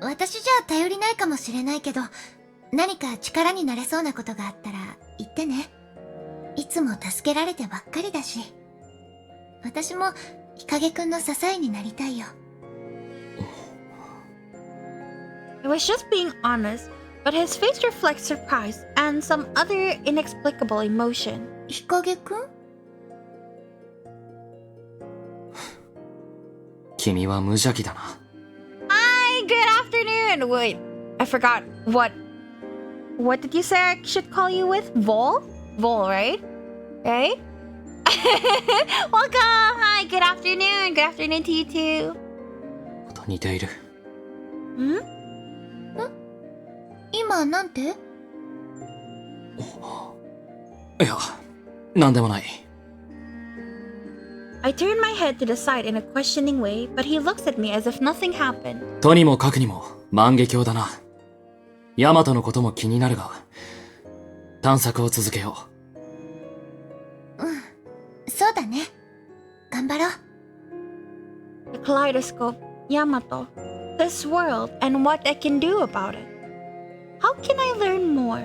私じゃ頼りないかもしれないけど、何か力になれそうなことがあったら言ってね。いつも助けられてばっかりだし。私も日陰くんの支えになりたいよ。I was just being honest, but his face reflects surprise and some other inexplicable emotion. 日陰くん？君は無邪気だな。Hi, good afternoon. Wait, I forgot what did you say I should call you with? Vol? Vol, right? Right? Welcome. Hi, good afternoon. Good afternoon to you too. と似ている。ん？今なんて？いや、なんでもない。I turn my head to the side in a questioning way, but he looks at me as if nothing happened. とにもかくにも万華鏡だな。ヤマトのことも気になるが、探索を続けようん、そうだね。頑張ろう。The kaleidoscope, Yamato, this world, and what I can do about it. How can I learn more?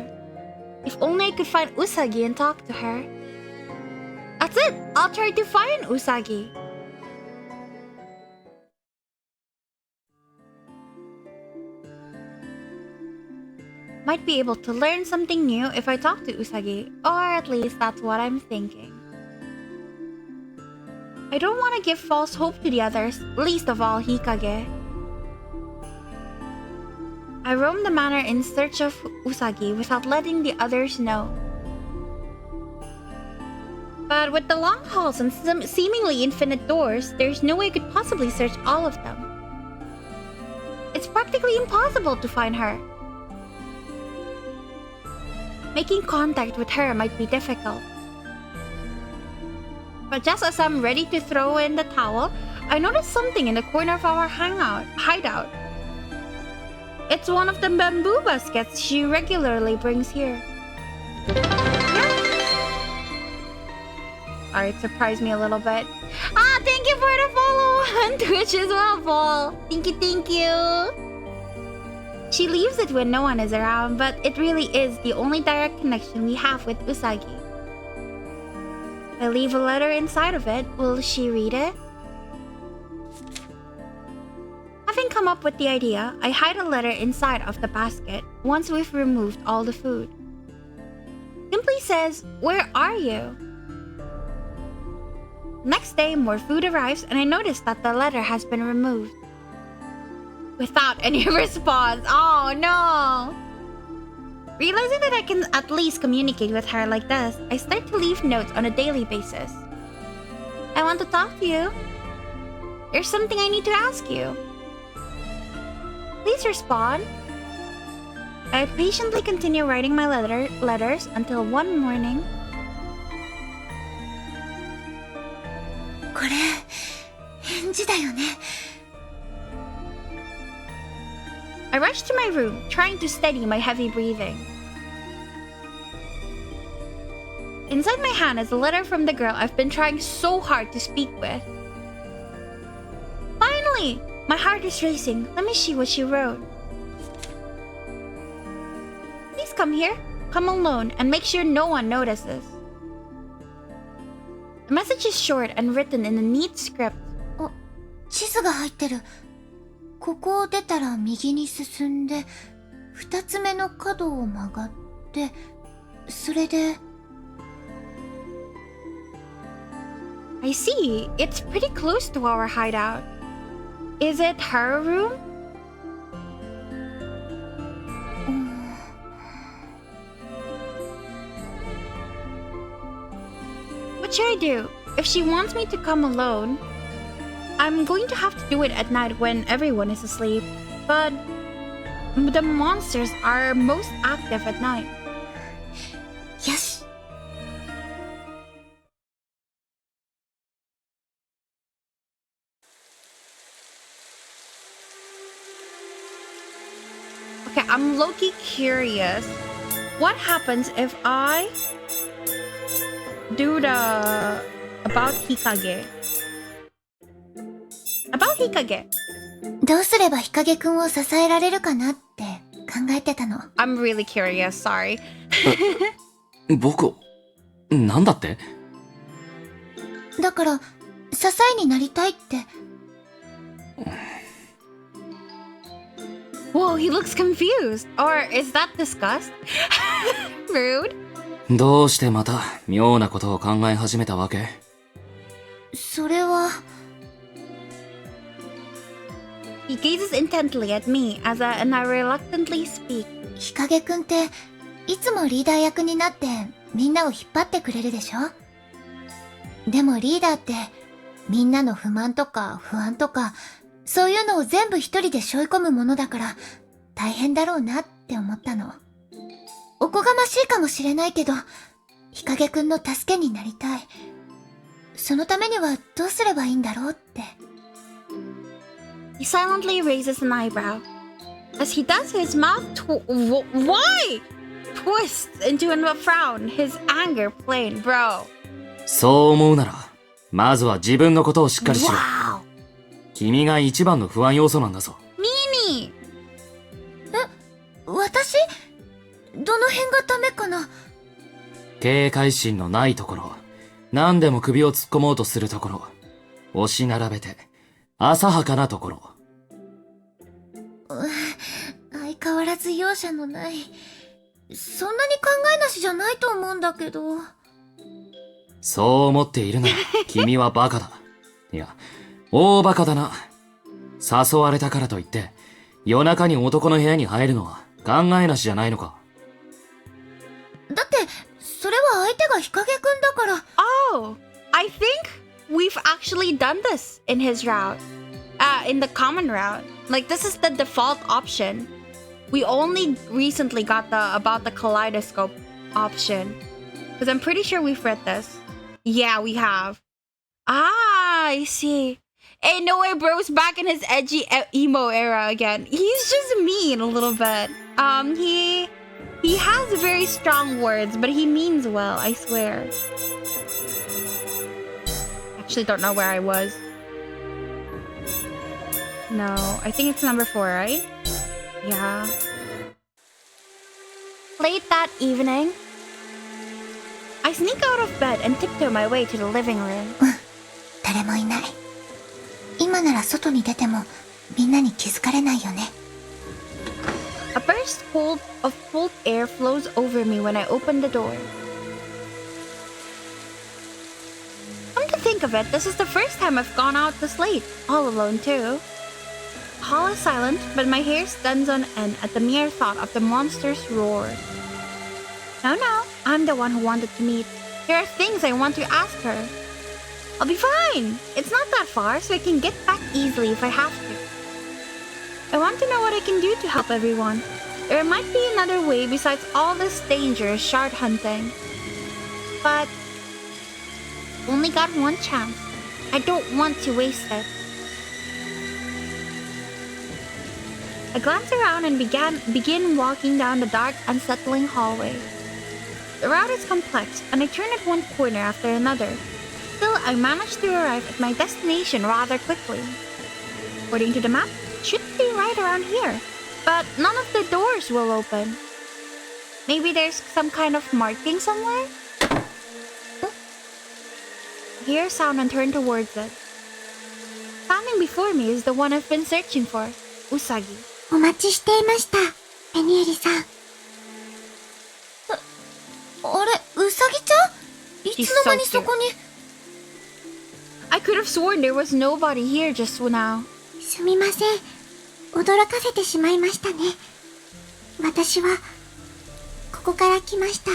If only I could find Usagi and talk to her. That's it! I'll try to find Usagi. Might be able to learn something new if I talk to Usagi, or at least that's what I'm thinking. I don't want to give false hope to the others, least of all Hikage. I roam the manor in search of Usagi without letting the others know. But with the long halls and seemingly infinite doors, there's no way I could possibly search all of them. It's practically impossible to find her. Making contact with her might be difficult. But just as I'm ready to throw in the towel, I notice something in the corner of our hideout. It's one of the bamboo baskets she regularly brings here. Alright, surprised me a little bit. Ah, thank you for the follow on Twitch as well, Paul. Thank you. She leaves it when no one is around, but it really is the only direct connection we have with Usagi. I leave a letter inside of it. Will she read it? Having come up with the idea, I hide a letter inside of the basket once we've removed all the food. Simply says, "Where are you?" Next day, more food arrives and I notice that the letter has been removed. Without any response. Oh no! Realizing that I can at least communicate with her like this, I start to leave notes on a daily basis. I want to talk to you. There's something I need to ask you. Please respond. I patiently continue writing my letters until one morning. これ、返事だよね。I rush to my room, trying to steady my heavy breathing. Inside my hand is a letter from the girl I've been trying so hard to speak with. Finally! My heart is racing. Let me see what she wrote. Please come here. Come alone and make sure no one notices. The message is short and written in a neat script. 地図が入ってる。ここを出たら右に進んで、二つ目の角を曲がって、それで。I see. It's pretty close to our hideout. Is it her room? What should I do? If she wants me to come alone, I'm going to have to do it at night when everyone is asleep. But the monsters are most active at night. よし。Okay, I'm low-key curious. What happens if I do the about Hikage? About Hikage. どうすれば日陰くんを支えられるかなって考えてたの。I'm really curious, sorry. 僕を、なんだって？だから、支えになりたいって。Whoa, he looks confused. Or is that disgust? Rude. どうしてまた妙なことを考え始めたわけ？それは。He gazes intently at me and I reluctantly speak. 日陰くんっていつもリーダー役になってみんなを引っ張ってくれるでしょ？でもリーダーってみんなの不満とか不安とかそういうのを全部一人で背負い込むものだから大変だろうなって思ったの。おこがましいかもしれないけど日陰くんの助けになりたい。そのためにはどうすればいいんだろうって。He silently raises an eyebrow. As he does, his mouth why? Twists into a frown, his anger plain, bro. そう思うなら、まずは自分のことをしっかりしろ。Wow. 君が一番の不安要素なんだぞ。Mimi! 私？どの辺がダメかな？警戒心のないところ、何でも首を突っ込もうとするところ、押し並べて、浅はかなところ。相変わらず容赦のない。そんなに考えなしじゃないと思うんだけど。そう思っているなら、君はバカだ。いや、大バカだな。誘われたからといって、夜中に男の部屋に入るのは考えなしじゃないのか。だって、それは相手が日陰くんだから。Oh, I think we've actually done this in his route. In the common route. Like, this is the default option. We only recently got about the kaleidoscope option. Because I'm pretty sure we've read this. Yeah, we have. Ah, I see. Hey, no way, bro's back in his edgy emo era again. He's just mean a little bit. He has very strong words, but he means well, I swear. Actually don't know where I was. No, I think it's number 4, right? Yeah. Late that evening, I sneak out of bed and tiptoe my way to the living room. 誰もいない。今なら外に出てもみんなに気づかれないよね。A burst of cold air flows over me when I open the door. Come to think of it, this is the first time I've gone out this late, all alone too. The hall is silent, but my hair stands on end at the mere thought of the monster's roar. No, I'm the one who wanted to meet. There are things I want to ask her. I'll be fine. It's not that far, so I can get back easily if I have to. I want to know what I can do to help everyone. There might be another way besides all this dangerous shard hunting. But only got one chance. I don't want to waste it. I glance around and begin walking down the dark, unsettling hallway. The route is complex, and I turn at one corner after another. Still, I manage to arrive at my destination rather quickly. According to the map, it should be right around here, but none of the doors will open. Maybe there's some kind of marking somewhere? I hear a sound and turn towards it. Standing before me is the one I've been searching for, Usagi. お待ちしていました、ベニエリさん。あれ、ウサギちゃん？いつの間にそこに。I could have sworn there was nobody here just now. すみません。驚かせてしまいましたね。私は、ここから来ました。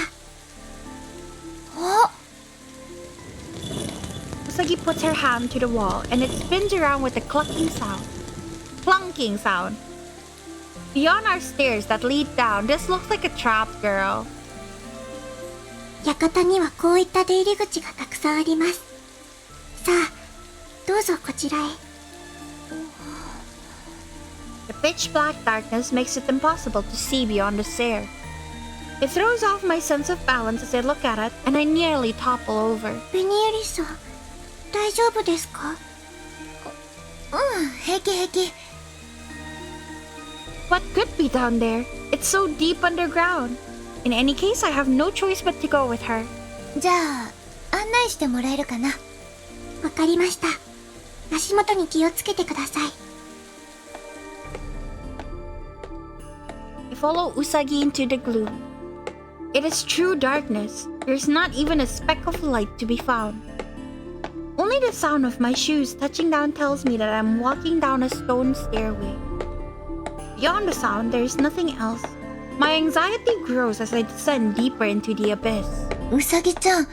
あ！ Usagi puts her hand to the wall and it spins around with a clunking sound. Beyond our stairs that lead down, this looks like a trap, girl. 館にはこういった出入り口がたくさんあります。さあ、どうぞこちらへ。The pitch black darkness makes it impossible to see beyond the stair. It throws off my sense of balance as I look at it, and I nearly topple over. ベニエリさん、大丈夫ですか？平気平気。What could be down there? It's so deep underground. In any case, I have no choice but to go with her. じゃあ、案内してもらえるかな？わかりました。足元に気をつけてください。I follow Usagi into the gloom. It is true darkness. There's not even a speck of light to be found. Only the sound of my shoes touching down tells me that I'm walking down a stone stairway. Beyond the sound, there is nothing else. My anxiety grows as I descend deeper into the abyss. ウサギちゃん、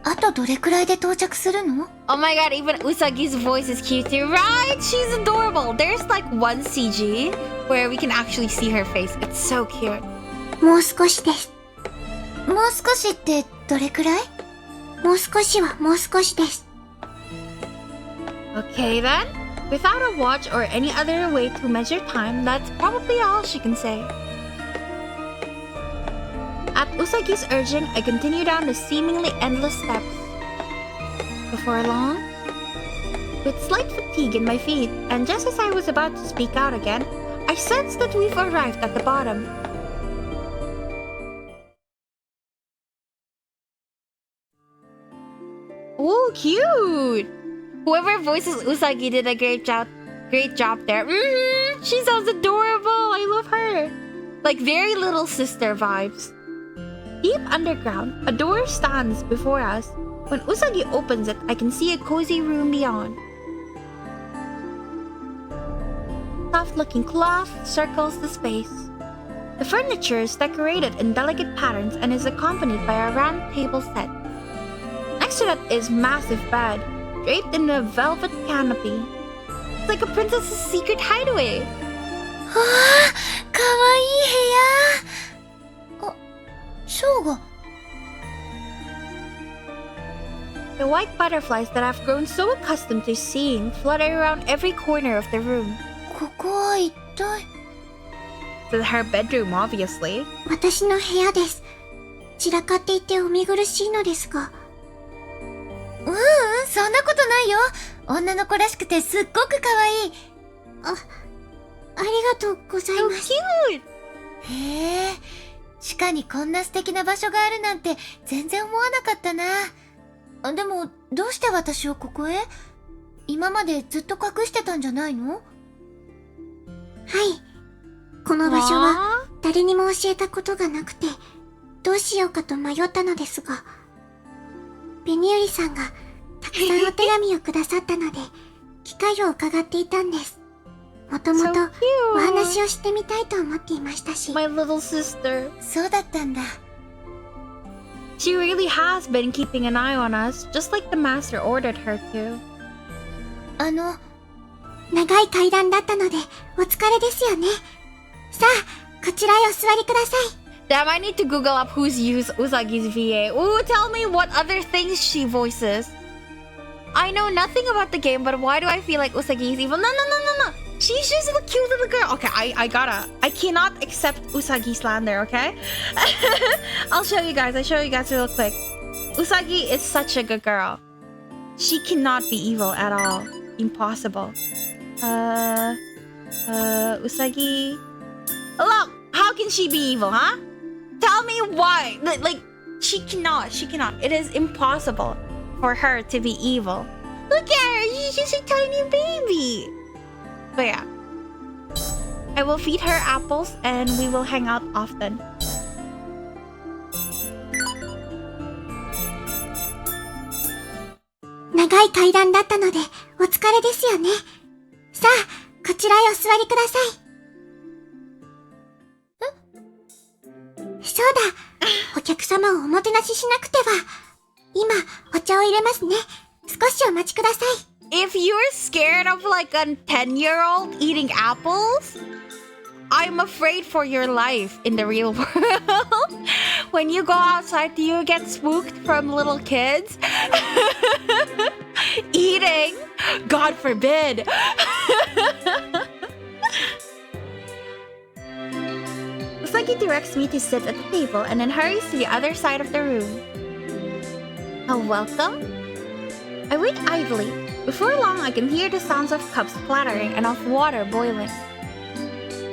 あとどれくらいで到着するの？ Oh my god, even Usagi's voice is cute too, right? She's adorable. There's like one CG where we can actually see her face. It's so cute. もう少しです。もう少しってどれくらい？もう少しはもう少しです。Okay then. Without a watch or any other way to measure time, that's probably all she can say. At Usagi's urging, I continue down the seemingly endless steps. Before long, with slight fatigue in my feet, and just as I was about to speak out again, I sense that we've arrived at the bottom. Oh, cute! Whoever voices Usagi did a great job there. She sounds adorable. I love her. Like very little sister vibes. Deep underground, a door stands before us. When Usagi opens it, I can see a cozy room beyond. Soft-looking cloth circles the space. The furniture is decorated in delicate patterns and is accompanied by a round table set. Next to that is massive bed, draped in a velvet canopy. It's like a princess's secret hideaway. かわいい部屋。ショウゴ。 The white butterflies that I've grown so accustomed to seeing flutter around every corner of the room. ここは一体。 It's her bedroom, obviously. 私の部屋です。散らかっていてお見苦しいのですが。そんなことないよ。女の子らしくてすっごく可愛い。ありがとうございます。So cute! へえ、地下にこんな素敵な場所があるなんて全然思わなかったな。でも、どうして私をここへ？今までずっと隠してたんじゃないの？はい。この場所は誰にも教えたことがなくて、どうしようかと迷ったのですが、ベニユリさんがたくさんお手紙をくださったので、機会を伺っていたんです。もともとお話をしてみたいと思っていましたし。My little sister. そうだったんだ。She really has been keeping an eye on us, just like the master ordered her to. 長い階段だったので、お疲れですよね。さあ、こちらへお座りください。Damn, I need to Google up who's Usagi's VA. Ooh, tell me what other things she voices. I know nothing about the game, but why do I feel like Usagi is evil? No. She's just a cute little girl. Okay, I cannot accept Usagi slander, okay? I'll show you guys real quick. Usagi is such a good girl. She cannot be evil at all. Impossible. Usagi. Look, how can she be evil, huh? Tell me why. Like, she cannot. It is impossible. for her to be evil. Look at her, she's just a tiny baby. But yeah, I will feed her apples and we will hang out often. Nagai kaidan datta node, o tsukare desu yo ne. Sa a, kochira he o suwari kudasai.そうだ、お客様をおもてなししなくては。今、お茶を入れますね。少しお待ちください。If you're scared of like a 10-year-old eating apples, I'm afraid for your life in the real world. When you go outside, do you get spooked from little kids? Eating? God forbid. Usagi directs me to sit at the table and then hurries to the other side of the room. Welcome? I wait idly. Before long, I can hear the sounds of cups clattering and of water boiling.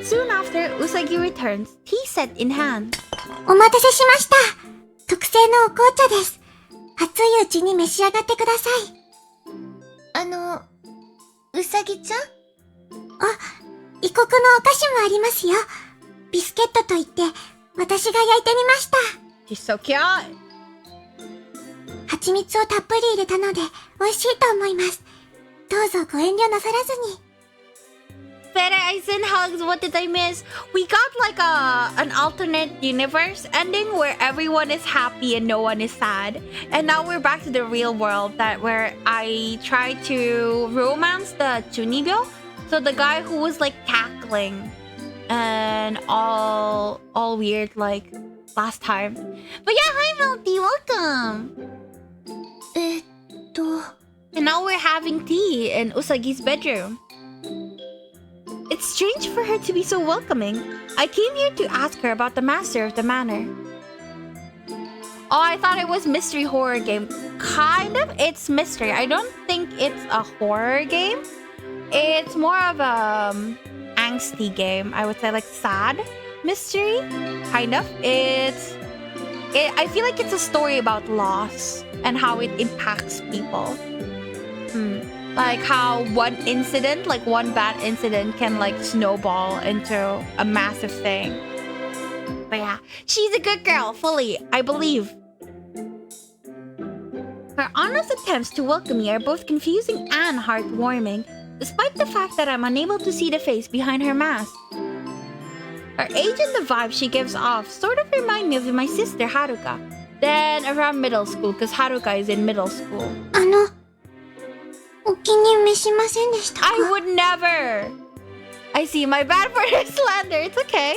Soon after, Usagi returns, tea set in hand. お待たせしました。特製のお紅茶です。熱いうちに召し上がってください。うさぎちゃん？異国のお菓子もありますよ。ビスケットといって、私が焼いてみました。She's so cute. 蜂蜜をたっぷり入れたので、美味しいと思います。どうぞご遠慮なさらずに。Better I send hugs. What did I miss? We got like an alternate universe ending where everyone is happy and no one is sad. And now we're back to the real world where I tried to romance the Chunibyo. So the guy who was like cackling and all weird like last time. But yeah, hi Melty, welcome. And now we're having tea in Usagi's bedroom. It's strange for her to be so welcoming. I came here to ask her about the master of the manor. Oh, I thought it was mystery horror game. Kind of, it's mystery. I don't think it's a horror game. It's more of a angsty game. I would say like sad mystery. Kind of. I feel like it's a story about loss and how it impacts people. Like how one incident, like one bad incident can like snowball into a massive thing. But yeah, she's a good girl, fully, I believe. Her honest attempts to welcome me are both confusing and heartwarming, despite the fact that I'm unable to see the face behind her mask. Her age and the vibe she gives off sort of remind me of my sister Haruka. Then around middle school, because Haruka is in middle school. I would never! I see, my bad for the slander, it's okay.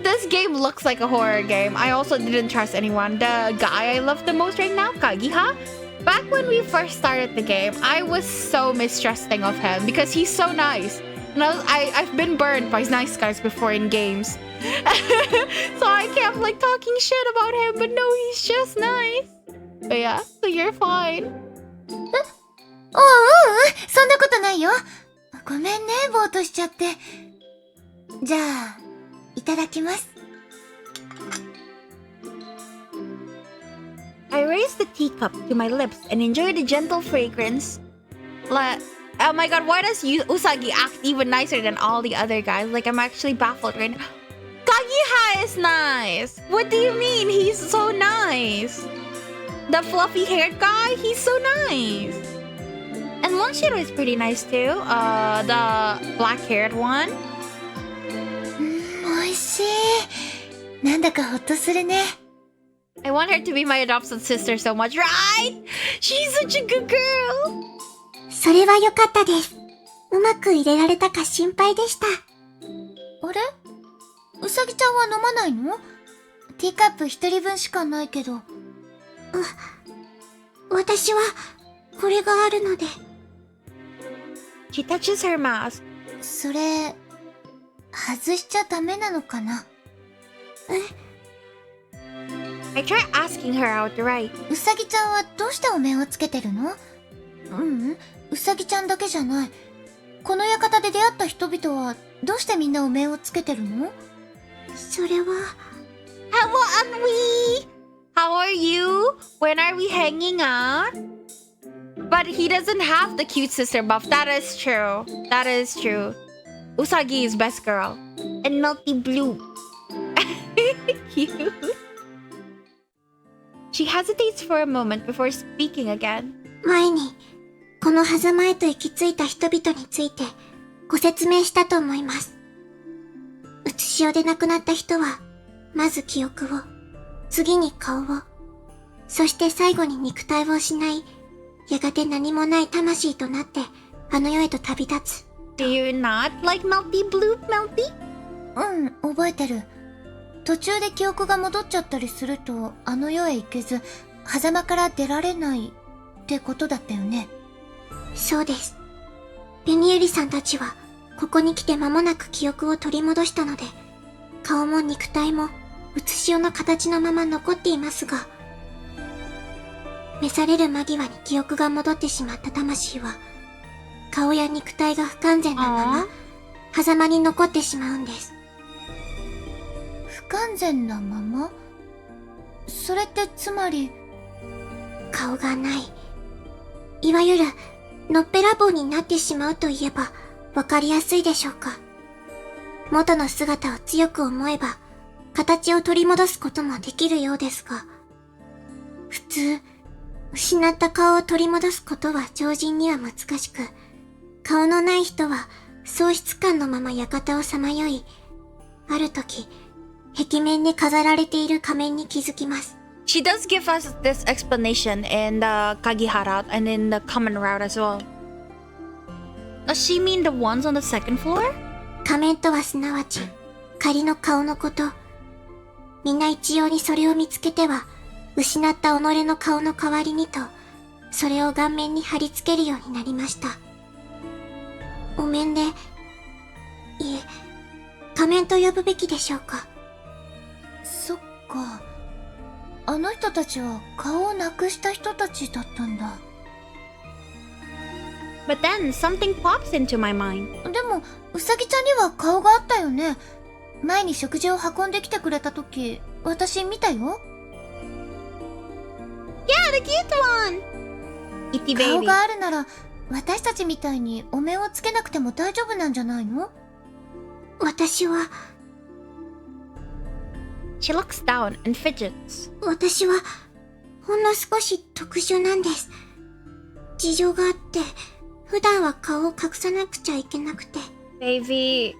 This game looks like a horror game. I also didn't trust anyone. The guy I love the most right now, Kagiha, back when we first started the game, I was so mistrusting of him because he's so nice. And I've been burned by nice guys before in games. So I kept like talking shit about him, but no, he's just nice. But yeah, so you're fine. そんなことないよ。ごめんね、ぼーっとしちゃって。じゃあ、いただきます。I raised the teacup to my lips and enjoyed the gentle fragrance. Oh my god, why does Usagi act even nicer than all the other guys? Like, I'm actually baffled right now. Kagiha is nice! What do you mean? He's so nice! The fluffy-haired guy, he's so nice! And Monshiro is pretty nice too. The black-haired one. 美味しい。なんだかほっとするね。I want her to be my adopted sister so much, right? She's such a good girl. それは良かったです。うまく入れられたか心配でした。あれ？うさぎちゃんは飲まないの？ティーカップ一人分しかないけど。私はこれがあるので。She touches her mask. それ、外しちゃダメなのかな？I try asking her outright. うさぎちゃんはどうしてお面をつけてるの？うさぎちゃんだけじゃない。この館で出会った人々はどうしてみんなお面をつけてるの？それは。Hello, Anwi! How are you? When are we hanging out? But he doesn't have the cute sister buff. That is true. That is true. Usagi is best girl. And Melty Blue. Cute. She hesitates for a moment before speaking again. 前に、この狭間へと行き着いた人々についてご説明したと思います。うつしおで亡くなった人は、まず記憶を、次に顔を、そして最後に肉体を失い、やがて何もない魂となってあの世へと旅立つ。Do you not like Melty Blue, Melty? うん、覚えてる。途中で記憶が戻っちゃったりすると、あの世へ行けず、狭間から出られないってことだったよね。そうです。ベニエリさんたちは、ここに来て間もなく記憶を取り戻したので、顔も肉体も、うつしおの形のまま残っていますが、召される間際に記憶が戻ってしまった魂は、顔や肉体が不完全なまま、狭間に残ってしまうんです。不完全なまま？それってつまり、顔がない。いわゆる、のっぺらぼうになってしまうと言えば、わかりやすいでしょうか。元の姿を強く思えば、形を取り戻すこともできるようですが、普通、失った顔を取り戻すことは常人には難しく、顔のない人は喪失感のまま館をさまよい、ある時、壁面に飾られている仮面に気づきます。She does give us this explanation in the Kagihara and in the common route as well. Does she mean the ones on the second floor? 仮面とはすなわち、仮の顔のこと。皆一様にそれを見つけては、失った己の顔の代わりにと、それを顔面に貼り付けるようになりました。お面で、いえ、仮面と呼ぶべきでしょうか。そっか。あの人たちは顔をなくした人たちだったんだ。But then something pops into my mind. でも、うさぎちゃんには顔があったよね。前に食事を運んできてくれたとき、私見たよ。Yeah, the cute one! Itty baby. 顔があるなら、私たちみたいにお面をつけなくても大丈夫なんじゃないの？私は、She looks down and fidgets. 私は、ほんの少し特殊なんです。事情があって、普段は顔を隠さなくちゃいけなくて。Baby.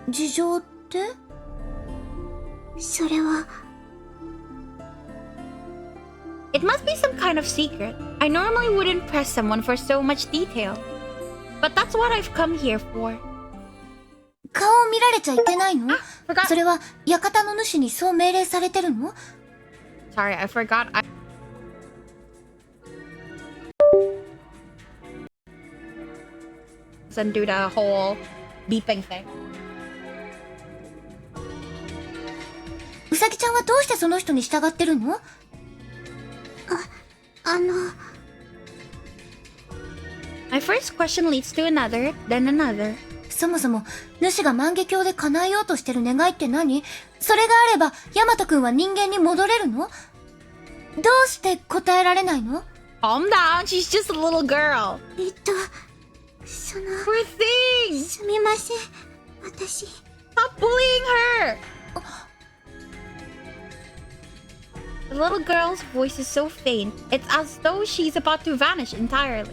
事情って？それは、It must be some kind of secret. I normally wouldn't press someone for so much detail. But that's what I've come here for. 顔を見られちゃいけないの？それは、館の主にそう命令されてるの？ Sorry, I forgot. And do the whole beeping thing. うさぎちゃんはどうしてその人に従ってるの？My first question leads to another, then another. そもそも、主が万華鏡で叶えようとしてる願いって何？それがあれば、ヤマトくんは人間に戻れるの？どうして答えられないの？ Calm down, she's just a little girl. その、Poor thing! すみません。私。Stop bullying her! The little girl's voice is so faint, it's as though she's about to vanish entirely.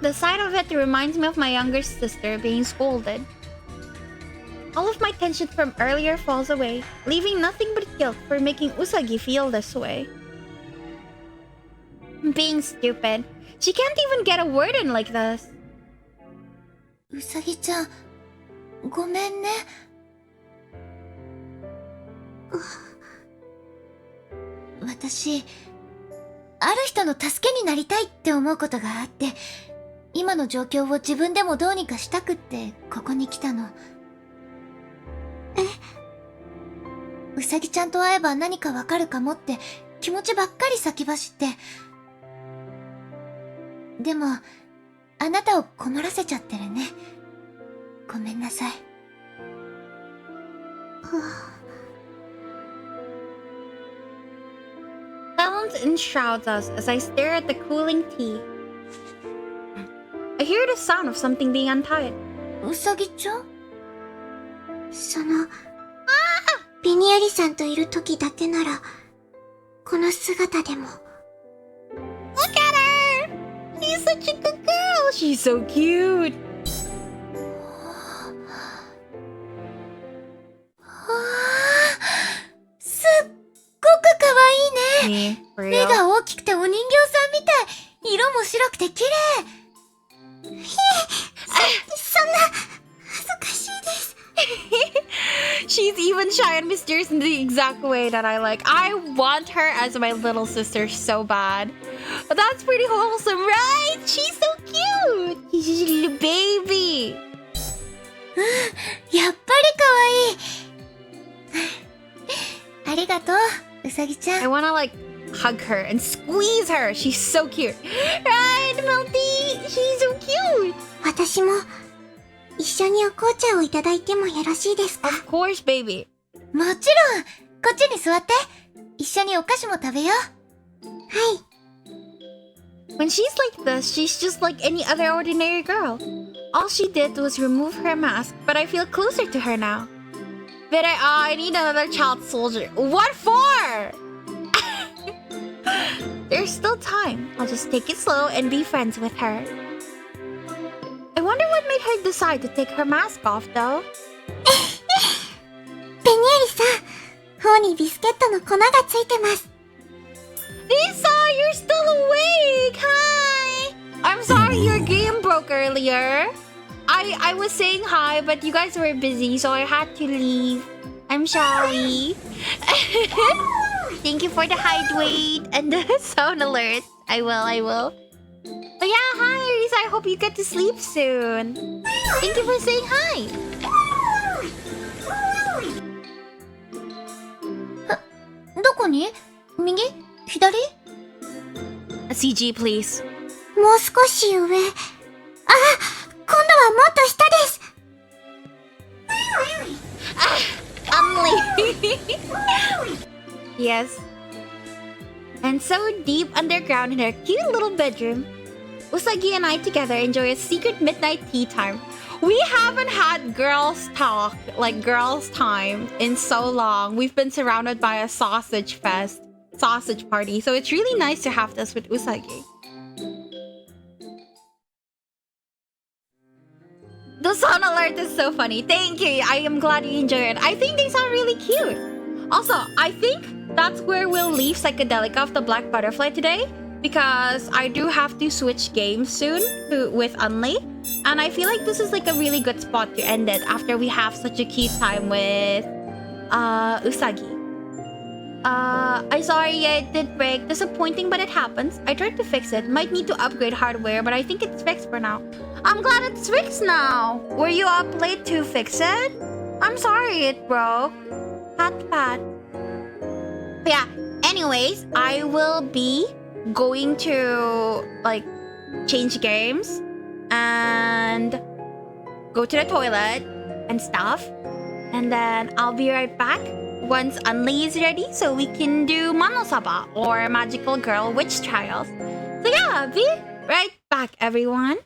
The sight of it reminds me of my younger sister being scolded. All of my tension from earlier falls away, leaving nothing but guilt for making Usagi feel this way. Being stupid. She can't even get a word in like this. うさぎちゃん、ごめんね。私、ある人の助けになりたいって思うことがあって、今の状況を自分でもどうにかしたくってここに来たの。うさぎちゃんと会えば何かわかるかもって気持ちばっかり先走って。でも、あなたを困らせちゃってるね。ごめんなさい。silence enshrouds us as I stare at the cooling tea. I hear the sound of something being untied. うさぎちゃん？ビニエリさんといる時だけなら、この姿でも。Look at her! She's such a good girl! She's so cute! Me, for 目 real. が大きくてお人形さんみたい。色も白くて綺麗。そんな、恥ずかしいです。She's even shy and mysterious in the exact way that I like. I want her as my little sister so bad. But that's pretty wholesome, right? She's so cute. She's a little baby. やっぱり可愛い。ありがとう、うさぎちゃ I ん。 wanna like hug her and squeeze her. She's so cute. Right, Melty? She's so cute. 私も一緒にお紅茶をいただいてもよろしいですか？ Of course, baby. もちろん。こっちに座って。一緒にお菓子も食べよう。はい。 When she's like this, she's just like any other ordinary girl. All she did was remove her mask, but I feel closer to her now. But I need another child soldier. What for? There's still time. I'll just take it slow and be friends with her. I wonder what made her decide to take her mask off, though. ベニエリさん、頬にビスケットの粉がついてます。Lisa, you're still awake. Hi. I'm sorry your game broke earlier. I was saying hi, but you guys were busy, so I had to leave. I'm sorry. Thank you for the hydrate and the sound alert. I will. But yeah, hi, Lisa. I hope you get to sleep soon. Thank you for saying hi. どこに？右？左？ CG, please. もう少し上。あ、今度はもっと下です。Yes. And so deep underground in her cute little bedroom, Usagi and I together enjoy a secret midnight tea time. We haven't had girls talk, like girls time, in so long. We've been surrounded by a sausage party. So it's really nice to have this with Usagi. The sound alert is so funny. Thank you. I am glad you enjoy it. I think they sound really cute. Also, I think that's where we'll leave Psychedelica of the Black Butterfly today, because I do have to switch games soon with Unlighted, and I feel like this is like a really good spot to end it after we have such a cute time with Usagi. I'm sorry, it did break. Disappointing, but it happens. I tried to fix it. Might need to upgrade hardware, but I think it's fixed for now. I'm glad it's fixed now. Were you up late to fix it? I'm sorry it broke. Pat. But yeah, anyways, I will be going to like change games and go to the toilet and stuff. And then I'll be right back once Unli is ready so we can do Manosaba or Magical Girl Witch Trials. So yeah, be right back, everyone.